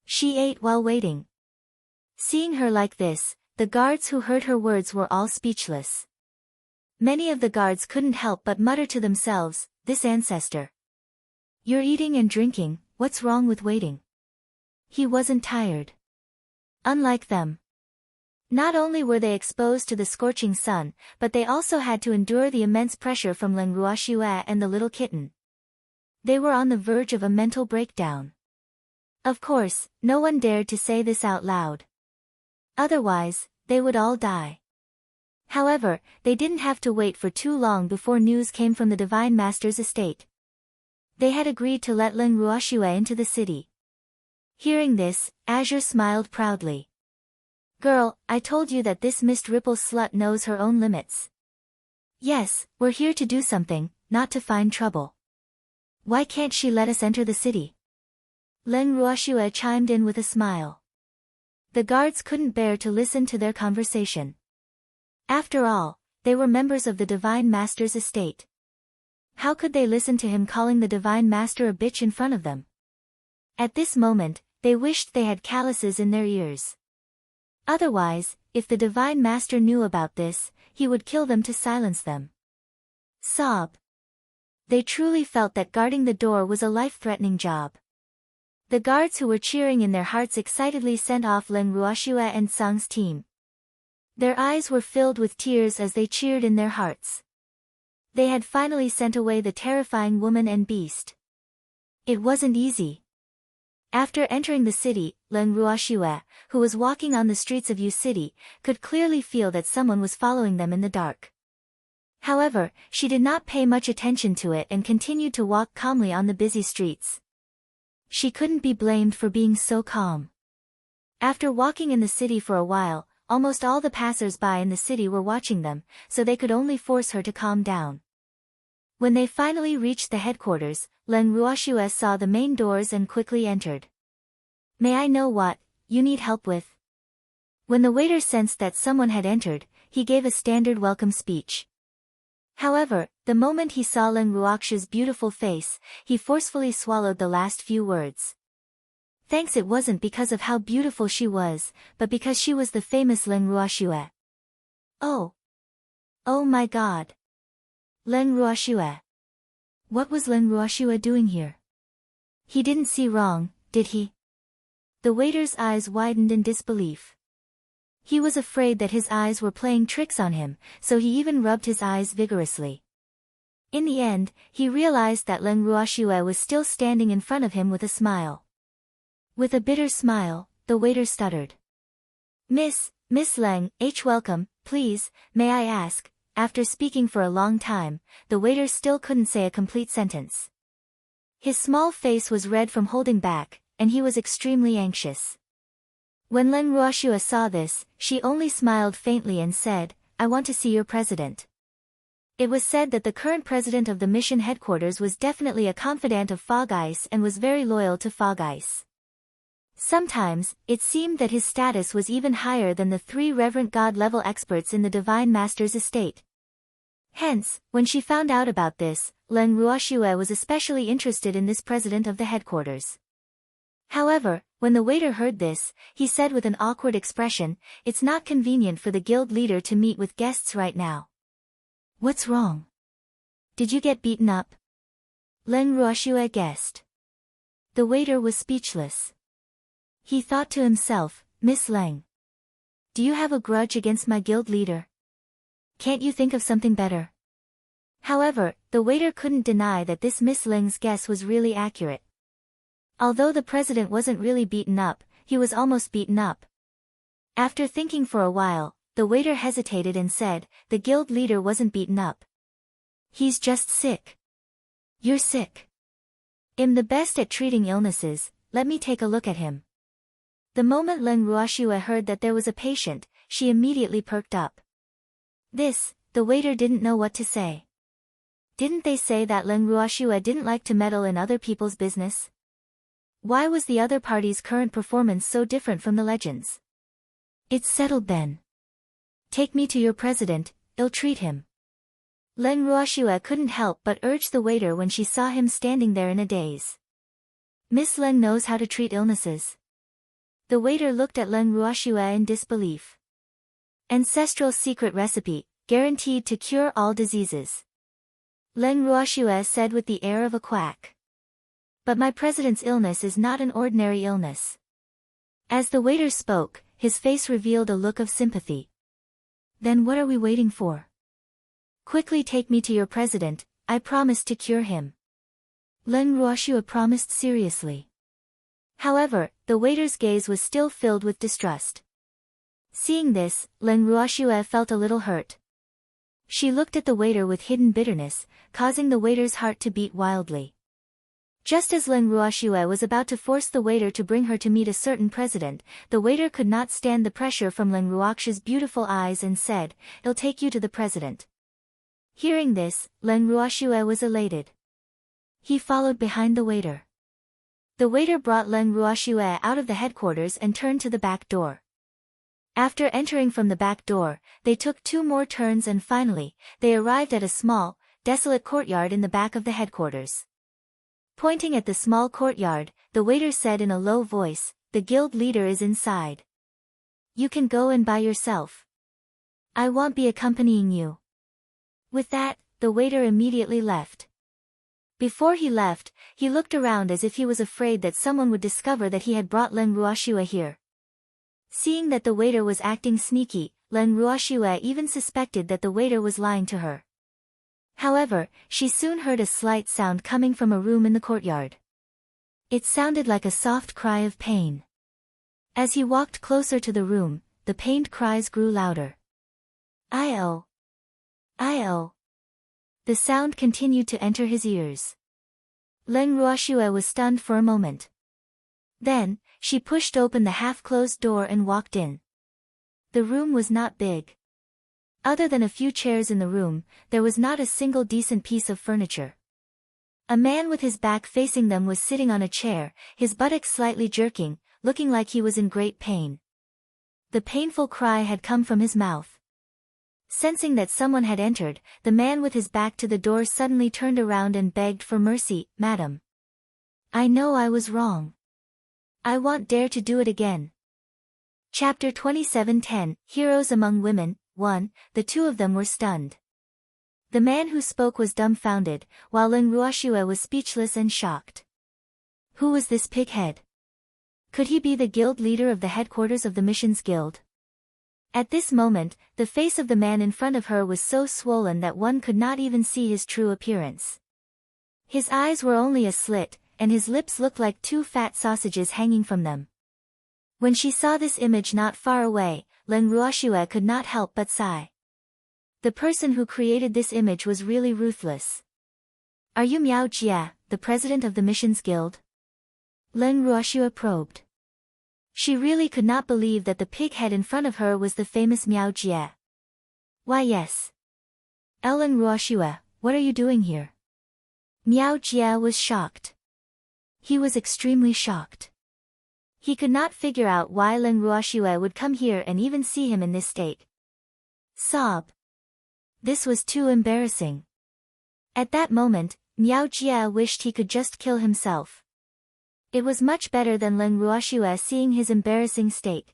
A: She ate while waiting. Seeing her like this, the guards who heard her words were all speechless. Many of the guards couldn't help but mutter to themselves, "This ancestor. You're eating and drinking, what's wrong with waiting?" He wasn't tired. Unlike them. Not only were they exposed to the scorching sun, but they also had to endure the immense pressure from Leng Ruoxue and the little kitten. They were on the verge of a mental breakdown. Of course, no one dared to say this out loud. Otherwise, they would all die. However, they didn't have to wait for too long before news came from the Divine Master's estate. They had agreed to let Leng Ruoxue into the city. Hearing this, Azure smiled proudly. Girl, I told you that this Mist Ripple slut knows her own limits. Yes, we're here to do something, not to find trouble. Why can't she let us enter the city? Leng Ruoxue chimed in with a smile. The guards couldn't bear to listen to their conversation. After all, they were members of the Divine Master's estate. How could they listen to him calling the Divine Master a bitch in front of them? At this moment, they wished they had calluses in their ears. Otherwise, if the Divine Master knew about this, he would kill them to silence them. Sob. They truly felt that guarding the door was a life-threatening job. The guards who were cheering in their hearts excitedly sent off Leng Ruoxue and Sang's team. Their eyes were filled with tears as they cheered in their hearts. They had finally sent away the terrifying woman and beast. It wasn't easy. After entering the city, Leng Ruoxue, who was walking on the streets of Yu City, could clearly feel that someone was following them in the dark. However, she did not pay much attention to it and continued to walk calmly on the busy streets. She couldn't be blamed for being so calm. After walking in the city for a while, almost all the passers-by in the city were watching them, so they could only force her to calm down. When they finally reached the headquarters, Leng Ruoxue saw the main doors and quickly entered. May I know what you need help with? When the waiter sensed that someone had entered, he gave a standard welcome speech. However, the moment he saw Leng Ruoxue's beautiful face, he forcefully swallowed the last few words. Thanks, it wasn't because of how beautiful she was, but because she was the famous Leng Ruoxue. Oh. Oh my god. Leng Ruoxue. What was Leng Ruoxue doing here? He didn't see wrong, did he? The waiter's eyes widened in disbelief. He was afraid that his eyes were playing tricks on him, so he even rubbed his eyes vigorously. In the end, he realized that Leng Ruoxue was still standing in front of him with a smile. With a bitter smile, the waiter stuttered. Miss Leng, welcome, please, may I ask?" After speaking for a long time, the waiter still couldn't say a complete sentence. His small face was red from holding back, and he was extremely anxious. When Leng Ruoxue saw this, she only smiled faintly and said, "I want to see your president." It was said that the current president of the mission headquarters was definitely a confidant of Fog Ice and was very loyal to Fog Ice. Sometimes, it seemed that his status was even higher than the 3 reverent god-level experts in the Divine Master's estate. Hence, when she found out about this, Leng Ruoxue was especially interested in this president of the headquarters. However, when the waiter heard this, he said with an awkward expression, "It's not convenient for the guild leader to meet with guests right now." "What's wrong? Did you get beaten up?" Leng Ruoxue guessed. The waiter was speechless. He thought to himself, "Miss Leng, do you have a grudge against my guild leader? Can't you think of something better?" However, the waiter couldn't deny that this Miss Leng's guess was really accurate. Although the president wasn't really beaten up, he was almost beaten up. After thinking for a while, the waiter hesitated and said, "The guild leader wasn't beaten up. He's just sick." "You're sick? I'm the best at treating illnesses, let me take a look at him." The moment Leng Ruoxue heard that there was a patient, she immediately perked up. The waiter didn't know what to say. Didn't they say that Leng Ruoxue didn't like to meddle in other people's business? Why was the other party's current performance so different from the legends? "It's settled then. Take me to your president, I'll treat him." Leng Ruoxue couldn't help but urge the waiter when she saw him standing there in a daze. "Miss Leng knows how to treat illnesses." The waiter looked at Leng Ruoxue in disbelief. "Ancestral secret recipe, guaranteed to cure all diseases," Leng Ruoxue said with the air of a quack. "But my president's illness is not an ordinary illness." As the waiter spoke, his face revealed a look of sympathy. "Then what are we waiting for? Quickly take me to your president, I promise to cure him." Leng Ruoxue promised seriously. However, the waiter's gaze was still filled with distrust. Seeing this, Leng Ruoxue felt a little hurt. She looked at the waiter with hidden bitterness, causing the waiter's heart to beat wildly. Just as Leng Ruoxue was about to force the waiter to bring her to meet a certain president, the waiter could not stand the pressure from Leng Ruoxue's beautiful eyes and said, "I'll take you to the president." Hearing this, Leng Ruoxue was elated. He followed behind the waiter. The waiter brought Leng Ruoxue out of the headquarters and turned to the back door. After entering from the back door, they took 2 more turns and finally, they arrived at a small, desolate courtyard in the back of the headquarters. Pointing at the small courtyard, the waiter said in a low voice, "The guild leader is inside. You can go in by yourself. I won't be accompanying you." With that, the waiter immediately left. Before he left, he looked around as if he was afraid that someone would discover that he had brought Leng Ruoxue here. Seeing that the waiter was acting sneaky, Leng Ruoxue even suspected that the waiter was lying to her. However, she soon heard a slight sound coming from a room in the courtyard. It sounded like a soft cry of pain. As he walked closer to the room, the pained cries grew louder. "I-oh! I-oh!" The sound continued to enter his ears. Leng Ruoxue was stunned for a moment. Then, she pushed open the half-closed door and walked in. The room was not big. Other than a few chairs in the room, there was not a single decent piece of furniture. A man with his back facing them was sitting on a chair, his buttocks slightly jerking, looking like he was in great pain. The painful cry had come from his mouth. Sensing that someone had entered, the man with his back to the door suddenly turned around and begged for mercy, "Madam. I know I was wrong. I won't dare to do it again." Chapter 27:10, Heroes Among Women, 1, the 2 of them were stunned. The man who spoke was dumbfounded, while Leng Ruoxue was speechless and shocked. Who was this pighead? Could he be the guild leader of the headquarters of the Missions Guild? At this moment, the face of the man in front of her was so swollen that one could not even see his true appearance. His eyes were only a slit, and his lips looked like 2 fat sausages hanging from them. When she saw this image not far away, Len Ruoxue could not help but sigh. The person who created this image was really ruthless. Are you Miao Jie, the president of the Missions Guild? Len Ruoxue probed. She really could not believe that the pig head in front of her was the famous Miao Jie. Why yes. Len Ruoxue, what are you doing here? Miao Jie was shocked. He was extremely shocked. He could not figure out why Len Ruoxue would come here and even see him in this state. Sob. This was too embarrassing. At that moment, Miao Jie wished he could just kill himself. It was much better than Len Ruoxue seeing his embarrassing state.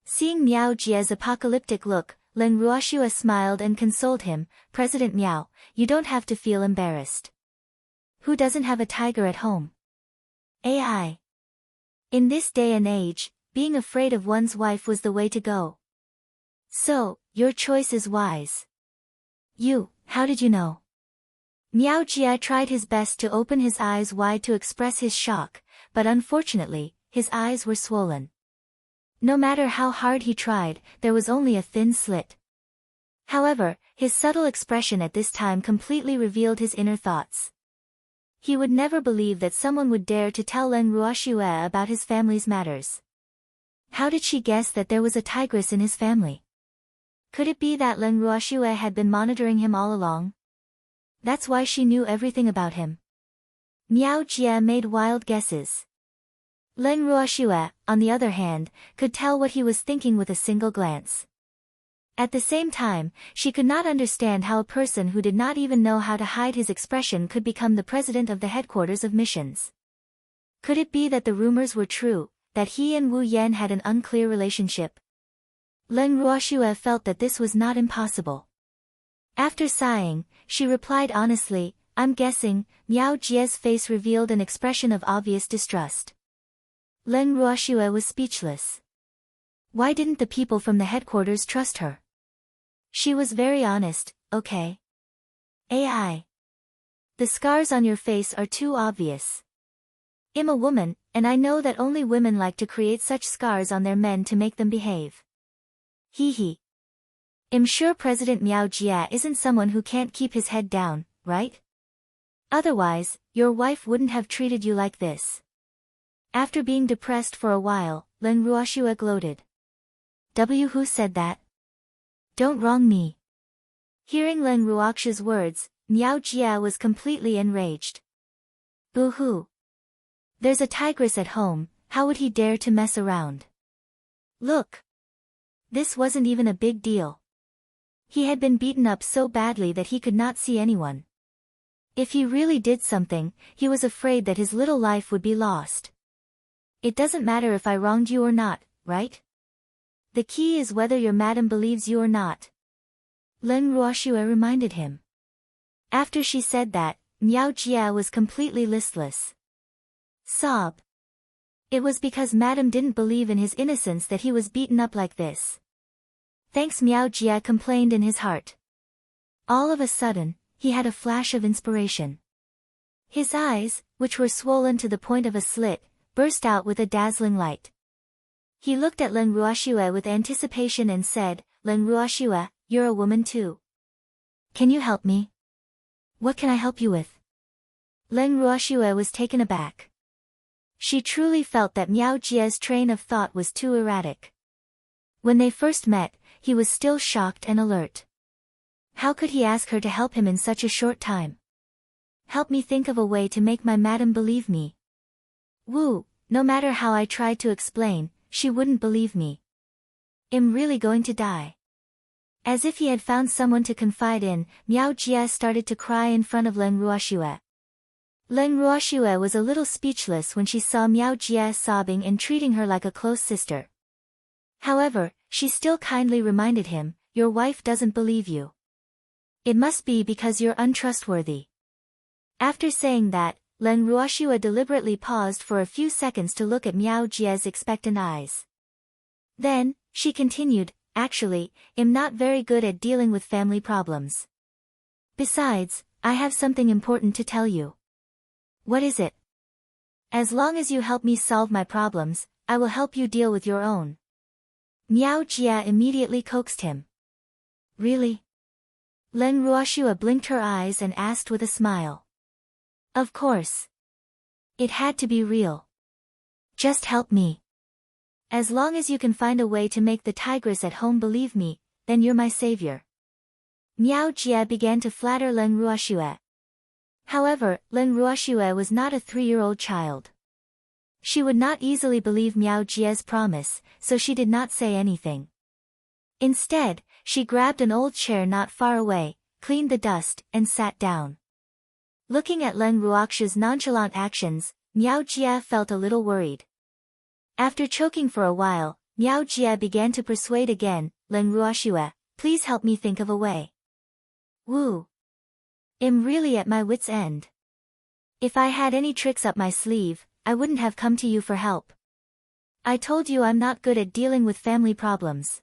A: Seeing Miao Jie's apocalyptic look, Len Ruoxue smiled and consoled him, President Miao, you don't have to feel embarrassed. Who doesn't have a tiger at home? AI. In this day and age, being afraid of one's wife was the way to go. So, your choice is wise. How did you know? Miao Jie tried his best to open his eyes wide to express his shock, but unfortunately, his eyes were swollen. No matter how hard he tried, there was only a thin slit. However, his subtle expression at this time completely revealed his inner thoughts. He would never believe that someone would dare to tell Len Ruoxue about his family's matters. How did she guess that there was a tigress in his family? Could it be that Len Ruoxue had been monitoring him all along? That's why she knew everything about him. Miao Jie made wild guesses. Len Ruoxue, on the other hand, could tell what he was thinking with a single glance. At the same time, she could not understand how a person who did not even know how to hide his expression could become the president of the headquarters of missions. Could it be that the rumors were true, that he and Wu Yan had an unclear relationship? Len Ruoxue felt that this was not impossible. After sighing, she replied honestly, I'm guessing. Miao Jie's face revealed an expression of obvious distrust. Len Ruoxue was speechless. Why didn't the people from the headquarters trust her? She was very honest, okay? AI. The scars on your face are too obvious. I'm a woman, and I know that only women like to create such scars on their men to make them behave. Hee. I'm sure President Miao Jie isn't someone who can't keep his head down, right? Otherwise, your wife wouldn't have treated you like this. After being depressed for a while, Len Ruoxue gloated. Who said that? Don't wrong me. Hearing Len Ruoxue's words, Miao Jie was completely enraged. Boo-hoo. There's a tigress at home, how would he dare to mess around? Look. This wasn't even a big deal. He had been beaten up so badly that he could not see anyone. If he really did something, he was afraid that his little life would be lost. It doesn't matter if I wronged you or not, right? The key is whether your madam believes you or not. Len Ruoxue reminded him. After she said that, Miao Jie was completely listless. Sob. It was because madam didn't believe in his innocence that he was beaten up like this. Thanks, Miao Jie complained in his heart. All of a sudden, he had a flash of inspiration. His eyes, which were swollen to the point of a slit, burst out with a dazzling light. He looked at Len Ruoxue with anticipation and said, Len Ruoxue, you're a woman too. Can you help me? What can I help you with? Len Ruoxue was taken aback. She truly felt that Miao Jie's train of thought was too erratic. When they first met, he was still shocked and alert. How could he ask her to help him in such a short time? Help me think of a way to make my madam believe me. No matter how I tried to explain, she wouldn't believe me. I'm really going to die. As if he had found someone to confide in, Miao Jie started to cry in front of Len Ruoxue. Len Ruoxue was a little speechless when she saw Miao Jie sobbing and treating her like a close sister. However, she still kindly reminded him, your wife doesn't believe you. It must be because you're untrustworthy. After saying that, Len Ruoxue deliberately paused for a few seconds to look at Miao Jie's expectant eyes. Then, she continued, actually, I'm not very good at dealing with family problems. Besides, I have something important to tell you. What is it? As long as you help me solve my problems, I will help you deal with your own. Miao Jia immediately coaxed him. Really? Len Ruoxua blinked her eyes and asked with a smile. Of course. It had to be real. Just help me. As long as you can find a way to make the tigress at home believe me, then you're my savior. Miao Jia began to flatter Len Ruoxua. However, Len Ruoxua was not a 3-year-old child. She would not easily believe Miao Jia's promise, so she did not say anything. Instead, she grabbed an old chair not far away, cleaned the dust, and sat down. Looking at Len Ruoxua's nonchalant actions, Miao Jia felt a little worried. After choking for a while, Miao Jia began to persuade again, Len Ruoxua, please help me think of a way. Woo. I'm really at my wit's end. If I had any tricks up my sleeve, I wouldn't have come to you for help. I told you I'm not good at dealing with family problems.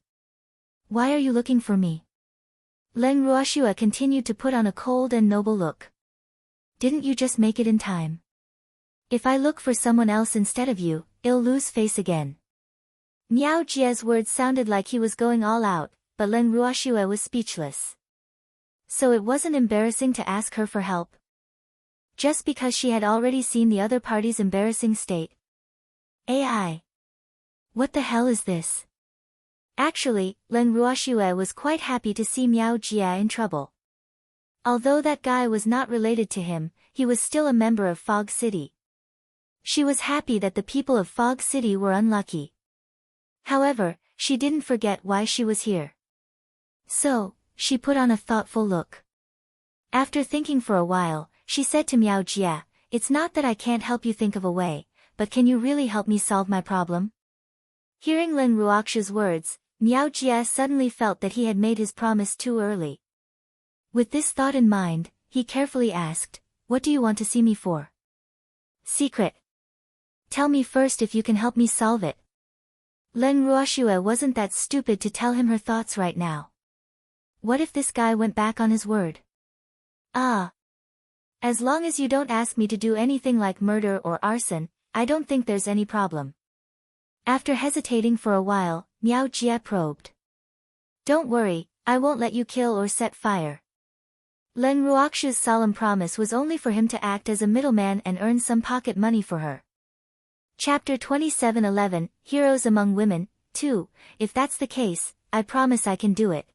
A: Why are you looking for me? Len Ruoxua continued to put on a cold and noble look. Didn't you just make it in time? If I look for someone else instead of you, I'll lose face again. Miao Jia's words sounded like he was going all out, but Len Ruoxua was speechless. So it wasn't embarrassing to ask her for help? Just because she had already seen the other party's embarrassing state? AI. What the hell is this? Actually, Len Ruoxua was quite happy to see Miao Jia in trouble. Although that guy was not related to him, he was still a member of Fog City. She was happy that the people of Fog City were unlucky. However, she didn't forget why she was here. So, she put on a thoughtful look. After thinking for a while, she said to Miao Jia, it's not that I can't help you think of a way, but can you really help me solve my problem? Hearing Len Ruoxua's words, Miao Jia suddenly felt that he had made his promise too early. With this thought in mind, he carefully asked, what do you want to see me for? Secret. Tell me first if you can help me solve it. Len Ruoxua wasn't that stupid to tell him her thoughts right now. What if this guy went back on his word? As long as you don't ask me to do anything like murder or arson, I don't think there's any problem. After hesitating for a while, Miao Jia probed. Don't worry, I won't let you kill or set fire. Len Ruoxua's solemn promise was only for him to act as a middleman and earn some pocket money for her. Chapter 27:11, Heroes Among Women, 2, if that's the case, I promise I can do it.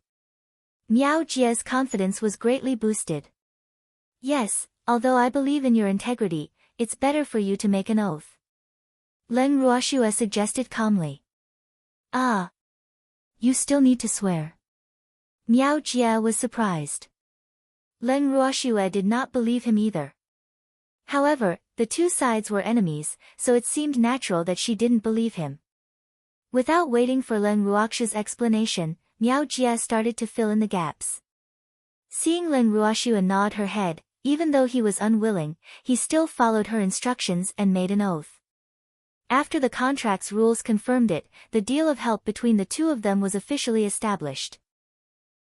A: Miao Jia's confidence was greatly boosted. Yes, although I believe in your integrity, it's better for you to make an oath. Len Ruoxua suggested calmly. You still need to swear. Miao Jia was surprised. Len Ruoxua did not believe him either. However, the two sides were enemies, so it seemed natural that she didn't believe him. Without waiting for Len Ruoxua's explanation, Miao Jia started to fill in the gaps. Seeing Len Ruoxua nod her head, even though he was unwilling, he still followed her instructions and made an oath. After the contract's rules confirmed it, the deal of help between the two of them was officially established.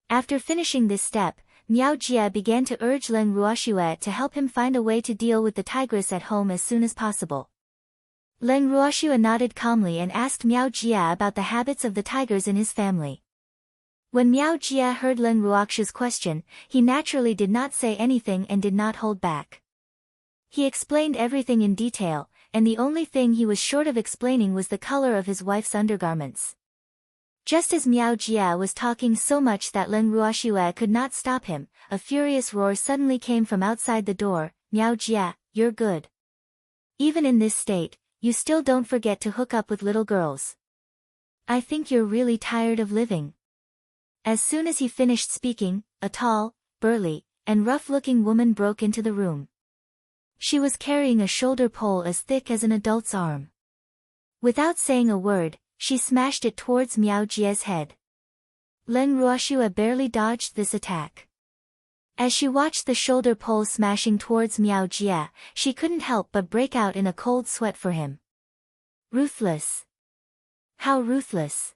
A: After finishing this step, Miao Jia began to urge Len Ruoxua to help him find a way to deal with the tigress at home as soon as possible. Len Ruoxua nodded calmly and asked Miao Jia about the habits of the tigers in his family. When Miao Jia heard Len Ruoxua's question, he naturally did not say anything and did not hold back. He explained everything in detail, and the only thing he was short of explaining was the color of his wife's undergarments. Just as Miao Jia was talking so much that Len Ruoxua could not stop him, a furious roar suddenly came from outside the door. Miao Jia, you're good. Even in this state, you still don't forget to hook up with little girls. I think you're really tired of living. As soon as he finished speaking, a tall, burly, and rough-looking woman broke into the room. She was carrying a shoulder pole as thick as an adult's arm. Without saying a word, she smashed it towards Miao Jia's head. Len Ruoxua barely dodged this attack. As she watched the shoulder pole smashing towards Miao Jia, she couldn't help but break out in a cold sweat for him. Ruthless. How ruthless.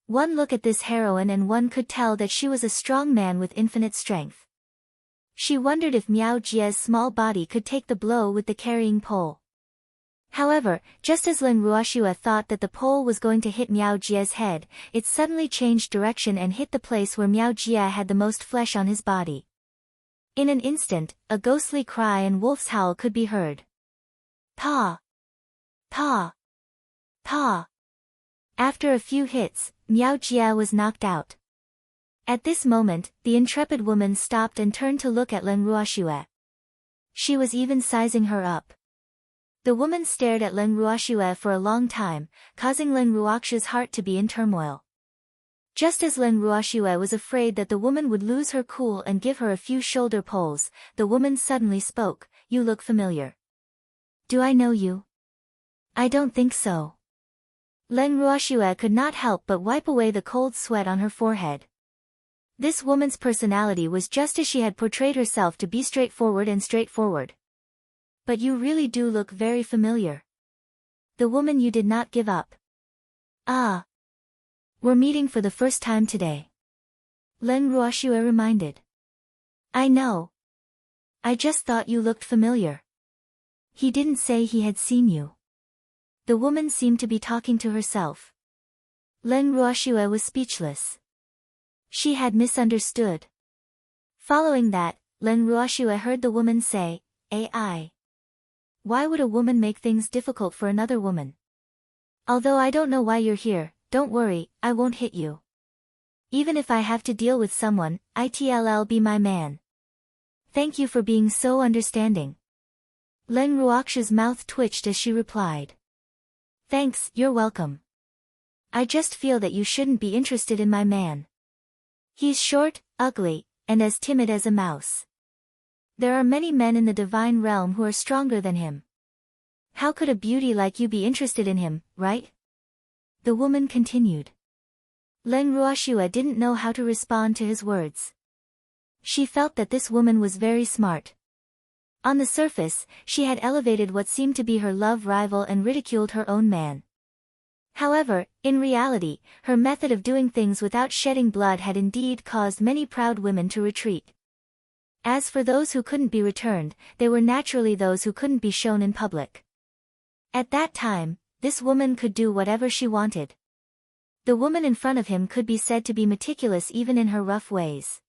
A: One look at this heroine and one could tell that she was a strong man with infinite strength. She wondered if Miao Jia's small body could take the blow with the carrying pole. However, just as Len Ruoxue thought that the pole was going to hit Miao Jie's head, it suddenly changed direction and hit the place where Miao Jie had the most flesh on his body. In an instant, a ghostly cry and wolf's howl could be heard. Pa! Pa! Pa! After a few hits, Miao Jie was knocked out. At this moment, the intrepid woman stopped and turned to look at Len Ruoxue. She was even sizing her up. The woman stared at Len Ruoxue for a long time, causing Len Ruoxue's heart to be in turmoil. Just as Len Ruoxue was afraid that the woman would lose her cool and give her a few shoulder pulls, the woman suddenly spoke, "You look familiar. Do I know you?" "I don't think so." Len Ruoxue could not help but wipe away the cold sweat on her forehead. This woman's personality was just as she had portrayed herself to be, straightforward. "But you really do look very familiar. The woman you did not give up." "Ah. We're meeting for the first time today," Len Ruoxue reminded. "I know. I just thought you looked familiar." He didn't say he had seen you. The woman seemed to be talking to herself. Len Ruoxue was speechless. She had misunderstood. Following that, Len Ruoxue heard the woman say, "AI. Why would a woman make things difficult for another woman? Although I don't know why you're here, don't worry, I won't hit you. Even if I have to deal with someone, it'll be my man. Thank you for being so understanding." Len Ruoxue's mouth twitched as she replied. "Thanks, you're welcome. I just feel that you shouldn't be interested in my man. He's short, ugly, and as timid as a mouse. There are many men in the divine realm who are stronger than him. How could a beauty like you be interested in him, right?" The woman continued. Len Ruoxue didn't know how to respond to his words. She felt that this woman was very smart. On the surface, she had elevated what seemed to be her love rival and ridiculed her own man. However, in reality, her method of doing things without shedding blood had indeed caused many proud women to retreat. As for those who couldn't be returned, they were naturally those who couldn't be shown in public. At that time, this woman could do whatever she wanted. The woman in front of him could be said to be meticulous even in her rough ways.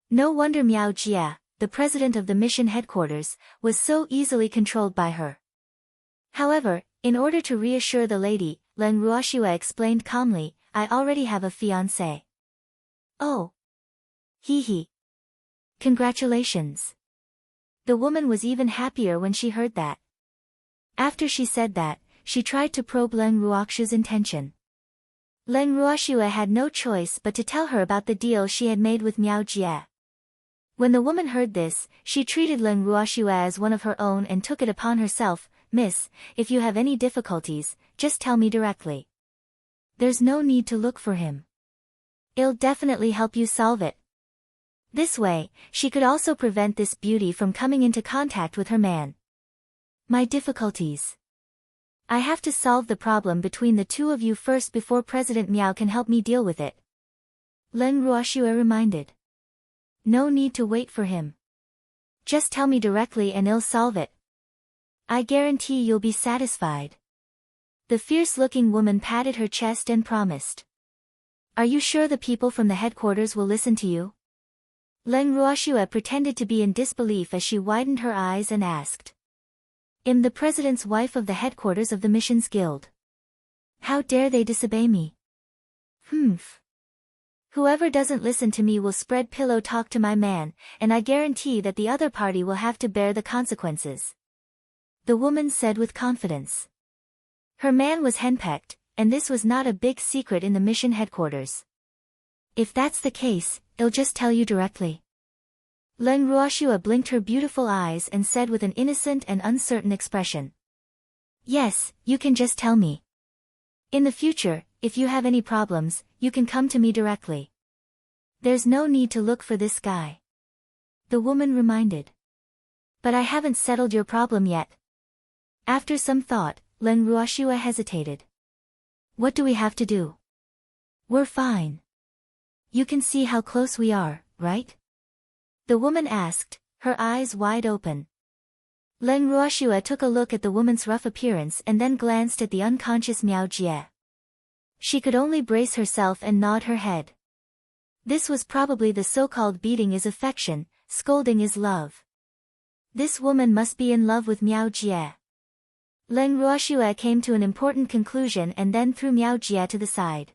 A: No wonder Miao Jie, the president of the mission headquarters, was so easily controlled by her. However, in order to reassure the lady, Len Ruoxue explained calmly, "I already have a fiancé." "Oh. Hee. Congratulations." The woman was even happier when she heard that. After she said that, she tried to probe Len Ruoxue's intention. Len Ruoxue had no choice but to tell her about the deal she had made with Miao Jie. When the woman heard this, she treated Len Ruoxue as one of her own and took it upon herself, "Miss, if you have any difficulties, just tell me directly. There's no need to look for him. I'll definitely help you solve it." This way, she could also prevent this beauty from coming into contact with her man. "My difficulties. I have to solve the problem between the two of you first before President Miao can help me deal with it," Len Ruoxue reminded. "No need to wait for him. Just tell me directly and I'll solve it. I guarantee you'll be satisfied." The fierce-looking woman patted her chest and promised. "Are you sure the people from the headquarters will listen to you?" Len Ruoxue pretended to be in disbelief as she widened her eyes and asked. "I'm the president's wife of the headquarters of the Missions Guild. How dare they disobey me? Humph. Whoever doesn't listen to me will spread pillow talk to my man, and I guarantee that the other party will have to bear the consequences," the woman said with confidence. Her man was henpecked, and this was not a big secret in the mission headquarters. "If that's the case, I'll just tell you directly." Len Ruoxue blinked her beautiful eyes and said with an innocent and uncertain expression. "Yes, you can just tell me. In the future, if you have any problems, you can come to me directly. There's no need to look for this guy," the woman reminded. "But I haven't settled your problem yet." After some thought, Len Ruoxue hesitated. "What do we have to do? We're fine. You can see how close we are, right?" the woman asked, her eyes wide open. Leng Ruoxue took a look at the woman's rough appearance and then glanced at the unconscious Miao Jie. She could only brace herself and nod her head. This was probably the so-called beating is affection, scolding is love. This woman must be in love with Miao Jie. Leng Ruoxue came to an important conclusion and then threw Miao Jie to the side.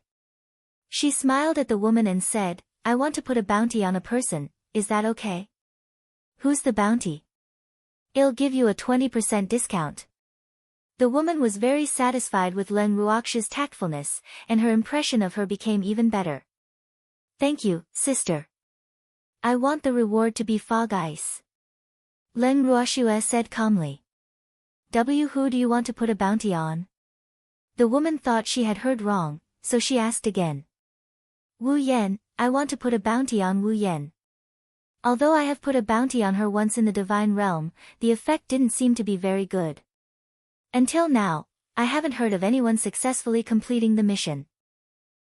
A: She smiled at the woman and said, I want to put a bounty on a person, is that okay? Who's the bounty? I'll give you a 20% discount. The woman was very satisfied with Leng Ruoxue's tactfulness, and her impression of her became even better. Thank you, sister. I want the reward to be fog ice. Leng Ruoxue said calmly. Who do you want to put a bounty on? The woman thought she had heard wrong, so she asked again. Wu Yan, I want to put a bounty on Wu Yan. Although I have put a bounty on her once in the divine realm, the effect didn't seem to be very good. Until now, I haven't heard of anyone successfully completing the mission.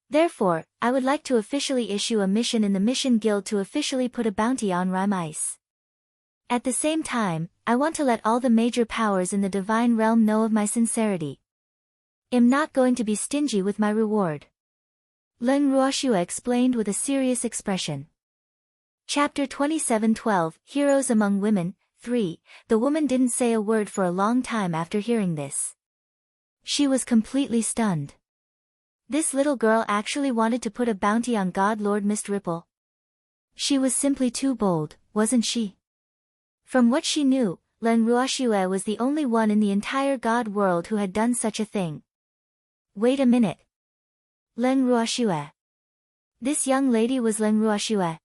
A: Therefore, I would like to officially issue a mission in the Mission Guild to officially put a bounty on Rime Ice. At the same time, I want to let all the major powers in the divine realm know of my sincerity. I'm not going to be stingy with my reward. Leng Ruoxue explained with a serious expression. Chapter 27:12 Heroes Among Women 3. The woman didn't say a word for a long time after hearing this. She was completely stunned. This little girl actually wanted to put a bounty on God Lord Mist Ripple. She was simply too bold, wasn't she? From what she knew, Leng Ruoxue was the only one in the entire God world who had done such a thing. Wait a minute. Leng Ruoxue. This young lady was Leng Ruoxue.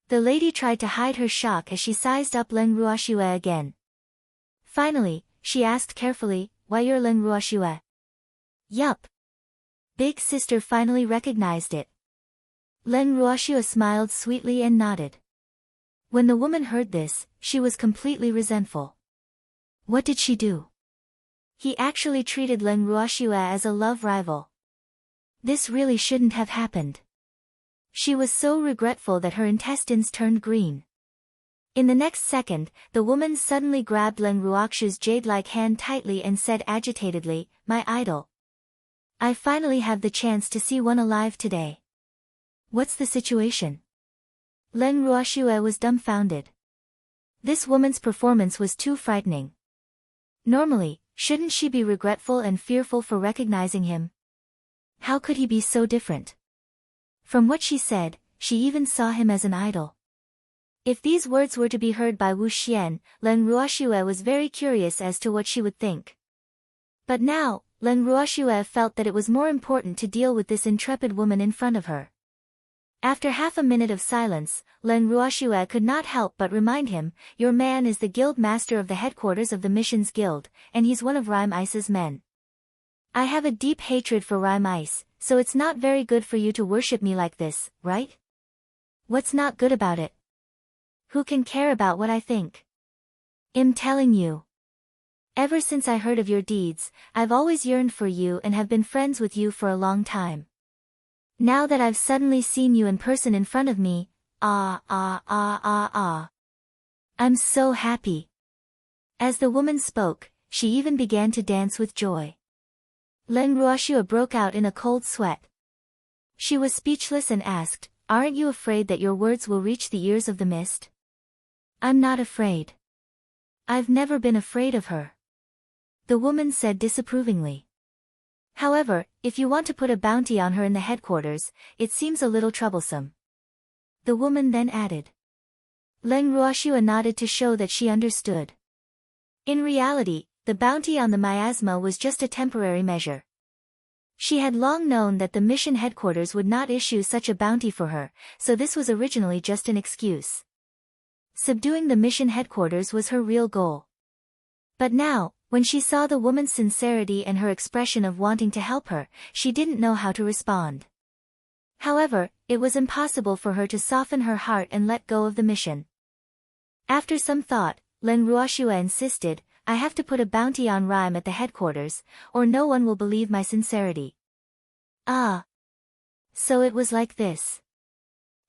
A: The lady tried to hide her shock as she sized up Leng Ruoxue again. Finally, she asked carefully, why you're Leng Ruoxue? Yup. Big sister finally recognized it. Leng Ruoxue smiled sweetly and nodded. When the woman heard this, she was completely resentful. What did she do? He actually treated Leng Ruoxue as a love rival. This really shouldn't have happened. She was so regretful that her intestines turned green. In the next second, the woman suddenly grabbed Leng Ruoxue's jade-like hand tightly and said agitatedly, my idol. I finally have the chance to see one alive today. What's the situation? Leng Ruoxue was dumbfounded. This woman's performance was too frightening. Normally, shouldn't she be regretful and fearful for recognizing him? How could he be so different? From what she said, she even saw him as an idol. If these words were to be heard by Wu Xian, Leng Ruoxue was very curious as to what she would think. But now, Leng Ruoxue felt that it was more important to deal with this intrepid woman in front of her. After half a minute of silence, Leng Ruoxue could not help but remind him, your man is the guild master of the headquarters of the Missions Guild, and he's one of Rime Ice's men. I have a deep hatred for Rime Ice, so it's not very good for you to worship me like this, right? What's not good about it? Who can care about what I think? I'm telling you. Ever since I heard of your deeds, I've always yearned for you and have been friends with you for a long time. Now that I've suddenly seen you in person in front of me, I'm so happy. As the woman spoke, she even began to dance with joy. Leng Ruoxue broke out in a cold sweat. She was speechless and asked, aren't you afraid that your words will reach the ears of the mist? I'm not afraid. I've never been afraid of her. The woman said disapprovingly. However, if you want to put a bounty on her in the headquarters, it seems a little troublesome. The woman then added. Leng Ruoxue nodded to show that she understood. In reality, the bounty on the miasma was just a temporary measure. She had long known that the mission headquarters would not issue such a bounty for her, so this was originally just an excuse. Subduing the mission headquarters was her real goal. But now, when she saw the woman's sincerity and her expression of wanting to help her, she didn't know how to respond. However, it was impossible for her to soften her heart and let go of the mission. After some thought, Leng Ruoxue insisted, I have to put a bounty on Rime at the headquarters, or no one will believe my sincerity. Ah. So it was like this.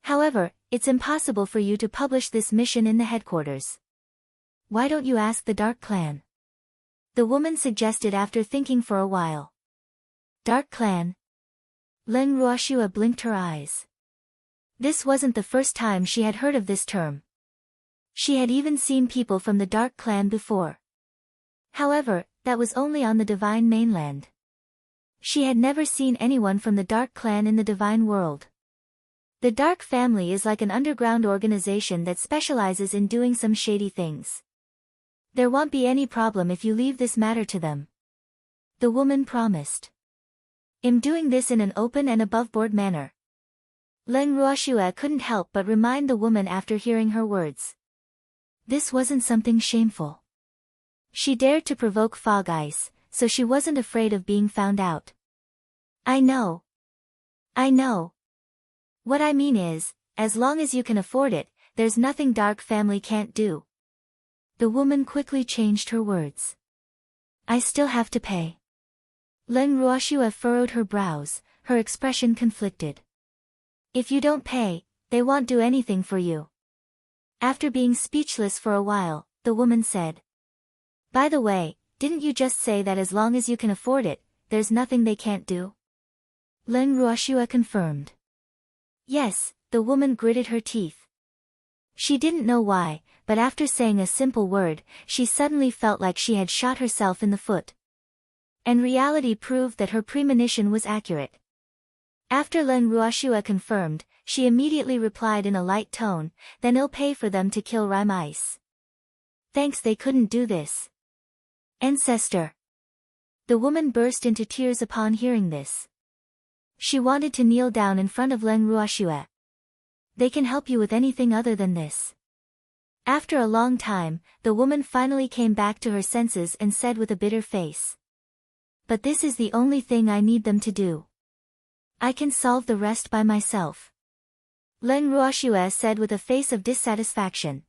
A: However, it's impossible for you to publish this mission in the headquarters. Why don't you ask the Dark Clan? The woman suggested after thinking for a while. Dark Clan? Leng Ruoxua blinked her eyes. This wasn't the first time she had heard of this term. She had even seen people from the Dark Clan before. However, that was only on the Divine Mainland. She had never seen anyone from the Dark Clan in the Divine World. The Dark Family is like an underground organization that specializes in doing some shady things. There won't be any problem if you leave this matter to them. The woman promised. I'm doing this in an open and above-board manner. Leng Ruoxua couldn't help but remind the woman after hearing her words. This wasn't something shameful. She dared to provoke Fog Ice, so she wasn't afraid of being found out. I know. What I mean is, as long as you can afford it, there's nothing Dark Family can't do. The woman quickly changed her words. I still have to pay. Leng Ruoxua furrowed her brows, her expression conflicted. If you don't pay, they won't do anything for you. After being speechless for a while, the woman said. By the way, didn't you just say that as long as you can afford it, there's nothing they can't do? Leng Ruoxua confirmed. Yes, the woman gritted her teeth. She didn't know why, but after saying a simple word, she suddenly felt like she had shot herself in the foot. And reality proved that her premonition was accurate. After Leng Ruoxua confirmed, she immediately replied in a light tone, then I'll pay for them to kill Rime Ice. Thanks, they couldn't do this. Ancestor. The woman burst into tears upon hearing this. She wanted to kneel down in front of Leng Ruoxua. They can help you with anything other than this. After a long time, the woman finally came back to her senses and said with a bitter face. But this is the only thing I need them to do. I can solve the rest by myself. Leng Ruoxua said with a face of dissatisfaction.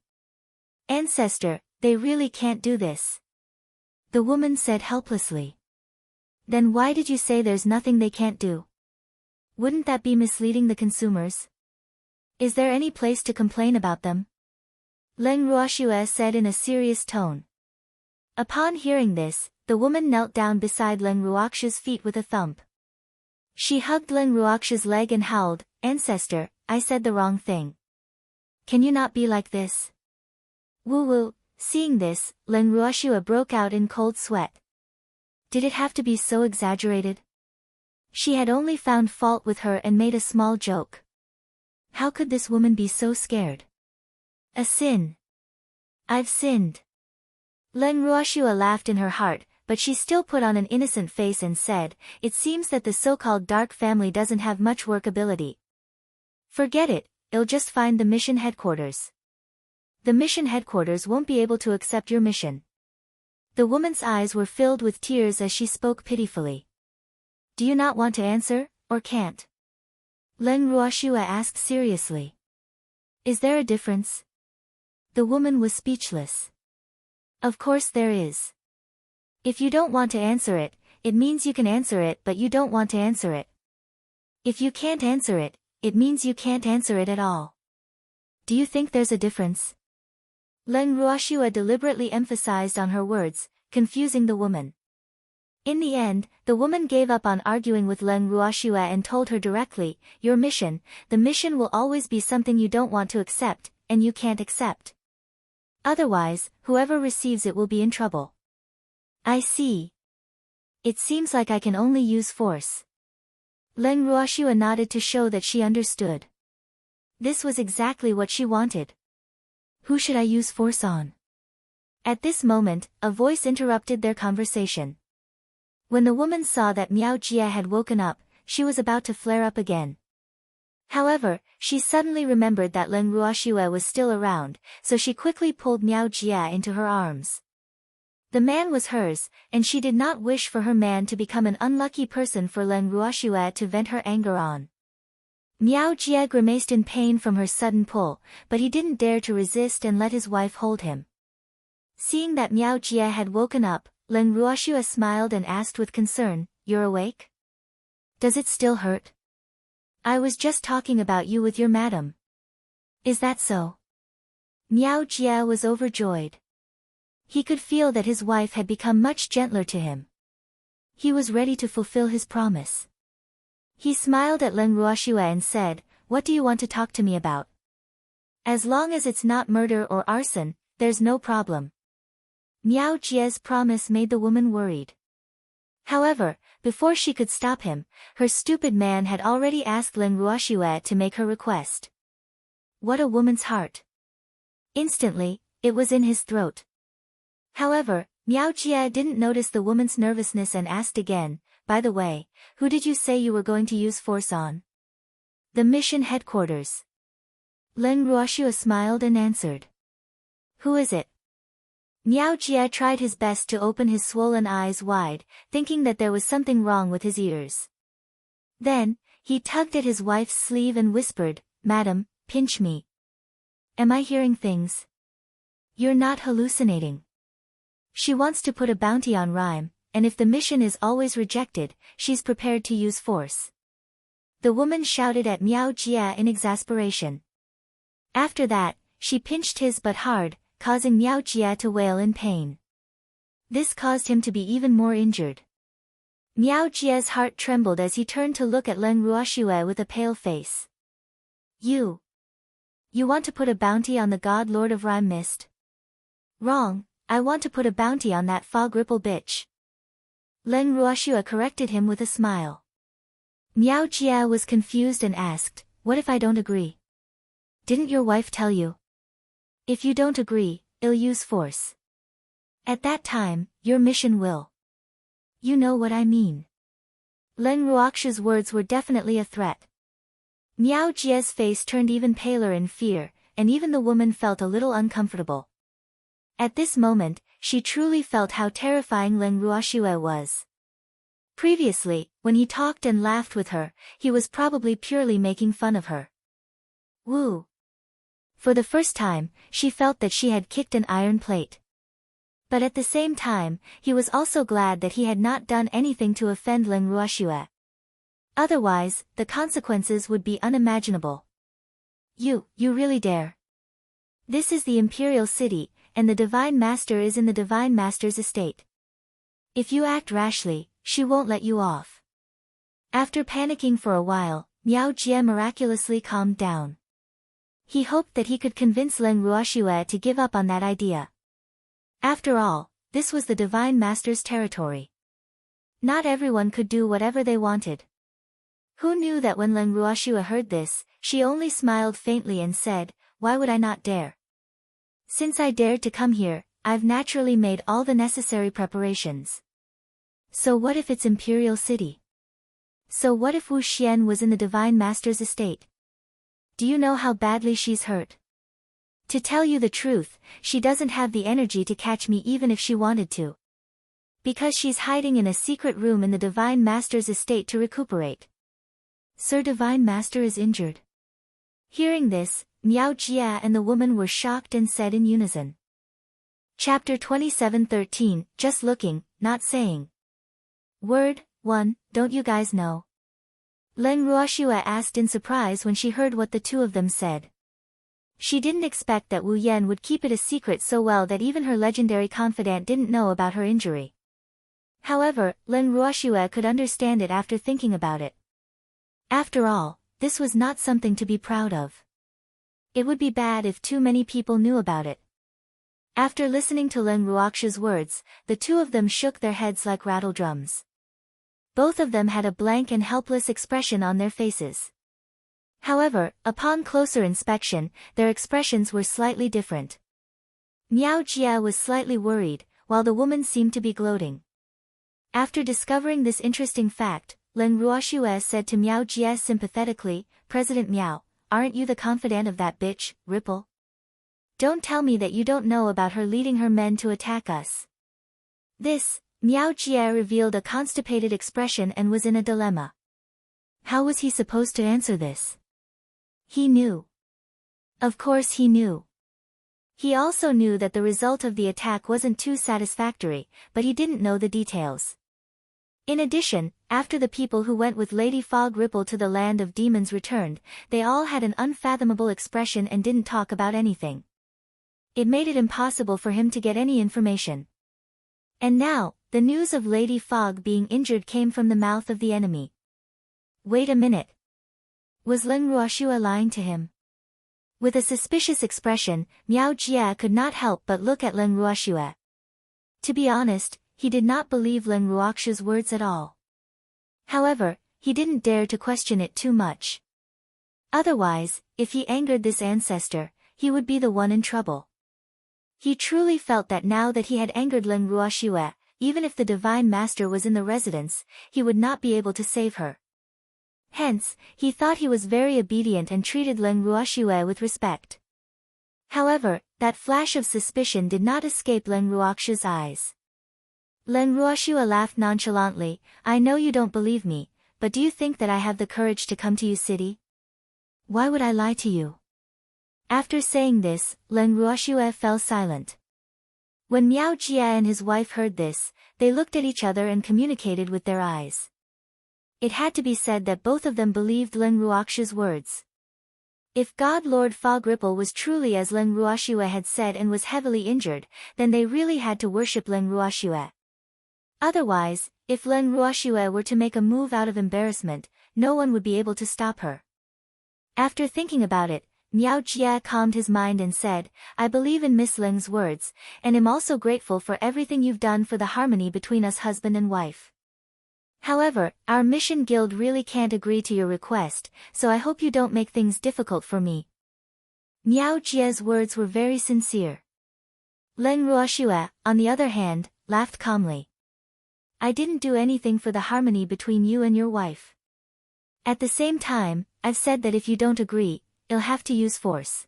A: Ancestor, they really can't do this. The woman said helplessly. Then why did you say there's nothing they can't do? Wouldn't that be misleading the consumers? Is there any place to complain about them? Leng Ruoxua said in a serious tone. Upon hearing this, the woman knelt down beside Leng Ruoxua's feet with a thump. She hugged Leng Ruoxua's leg and howled, Ancestor, I said the wrong thing. Can you not be like this? Woo-woo. Seeing this, Leng Ruoxua broke out in cold sweat. Did it have to be so exaggerated? She had only found fault with her and made a small joke. How could this woman be so scared? A sin. I've sinned. Leng Ruoxua laughed in her heart, but she still put on an innocent face and said, it seems that the so-called Dark Family doesn't have much workability. Forget it, it'll just find the mission headquarters. The mission headquarters won't be able to accept your mission. The woman's eyes were filled with tears as she spoke pitifully. Do you not want to answer, or can't? Leng Ruoxua asked seriously. Is there a difference? The woman was speechless. Of course there is. If you don't want to answer it, it means you can answer it but you don't want to answer it. If you can't answer it, it means you can't answer it at all. Do you think there's a difference? Leng Ruoxua deliberately emphasized on her words, confusing the woman. In the end, the woman gave up on arguing with Leng Ruoxua and told her directly, the mission will always be something you don't want to accept, and you can't accept. Otherwise, whoever receives it will be in trouble. I see. It seems like I can only use force. Leng Ruoxua nodded to show that she understood. This was exactly what she wanted. Who should I use force on? At this moment, a voice interrupted their conversation. When the woman saw that Miao Jia had woken up, she was about to flare up again. However, she suddenly remembered that Leng Ruoxua was still around, so she quickly pulled Miao Jia into her arms. The man was hers, and she did not wish for her man to become an unlucky person for Leng Ruoxua to vent her anger on. Miao Jia grimaced in pain from her sudden pull, but he didn't dare to resist and let his wife hold him. Seeing that Miao Jia had woken up, Leng Ruoxua smiled and asked with concern, You're awake? Does it still hurt? I was just talking about you with your madam. Is that so? Miao Jia was overjoyed. He could feel that his wife had become much gentler to him. He was ready to fulfill his promise. He smiled at Leng Ruoxue and said, "What do you want to talk to me about? As long as it's not murder or arson, there's no problem." Miao Jie's promise made the woman worried. However, before she could stop him, her stupid man had already asked Leng Ruoxue to make her request. What a woman's heart! Instantly, it was in his throat. However, Miao Jie didn't notice the woman's nervousness and asked again, "By the way, who did you say you were going to use force on?" "The mission headquarters." Leng Ruoxue smiled and answered. "Who is it?" Miao Jie tried his best to open his swollen eyes wide, thinking that there was something wrong with his ears. Then, he tugged at his wife's sleeve and whispered, "Madam, pinch me. Am I hearing things? You're not hallucinating. She wants to put a bounty on Rhyme, and if the mission is always rejected, she's prepared to use force." The woman shouted at Miao Jie in exasperation. After that, she pinched his but hard, causing Miao Jie to wail in pain. This caused him to be even more injured. Miao Jie's heart trembled as he turned to look at Leng Ruoxue with a pale face. You want to put a bounty on the god lord of Rhyme Mist?" "Wrong, I want to put a bounty on that fog ripple bitch." Leng Ruoxue corrected him with a smile. Miao Jie was confused and asked, "What if I don't agree?" "Didn't your wife tell you? If you don't agree, I'll use force. At that time, your mission will. You know what I mean." Leng Ruoxue's words were definitely a threat. Miao Jie's face turned even paler in fear, and even the woman felt a little uncomfortable. At this moment, she truly felt how terrifying Leng Ruoxue was. Previously, when he talked and laughed with her, he was probably purely making fun of her. Woo! For the first time, she felt that she had kicked an iron plate. But at the same time, he was also glad that he had not done anything to offend Leng Ruoxue. Otherwise, the consequences would be unimaginable. You really dare. This is the Imperial City, and the Divine Master is in the Divine Master's estate. If you act rashly, she won't let you off." After panicking for a while, Miao Jie miraculously calmed down. He hoped that he could convince Leng Ruoxue to give up on that idea. After all, this was the Divine Master's territory. Not everyone could do whatever they wanted. Who knew that when Leng Ruoxue heard this, she only smiled faintly and said, "Why would I not dare? Since I dared to come here, I've naturally made all the necessary preparations. So what if it's Imperial City? So what if Wu Xian was in the Divine Master's estate? Do you know how badly she's hurt? To tell you the truth, she doesn't have the energy to catch me even if she wanted to. Because she's hiding in a secret room in the Divine Master's estate to recuperate." "Sir Divine Master is injured." Hearing this, Miao Jie and the woman were shocked and said in unison. Chapter 27:13, Just looking, not saying. Word 1, don't you guys know? Leng Ruoxue asked in surprise when she heard what the two of them said. She didn't expect that Wu Yan would keep it a secret so well that even her legendary confidant didn't know about her injury. However, Leng Ruoxue could understand it after thinking about it. After all, this was not something to be proud of. It would be bad if too many people knew about it. After listening to Leng Ruoxue's words, the two of them shook their heads like rattle drums. Both of them had a blank and helpless expression on their faces. However, upon closer inspection, their expressions were slightly different. Miao Jie was slightly worried, while the woman seemed to be gloating. After discovering this interesting fact, Leng Ruoxue said to Miao Jie sympathetically, "President Miao, aren't you the confidant of that bitch, Ripple? Don't tell me that you don't know about her leading her men to attack us." This, Miao Jie revealed a constipated expression and was in a dilemma. How was he supposed to answer this? He knew. Of course he knew. He also knew that the result of the attack wasn't too satisfactory, but he didn't know the details. In addition, after the people who went with Lady Fog Ripple to the land of demons returned, they all had an unfathomable expression and didn't talk about anything. It made it impossible for him to get any information. And now, the news of Lady Fog being injured came from the mouth of the enemy. Wait a minute. Was Leng Ruoxue lying to him? With a suspicious expression, Miao Jie could not help but look at Leng Ruoxue. To be honest, he did not believe Leng Ruoxue's words at all. However, he didn't dare to question it too much. Otherwise, if he angered this ancestor, he would be the one in trouble. He truly felt that now that he had angered Leng Ruoxue, even if the Divine Master was in the residence, he would not be able to save her. Hence, he thought he was very obedient and treated Leng Ruoxue with respect. However, that flash of suspicion did not escape Leng Ruoxue's eyes. Leng Ruoxue laughed nonchalantly. I know you don't believe me, but do you think that I have the courage to come to your city? Why would I lie to you? After saying this, Leng Ruoxue fell silent. When Miao Jie and his wife heard this, they looked at each other and communicated with their eyes. It had to be said that both of them believed Leng Ruoxue's words. If God Lord Fog Ripple was truly as Leng Ruoxue had said and was heavily injured, then they really had to worship Leng Ruoxue. Otherwise, if Leng Ruoxue were to make a move out of embarrassment, no one would be able to stop her. After thinking about it, Miao Jie calmed his mind and said, I believe in Miss Leng's words, and am also grateful for everything you've done for the harmony between us husband and wife. However, our mission guild really can't agree to your request, so I hope you don't make things difficult for me. Miao Jie's words were very sincere. Leng Ruoxue, on the other hand, laughed calmly. I didn't do anything for the harmony between you and your wife. At the same time, I've said that if you don't agree, you'll have to use force.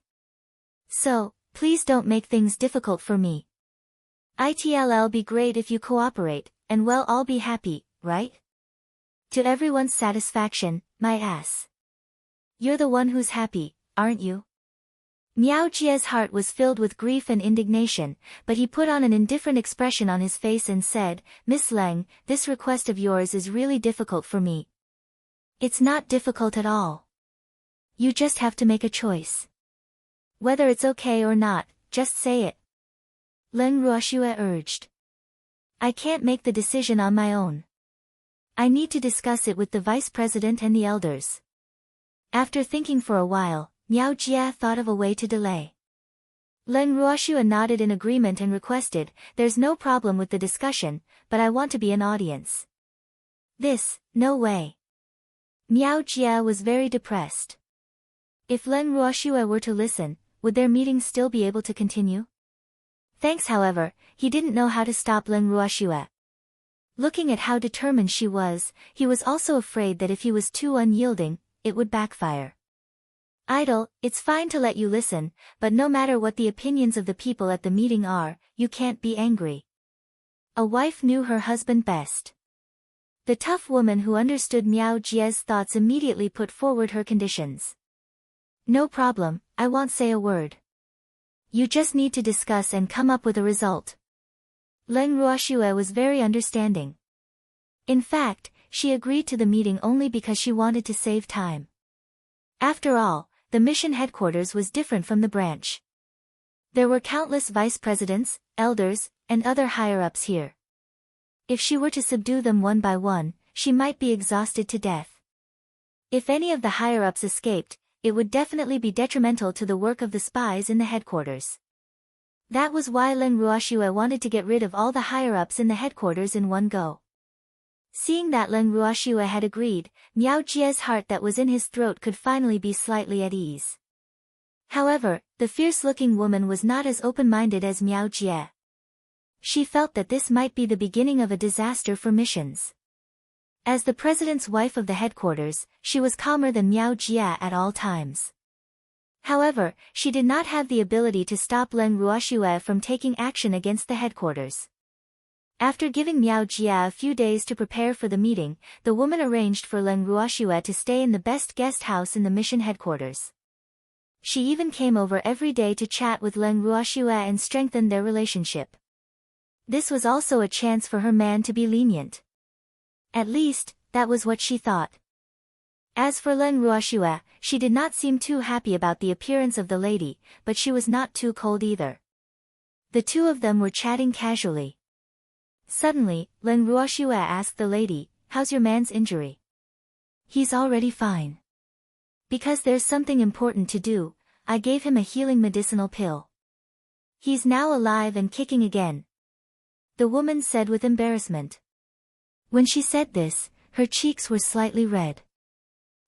A: So, please don't make things difficult for me. It'll be great if you cooperate, and we'll all be happy, right? To everyone's satisfaction, my ass. You're the one who's happy, aren't you? Miao Jie's heart was filled with grief and indignation, but he put on an indifferent expression on his face and said, Miss Leng, this request of yours is really difficult for me. It's not difficult at all. You just have to make a choice. Whether it's okay or not, just say it. Leng Ruoxue urged. I can't make the decision on my own. I need to discuss it with the vice president and the elders. After thinking for a while, Miao Jie thought of a way to delay. Leng Ruoxue nodded in agreement and requested, There's no problem with the discussion, but I want to be an audience. This, no way. Miao Jie was very depressed. If Leng Ruoxue were to listen, would their meeting still be able to continue? Thanks however, he didn't know how to stop Leng Ruoxue. Looking at how determined she was, he was also afraid that if he was too unyielding, it would backfire. Idle, it's fine to let you listen, but no matter what the opinions of the people at the meeting are, you can't be angry. A wife knew her husband best. The tough woman who understood Miao Jie's thoughts immediately put forward her conditions. No problem, I won't say a word. You just need to discuss and come up with a result. Leng Ruoxue was very understanding. In fact, she agreed to the meeting only because she wanted to save time. After all, the mission headquarters was different from the branch. There were countless vice presidents, elders, and other higher-ups here. If she were to subdue them one by one, she might be exhausted to death. If any of the higher-ups escaped, it would definitely be detrimental to the work of the spies in the headquarters. That was why Leng Ruoxue wanted to get rid of all the higher-ups in the headquarters in one go. Seeing that Leng Ruoxue had agreed, Miao Jie's heart that was in his throat could finally be slightly at ease. However, the fierce-looking woman was not as open-minded as Miao Jie. She felt that this might be the beginning of a disaster for missions. As the president's wife of the headquarters, she was calmer than Miao Jie at all times. However, she did not have the ability to stop Leng Ruoxue from taking action against the headquarters. After giving Miao Jie a few days to prepare for the meeting, the woman arranged for Leng Ruoxue to stay in the best guest house in the mission headquarters. She even came over every day to chat with Leng Ruoxue and strengthen their relationship. This was also a chance for her man to be lenient. At least, that was what she thought. As for Leng Ruoxue, she did not seem too happy about the appearance of the lady, but she was not too cold either. The two of them were chatting casually. Suddenly, Leng Ruoxue asked the lady, "How's your man's injury?" "He's already fine. Because there's something important to do, I gave him a healing medicinal pill. He's now alive and kicking again," the woman said with embarrassment. When she said this, her cheeks were slightly red.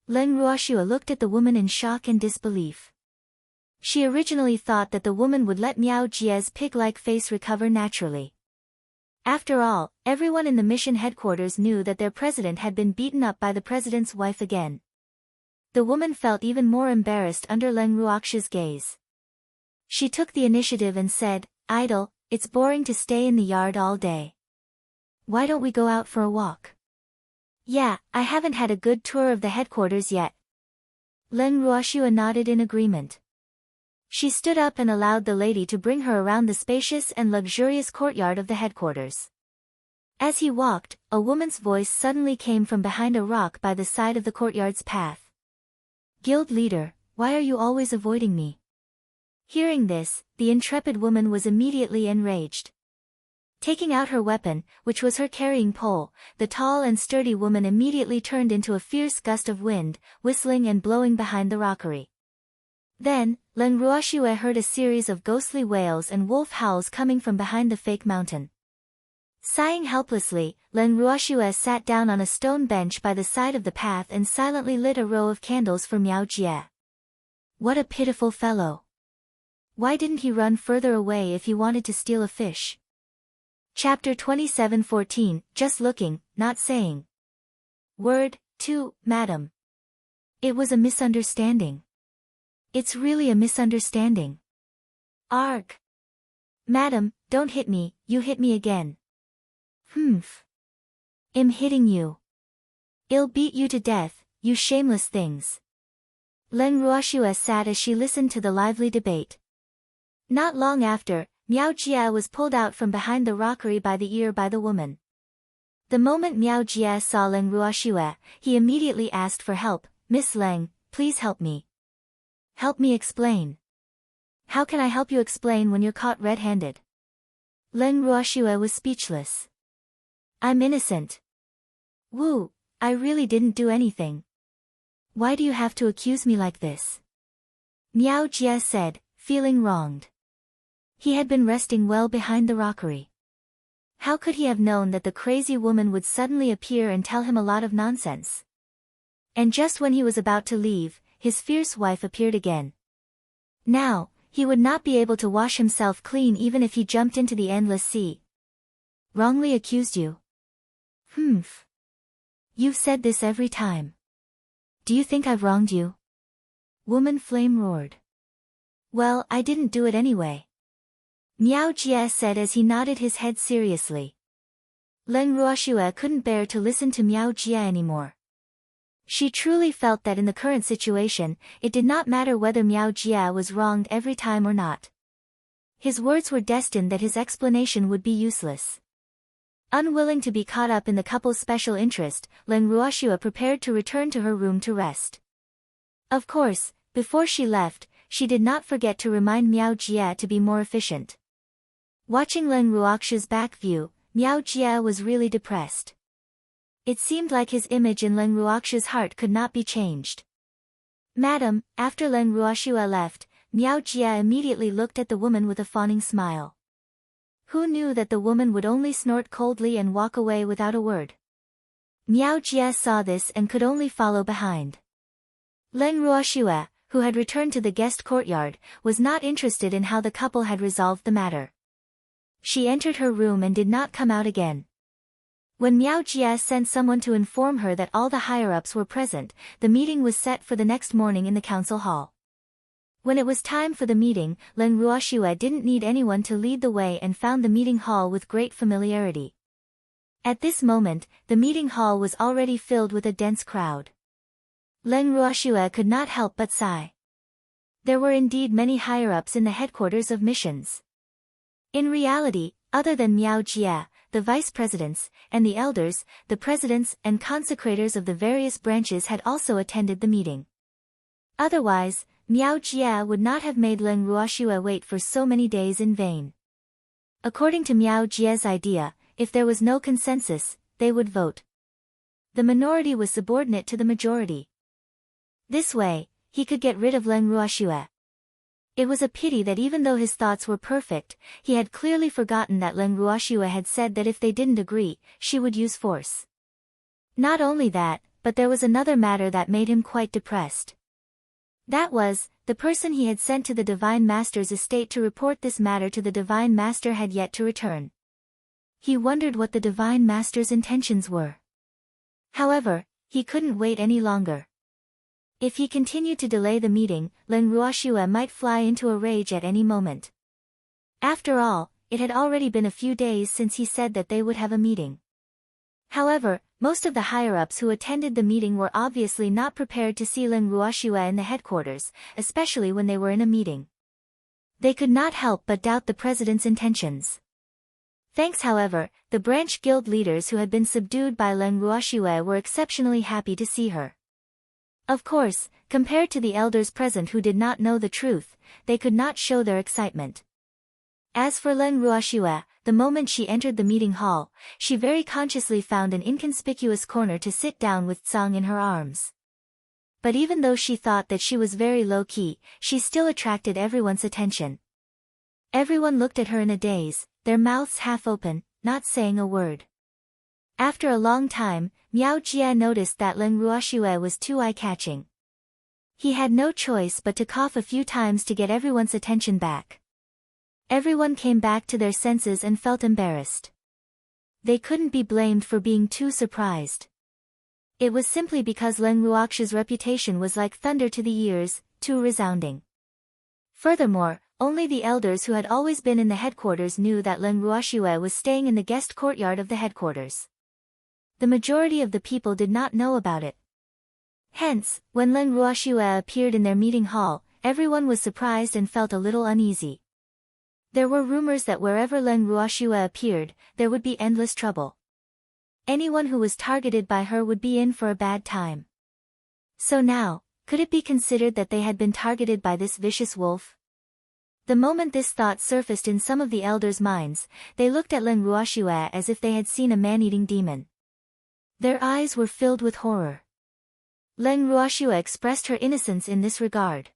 A: Leng Ruoxue looked at the woman in shock and disbelief. She originally thought that the woman would let Miao Jie's pig-like face recover naturally. After all, everyone in the mission headquarters knew that their president had been beaten up by the president's wife again. The woman felt even more embarrassed under Leng Ruoxue's gaze. She took the initiative and said, "Idle, it's boring to stay in the yard all day. Why don't we go out for a walk?" "Yeah, I haven't had a good tour of the headquarters yet." Leng Ruoxue nodded in agreement. She stood up and allowed the lady to bring her around the spacious and luxurious courtyard of the headquarters. As he walked, a woman's voice suddenly came from behind a rock by the side of the courtyard's path. "Guild leader, why are you always avoiding me?" Hearing this, the intrepid woman was immediately enraged. Taking out her weapon, which was her carrying pole, the tall and sturdy woman immediately turned into a fierce gust of wind, whistling and blowing behind the rockery. Then, Leng Ruoxue heard a series of ghostly wails and wolf howls coming from behind the fake mountain. Sighing helplessly, Leng Ruoxue sat down on a stone bench by the side of the path and silently lit a row of candles for Miao Jie. What a pitiful fellow. Why didn't he run further away if he wanted to steal a fish? Chapter 27:14, Just looking, not saying. Word, 2, Madam. It was a misunderstanding. It's really a misunderstanding. Arg. Madam, don't hit me, you hit me again. Humph. I'm hitting you. I'll beat you to death, you shameless things. Leng Ruoxue sat as she listened to the lively debate. Not long after, Miao Jie was pulled out from behind the rockery by the ear by the woman. The moment Miao Jie saw Leng Ruoxue, he immediately asked for help. "Miss Leng, please help me." "Help me explain." "How can I help you explain when you're caught red-handed?" Leng Ruoxue was speechless. "I'm innocent." "Woo, I really didn't do anything. Why do you have to accuse me like this?" Miao Jie said, feeling wronged. He had been resting well behind the rockery. How could he have known that the crazy woman would suddenly appear and tell him a lot of nonsense? And just when he was about to leave, his fierce wife appeared again. Now, he would not be able to wash himself clean even if he jumped into the endless sea. "Wrongly accused you?" "Humph. You've said this every time. Do you think I've wronged you?" Woman Flame roared. "Well, I didn't do it anyway," Miao Jie said as he nodded his head seriously. Leng Ruoxue couldn't bear to listen to Miao Jie anymore. She truly felt that in the current situation, it did not matter whether Miao Jie was wronged every time or not. His words were destined that his explanation would be useless. Unwilling to be caught up in the couple's special interest, Leng Ruoxue prepared to return to her room to rest. Of course, before she left, she did not forget to remind Miao Jie to be more efficient. Watching Leng Ruoxue's back view, Miao Jie was really depressed. It seemed like his image in Leng Ruoxue's heart could not be changed. "Madam," after Leng Ruoxue left, Miao Jie immediately looked at the woman with a fawning smile. Who knew that the woman would only snort coldly and walk away without a word? Miao Jie saw this and could only follow behind. Leng Ruoxue, who had returned to the guest courtyard, was not interested in how the couple had resolved the matter. She entered her room and did not come out again. When Miao Jie sent someone to inform her that all the higher-ups were present, the meeting was set for the next morning in the council hall. When it was time for the meeting, Leng Ruoxue didn't need anyone to lead the way and found the meeting hall with great familiarity. At this moment, the meeting hall was already filled with a dense crowd. Leng Ruoxue could not help but sigh. There were indeed many higher-ups in the headquarters of missions. In reality, other than Miao Jie, the vice-presidents, and the elders, the presidents and consecrators of the various branches had also attended the meeting. Otherwise, Miao Jie would not have made Leng Ruoxue wait for so many days in vain. According to Miao Jie's idea, if there was no consensus, they would vote. The minority was subordinate to the majority. This way, he could get rid of Leng Ruoxue. It was a pity that even though his thoughts were perfect, he had clearly forgotten that Leng Ruoxue had said that if they didn't agree, she would use force. Not only that, but there was another matter that made him quite depressed. That was, the person he had sent to the Divine Master's estate to report this matter to the Divine Master had yet to return. He wondered what the Divine Master's intentions were. However, he couldn't wait any longer. If he continued to delay the meeting, Leng Ruoxue might fly into a rage at any moment. After all, it had already been a few days since he said that they would have a meeting. However, most of the higher-ups who attended the meeting were obviously not prepared to see Leng Ruoxue in the headquarters, especially when they were in a meeting. They could not help but doubt the president's intentions. Thanks, however, the branch guild leaders who had been subdued by Leng Ruoxue were exceptionally happy to see her. Of course, compared to the elders present who did not know the truth, they could not show their excitement. As for Leng Ruoxue, the moment she entered the meeting hall, she very consciously found an inconspicuous corner to sit down with Tsang in her arms. But even though she thought that she was very low-key, she still attracted everyone's attention. Everyone looked at her in a daze, their mouths half open, not saying a word. After a long time, Miao Jie noticed that Leng Ruoxue was too eye-catching. He had no choice but to cough a few times to get everyone's attention back. Everyone came back to their senses and felt embarrassed. They couldn't be blamed for being too surprised. It was simply because Leng Ruoxue's reputation was like thunder to the ears, too resounding. Furthermore, only the elders who had always been in the headquarters knew that Leng Ruoxue was staying in the guest courtyard of the headquarters. The majority of the people did not know about it. Hence, when Leng Ruoxue appeared in their meeting hall, everyone was surprised and felt a little uneasy. There were rumors that wherever Leng Ruoxue appeared, there would be endless trouble. Anyone who was targeted by her would be in for a bad time. So now, could it be considered that they had been targeted by this vicious wolf? The moment this thought surfaced in some of the elders' minds, they looked at Leng Ruoxue as if they had seen a man-eating demon. Their eyes were filled with horror. Leng Ruoxue expressed her innocence in this regard.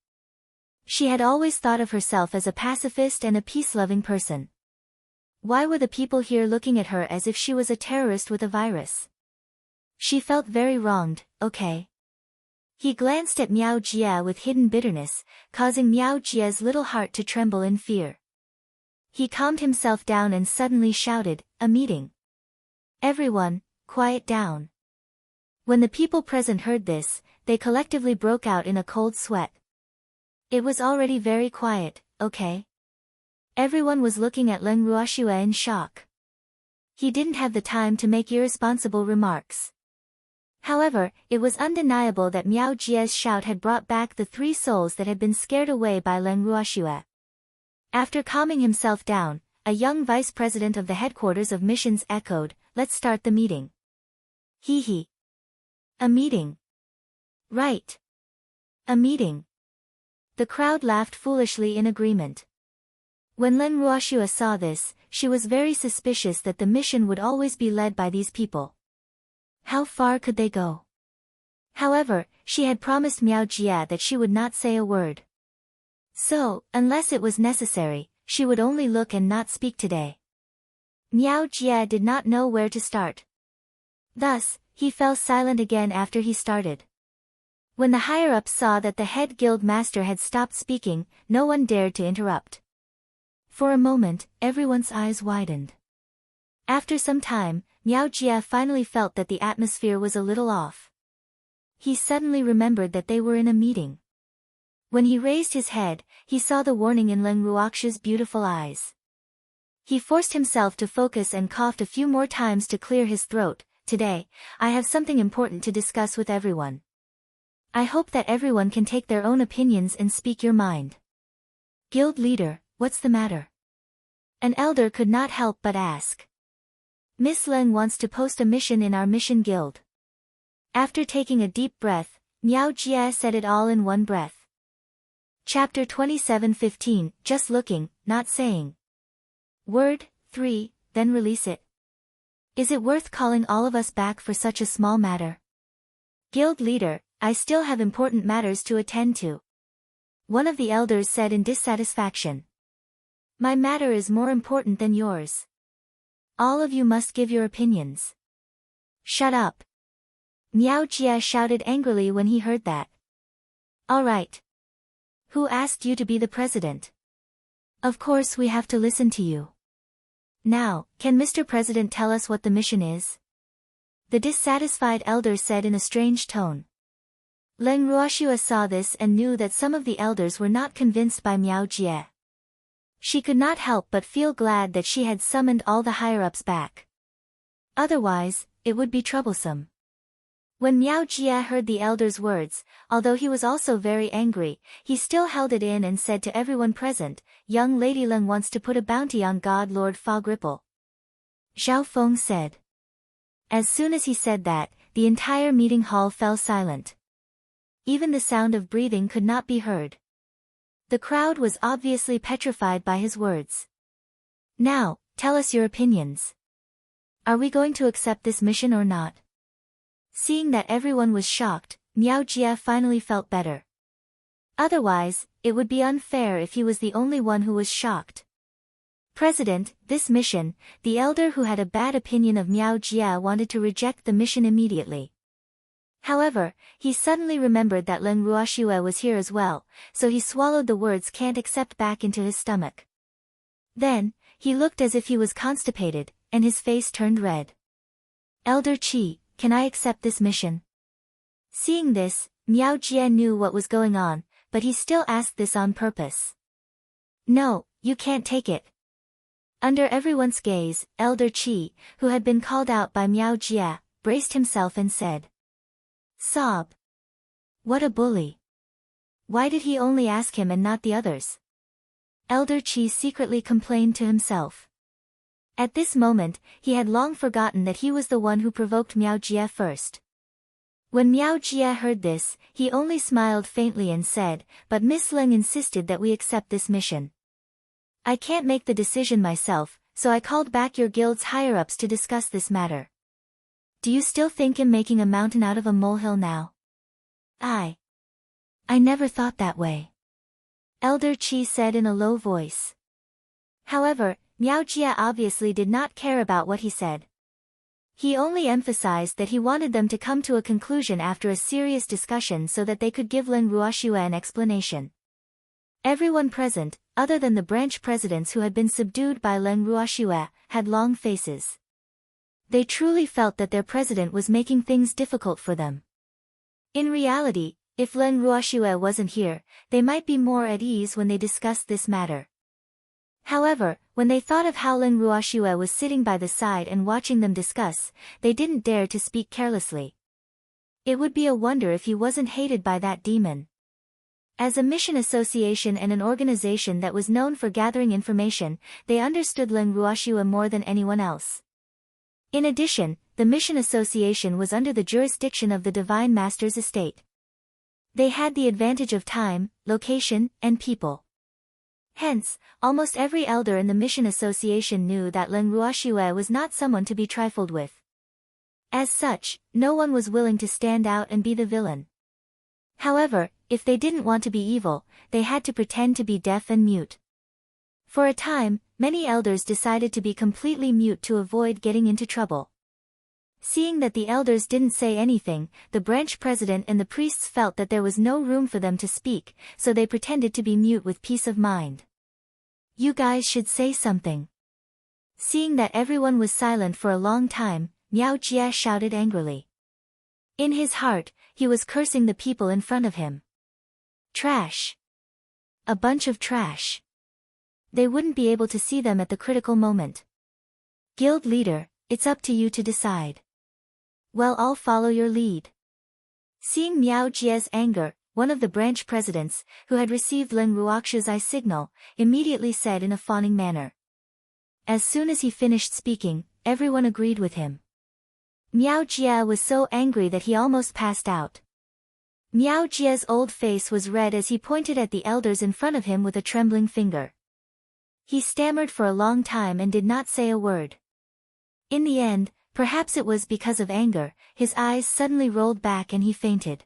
A: She had always thought of herself as a pacifist and a peace-loving person. Why were the people here looking at her as if she was a terrorist with a virus? She felt very wronged, okay? He glanced at Miao Jie with hidden bitterness, causing Miao Jie's little heart to tremble in fear. He calmed himself down and suddenly shouted, "A meeting. Everyone, quiet down." When the people present heard this, they collectively broke out in a cold sweat. It was already very quiet, okay? Everyone was looking at Leng Ruoxue in shock. He didn't have the time to make irresponsible remarks. However, it was undeniable that Miao Jie's shout had brought back the 3 souls that had been scared away by Leng Ruoxue. After calming himself down, a young vice president of the headquarters of missions echoed, "Let's start the meeting." Hee hee. A meeting. Right. A meeting. The crowd laughed foolishly in agreement. When Leng Ruoxue saw this, she was very suspicious that the mission would always be led by these people. How far could they go? However, she had promised Miao Jie that she would not say a word. So, unless it was necessary, she would only look and not speak today. Miao Jie did not know where to start. Thus, he fell silent again after he started. When the higher-ups saw that the head guild master had stopped speaking, no one dared to interrupt. For a moment, everyone's eyes widened. After some time, Miao Jie finally felt that the atmosphere was a little off. He suddenly remembered that they were in a meeting. When he raised his head, he saw the warning in Leng Ruoxue's beautiful eyes. He forced himself to focus and coughed a few more times to clear his throat. "Today, I have something important to discuss with everyone. I hope that everyone can take their own opinions and speak your mind." "Guild leader, what's the matter?" An elder could not help but ask. "Miss Leng wants to post a mission in our mission guild." After taking a deep breath, Miao Jie said it all in one breath. Chapter 27:15, Just looking, not saying. Word, 3, then release it. Is it worth calling all of us back for such a small matter? Guild leader, I still have important matters to attend to. One of the elders said in dissatisfaction. My matter is more important than yours. All of you must give your opinions. Shut up. Miao Jie shouted angrily when he heard that. All right. Who asked you to be the president? Of course we have to listen to you. Now, can Mr. President tell us what the mission is? The dissatisfied elder said in a strange tone. Leng Ruoxue saw this and knew that some of the elders were not convinced by Miao Jie. She could not help but feel glad that she had summoned all the higher-ups back. Otherwise, it would be troublesome. When Miao Jie heard the elder's words, although he was also very angry, he still held it in and said to everyone present, young Lady Leng wants to put a bounty on God Lord Fog Ripple. Zhao Feng said. As soon as he said that, the entire meeting hall fell silent. Even the sound of breathing could not be heard. The crowd was obviously petrified by his words. Now, tell us your opinions. Are we going to accept this mission or not? Seeing that everyone was shocked, Miao Jie finally felt better. Otherwise, it would be unfair if he was the only one who was shocked. President, this mission, the elder who had a bad opinion of Miao Jie wanted to reject the mission immediately. However, he suddenly remembered that Leng Ruoxue was here as well, so he swallowed the words can't accept back into his stomach. Then, he looked as if he was constipated, and his face turned red. Elder Qi, can I accept this mission? Seeing this, Miao Jie knew what was going on, but he still asked this on purpose. No, you can't take it. Under everyone's gaze, Elder Qi, who had been called out by Miao Jie, braced himself and said. Sob. What a bully. Why did he only ask him and not the others? Elder Qi secretly complained to himself. At this moment, he had long forgotten that he was the one who provoked Miao Jie first. When Miao Jie heard this, he only smiled faintly and said, but Miss Leng insisted that we accept this mission. I can't make the decision myself, so I called back your guild's higher-ups to discuss this matter. Do you still think I'm making a mountain out of a molehill now? I never thought that way. Elder Qi said in a low voice. However, Miao Jie obviously did not care about what he said. He only emphasized that he wanted them to come to a conclusion after a serious discussion so that they could give Leng Ruoxue an explanation. Everyone present, other than the branch presidents who had been subdued by Leng Ruoxue, had long faces. They truly felt that their president was making things difficult for them. In reality, if Leng Ruoxue wasn't here, they might be more at ease when they discussed this matter. However, when they thought of how Leng Ruoxue was sitting by the side and watching them discuss, they didn't dare to speak carelessly. It would be a wonder if he wasn't hated by that demon. As a mission association and an organization that was known for gathering information, they understood Leng Ruoxue more than anyone else. In addition, the mission association was under the jurisdiction of the Divine Master's estate. They had the advantage of time, location, and people. Hence, almost every elder in the mission association knew that Leng Ruoxue was not someone to be trifled with. As such, no one was willing to stand out and be the villain. However, if they didn't want to be evil, they had to pretend to be deaf and mute. For a time, many elders decided to be completely mute to avoid getting into trouble. Seeing that the elders didn't say anything, the branch president and the priests felt that there was no room for them to speak, so they pretended to be mute with peace of mind. You guys should say something. Seeing that everyone was silent for a long time, Miao Jie shouted angrily. In his heart, he was cursing the people in front of him. Trash. A bunch of trash. They wouldn't be able to see them at the critical moment. Guild leader, it's up to you to decide. Well, I'll follow your lead. Seeing Miao Jie's anger, one of the branch presidents, who had received Leng Ruoxue's signal, immediately said in a fawning manner. As soon as he finished speaking, everyone agreed with him. Miao Jie was so angry that he almost passed out. Miao Jie's old face was red as he pointed at the elders in front of him with a trembling finger. He stammered for a long time and did not say a word. In the end, perhaps it was because of anger, his eyes suddenly rolled back and he fainted.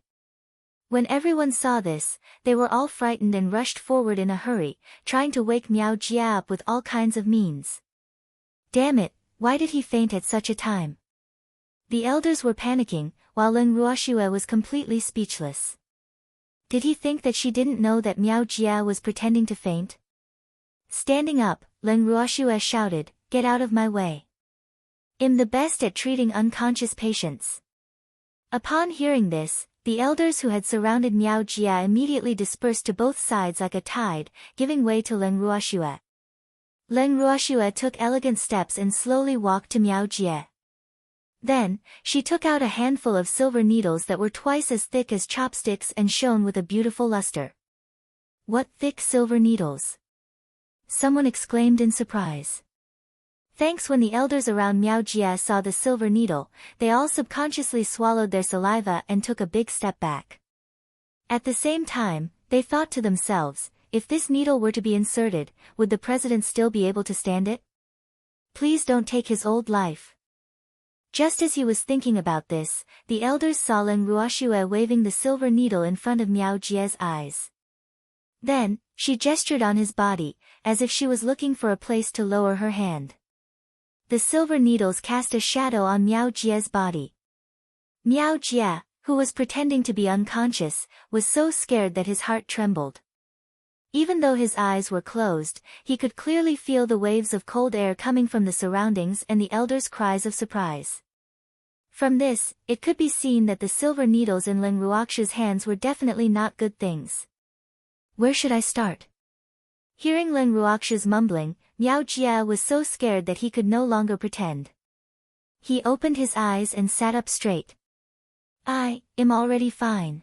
A: When everyone saw this, they were all frightened and rushed forward in a hurry, trying to wake Miao Jia up with all kinds of means. Damn it, why did he faint at such a time? The elders were panicking, while Lin Ruoxue was completely speechless. Did he think that she didn't know that Miao Jia was pretending to faint? Standing up, Lin Ruoxue shouted, "Get out of my way. I'm the best at treating unconscious patients." Upon hearing this, the elders who had surrounded Miao Jia immediately dispersed to both sides like a tide, giving way to Lin Ruoxue. Lin Ruoxue took elegant steps and slowly walked to Miao Jia. Then, she took out a handful of silver needles that were twice as thick as chopsticks and shone with a beautiful luster. "What thick silver needles?" someone exclaimed in surprise. Thanks. When the elders around Miao Jia saw the silver needle, they all subconsciously swallowed their saliva and took a big step back. At the same time, they thought to themselves, if this needle were to be inserted, would the president still be able to stand it? Please don't take his old life. Just as he was thinking about this, the elders saw Lin Ruoxue waving the silver needle in front of Miao Jia's eyes. Then, she gestured on his body, as if she was looking for a place to lower her hand. The silver needles cast a shadow on Miao Jia's body. Miao Jia, who was pretending to be unconscious, was so scared that his heart trembled. Even though his eyes were closed, he could clearly feel the waves of cold air coming from the surroundings and the elders' cries of surprise. From this, it could be seen that the silver needles in Lin Ruoxue's hands were definitely not good things. Where should I start? Hearing Lin Ruoxue's mumbling, Miao Jia was so scared that he could no longer pretend. He opened his eyes and sat up straight. "I'm already fine."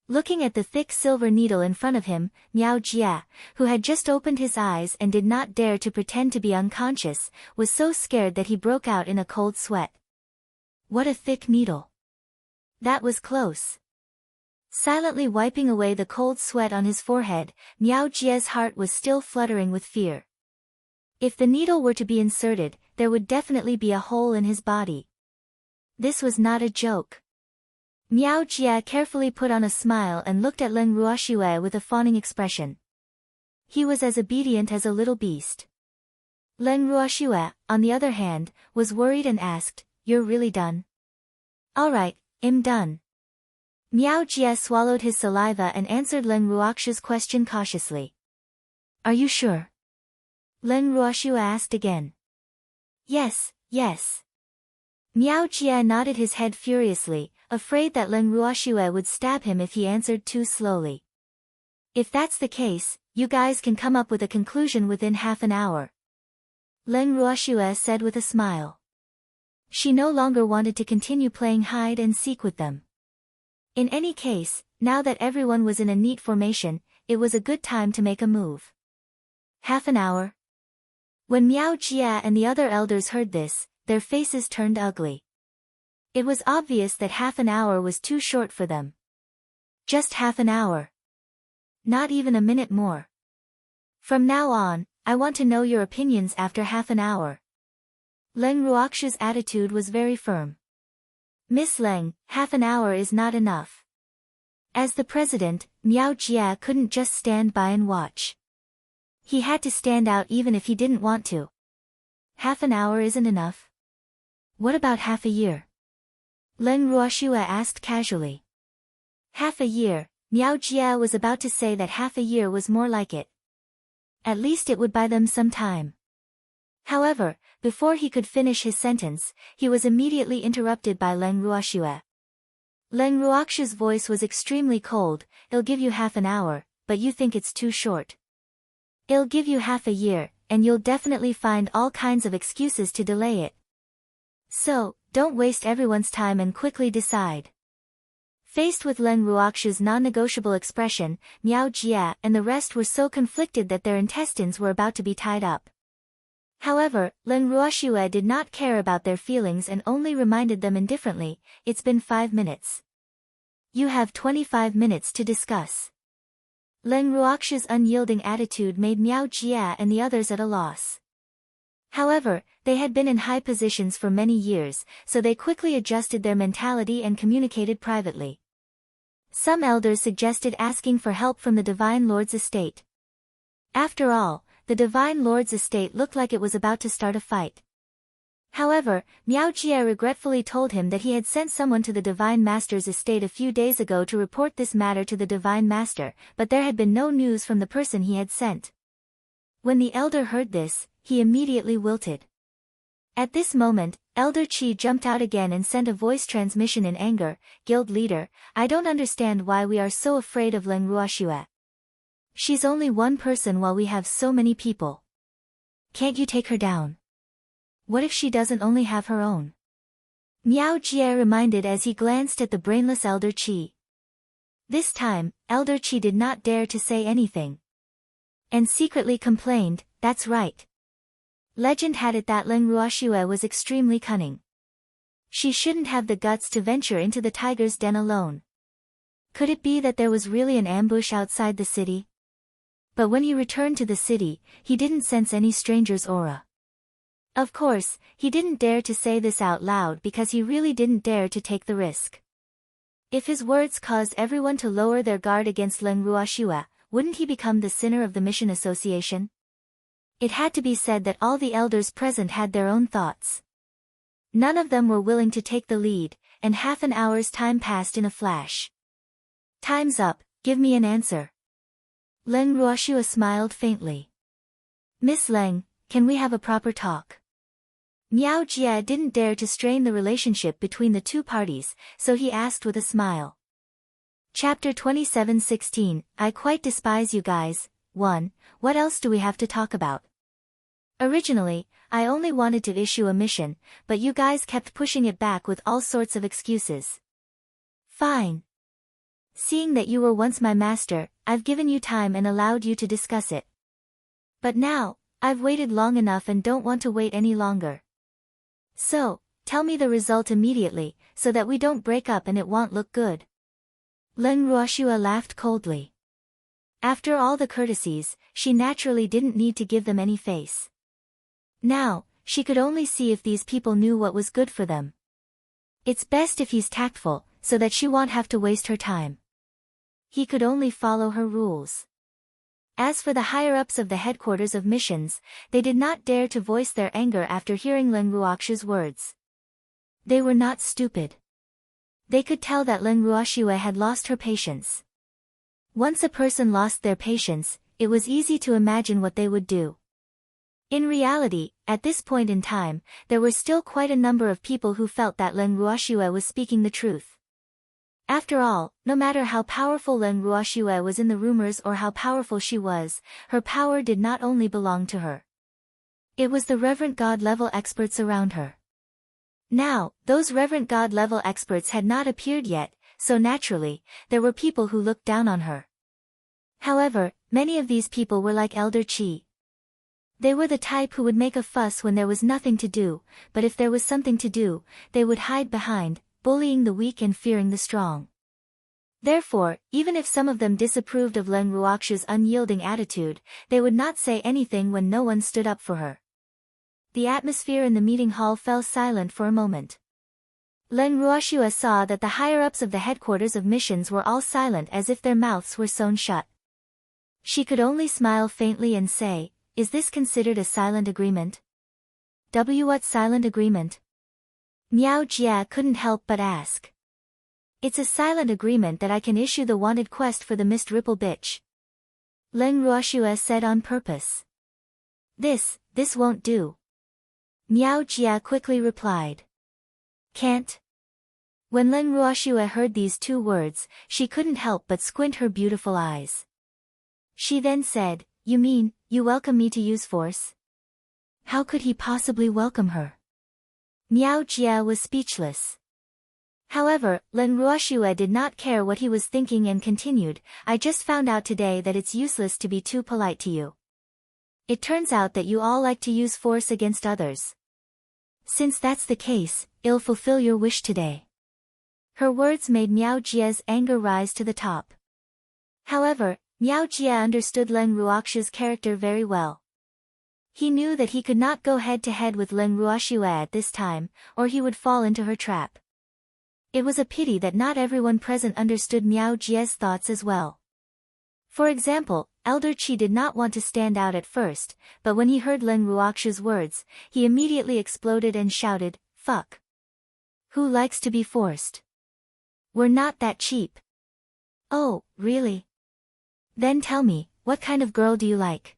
A: Looking at the thick silver needle in front of him, Miao Jia, who had just opened his eyes and did not dare to pretend to be unconscious, was so scared that he broke out in a cold sweat. What a thick needle. That was close. Silently wiping away the cold sweat on his forehead, Miao Jia's heart was still fluttering with fear. If the needle were to be inserted, there would definitely be a hole in his body. This was not a joke. Miao Jia carefully put on a smile and looked at Lin Ruoxue with a fawning expression. He was as obedient as a little beast. Lin Ruoxue, on the other hand, was worried and asked, "You're really done?" "All right, I'm done." Miao Jia swallowed his saliva and answered Lin Ruoxue's question cautiously. "Are you sure?" Lin Ruoxue asked again. Yes. Miao Jia nodded his head furiously, afraid that Lin Ruoxue would stab him if he answered too slowly. "If that's the case, you guys can come up with a conclusion within half an hour," Lin Ruoxue said with a smile. She no longer wanted to continue playing hide and seek with them. In any case, now that everyone was in a neat formation, it was a good time to make a move. Half an hour? When Miao Jia and the other elders heard this, their faces turned ugly. It was obvious that half an hour was too short for them. Just half an hour. Not even a minute more. From now on, I want to know your opinions after half an hour. Lin Ruoxue's attitude was very firm. "Miss Leng, half an hour is not enough." As the president, Miao Jia couldn't just stand by and watch. He had to stand out even if he didn't want to. Half an hour isn't enough. What about half a year? Lin Ruoxue asked casually. Half a year, Miao Jia was about to say that half a year was more like it. At least it would buy them some time. However, before he could finish his sentence, he was immediately interrupted by Lin Ruoxue. Lin Ruoxue's voice was extremely cold. "I'll give you half an hour, but you think it's too short. I'll give you half a year, and you'll definitely find all kinds of excuses to delay it. So, don't waste everyone's time and quickly decide." Faced with Lin Ruoxue's non-negotiable expression, Miao Jia and the rest were so conflicted that their intestines were about to be tied up. However, Lin Ruoxue did not care about their feelings and only reminded them indifferently, "It's been 5 minutes. You have 25 minutes to discuss." Leng Ruoxiu's unyielding attitude made Miao Jia and the others at a loss. However, they had been in high positions for many years, so they quickly adjusted their mentality and communicated privately. Some elders suggested asking for help from the Divine Lord's estate. After all, the Divine Lord's estate looked like it was about to start a fight. However, Miao Jia regretfully told him that he had sent someone to the Divine Master's estate a few days ago to report this matter to the Divine Master, but there had been no news from the person he had sent. When the elder heard this, he immediately wilted. At this moment, Elder Qi jumped out again and sent a voice transmission in anger. Guild leader, I don't understand why we are so afraid of Leng Ruoxiu. She's only one person while we have so many people. Can't you take her down? What if she doesn't only have her own? Miao Jia reminded as he glanced at the brainless Elder Qi. This time, Elder Qi did not dare to say anything. And secretly complained, that's right. Legend had it that Leng Ruoxiu was extremely cunning. She shouldn't have the guts to venture into the tiger's den alone. Could it be that there was really an ambush outside the city? But when he returned to the city, he didn't sense any stranger's aura. Of course, he didn't dare to say this out loud because he really didn't dare to take the risk. If his words caused everyone to lower their guard against Leng Ruoxiu, wouldn't he become the sinner of the mission association? It had to be said that all the elders present had their own thoughts. None of them were willing to take the lead, and half an hour's time passed in a flash. Time's up, give me an answer. Leng Ruoxiu smiled faintly. Miss Leng, can we have a proper talk? Miao Jia didn't dare to strain the relationship between the two parties, so he asked with a smile. Chapter 27:16, I quite despise you guys. 1. What else do we have to talk about? Originally, I only wanted to issue a mission, but you guys kept pushing it back with all sorts of excuses. Fine. Seeing that you were once my master, I've given you time and allowed you to discuss it. But now, I've waited long enough and don't want to wait any longer. So, tell me the result immediately, so that we don't break up and it won't look good. Leng Ruoxiu laughed coldly. After all the courtesies, she naturally didn't need to give them any face. Now, she could only see if these people knew what was good for them. It's best if he's tactful, so that she won't have to waste her time. He could only follow her rules. As for the higher-ups of the headquarters of missions, they did not dare to voice their anger after hearing Leng Ruoxiu's words. They were not stupid. They could tell that Leng Ruoxiu had lost her patience. Once a person lost their patience, it was easy to imagine what they would do. In reality, at this point in time, there were still quite a number of people who felt that Leng Ruoxiu was speaking the truth. After all, no matter how powerful Leng Ruoxiu was in the rumors or how powerful she was, her power did not only belong to her. It was the reverent god-level experts around her. Now, those reverent god-level experts had not appeared yet, so naturally, there were people who looked down on her. However, many of these people were like Elder Qi. They were the type who would make a fuss when there was nothing to do, but if there was something to do, they would hide behind, bullying the weak and fearing the strong. Therefore, even if some of them disapproved of Leng Ruoxiu's unyielding attitude, they would not say anything when no one stood up for her. The atmosphere in the meeting hall fell silent for a moment. Leng Ruoxiu saw that the higher-ups of the headquarters of missions were all silent as if their mouths were sewn shut. She could only smile faintly and say, Is this considered a silent agreement? What silent agreement? Miao Jia couldn't help but ask. It's a silent agreement that I can issue the wanted quest for the Mist Ripple bitch. Leng Ruoxiu said on purpose. This won't do. Miao Jia quickly replied. Can't. When Leng Ruoxiu heard these two words, she couldn't help but squint her beautiful eyes. She then said, You mean, you welcome me to use force? How could he possibly welcome her? Miao Jia was speechless. However, Leng Ruoxiu did not care what he was thinking and continued, I just found out today that it's useless to be too polite to you. It turns out that you all like to use force against others. Since that's the case, I'll fulfill your wish today. Her words made Miao Jia's anger rise to the top. However, Miao Jie understood Leng Ruoxiu's character very well. He knew that he could not go head-to-head with Leng Ruoxiu at this time, or he would fall into her trap. It was a pity that not everyone present understood Miao Jie's thoughts as well. For example, Elder Qi did not want to stand out at first, but when he heard Leng Ruoxiu's words, he immediately exploded and shouted, "Fuck! Who likes to be forced? We're not that cheap." "Oh, really? Then tell me, what kind of girl do you like?"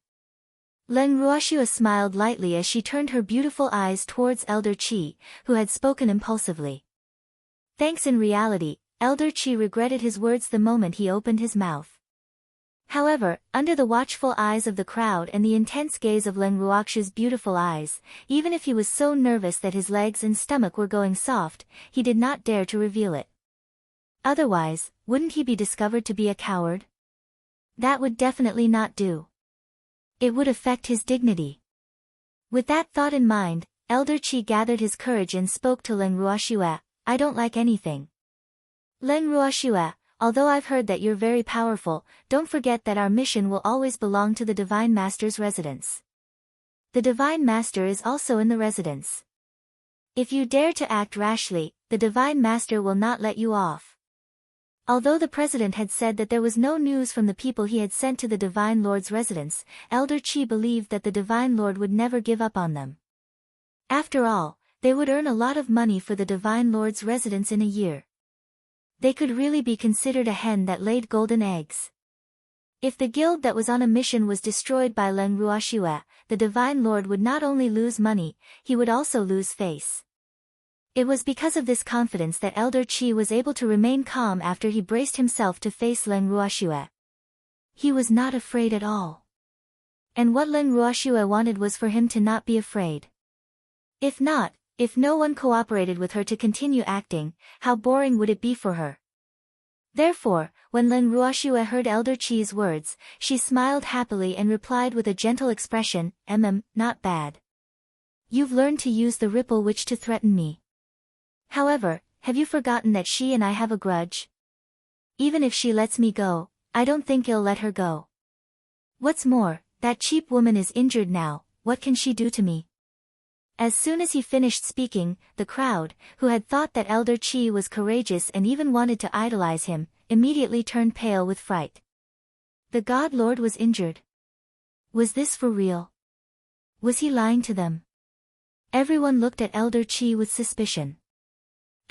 A: Leng Ruoxiu smiled lightly as she turned her beautiful eyes towards Elder Qi, who had spoken impulsively. Thanks. In reality, Elder Qi regretted his words the moment he opened his mouth. However, under the watchful eyes of the crowd and the intense gaze of Leng Ruoxiu's beautiful eyes, even if he was so nervous that his legs and stomach were going soft, he did not dare to reveal it. Otherwise, wouldn't he be discovered to be a coward? That would definitely not do. It would affect his dignity. With that thought in mind, Elder Qi gathered his courage and spoke to Leng Ruoxiu. "I don't like anything. Leng Ruoxiu, although I've heard that you're very powerful, don't forget that our mission will always belong to the Divine Master's residence. The Divine Master is also in the residence. If you dare to act rashly, the Divine Master will not let you off." Although the president had said that there was no news from the people he had sent to the Divine Lord's residence, Elder Qi believed that the Divine Lord would never give up on them. After all, they would earn a lot of money for the Divine Lord's residence in a year. They could really be considered a hen that laid golden eggs. If the guild that was on a mission was destroyed by Leng Ruoxiu, the Divine Lord would not only lose money, he would also lose face. It was because of this confidence that Elder Qi was able to remain calm after he braced himself to face Leng Ruoxiu. He was not afraid at all. And what Leng Ruoxiu wanted was for him to not be afraid. If no one cooperated with her to continue acting, how boring would it be for her? Therefore, when Leng Ruoxiu heard Elder Qi's words, she smiled happily and replied with a gentle expression, "Not bad. You've learned to use the ripple witch to threaten me. However, have you forgotten that she and I have a grudge? Even if she lets me go, I don't think I'll let her go. What's more, that cheap woman is injured now, what can she do to me?" As soon as he finished speaking, the crowd, who had thought that Elder Qi was courageous and even wanted to idolize him, immediately turned pale with fright. The God Lord was injured. Was this for real? Was he lying to them? Everyone looked at Elder Qi with suspicion.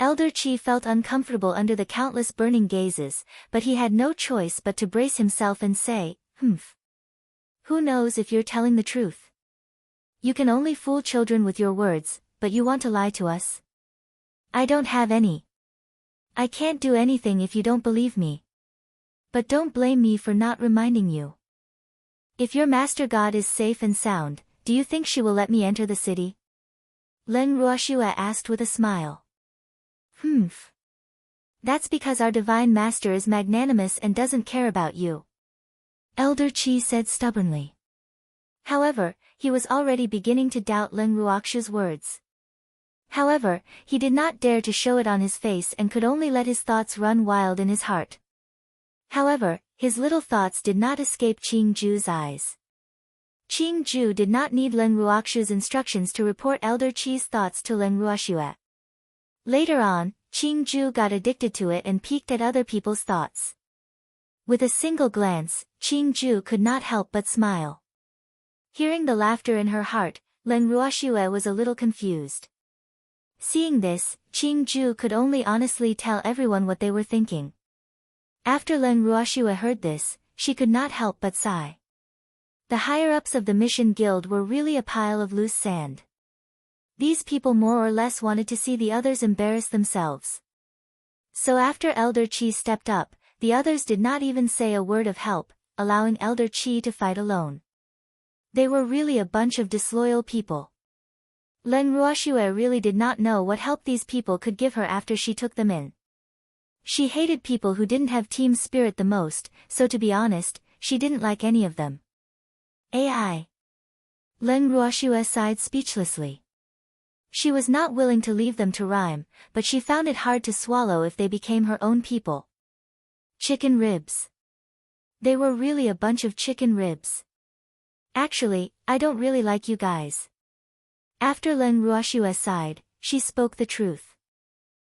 A: Elder Qi felt uncomfortable under the countless burning gazes, but he had no choice but to brace himself and say, "Who knows if you're telling the truth? You can only fool children with your words, but you want to lie to us? I don't have any. I can't do anything if you don't believe me. But don't blame me for not reminding you. If your master god is safe and sound, do you think she will let me enter the city?" Leng Ruoxiu asked with a smile. That's because our Divine Master is magnanimous and doesn't care about you," Elder Qi said stubbornly. However, he was already beginning to doubt Leng Ruoxiu's words. However, he did not dare to show it on his face and could only let his thoughts run wild in his heart. However, his little thoughts did not escape Qing Ju's eyes. Qing Ju did not need Leng Ruoxiu's instructions to report Elder Qi's thoughts to Leng Ruoxiu. Later on, Qing Ju got addicted to it and peeked at other people's thoughts. With a single glance, Qing Ju could not help but smile. Hearing the laughter in her heart, Leng Ruoxiu was a little confused. Seeing this, Qing Ju could only honestly tell everyone what they were thinking. After Leng Ruoxiu heard this, she could not help but sigh. The higher-ups of the Mission Guild were really a pile of loose sand. These people more or less wanted to see the others embarrass themselves. So after Elder Qi stepped up, the others did not even say a word of help, allowing Elder Qi to fight alone. They were really a bunch of disloyal people. Leng Ruoxiu really did not know what help these people could give her after she took them in. She hated people who didn't have team spirit the most, so to be honest, she didn't like any of them. Ai. Leng Ruoxiu sighed speechlessly. She was not willing to leave them to rhyme, but she found it hard to swallow if they became her own people. Chicken ribs. They were really a bunch of chicken ribs. Actually, I don't really like you guys. After Len Ruoxue sighed, she spoke the truth.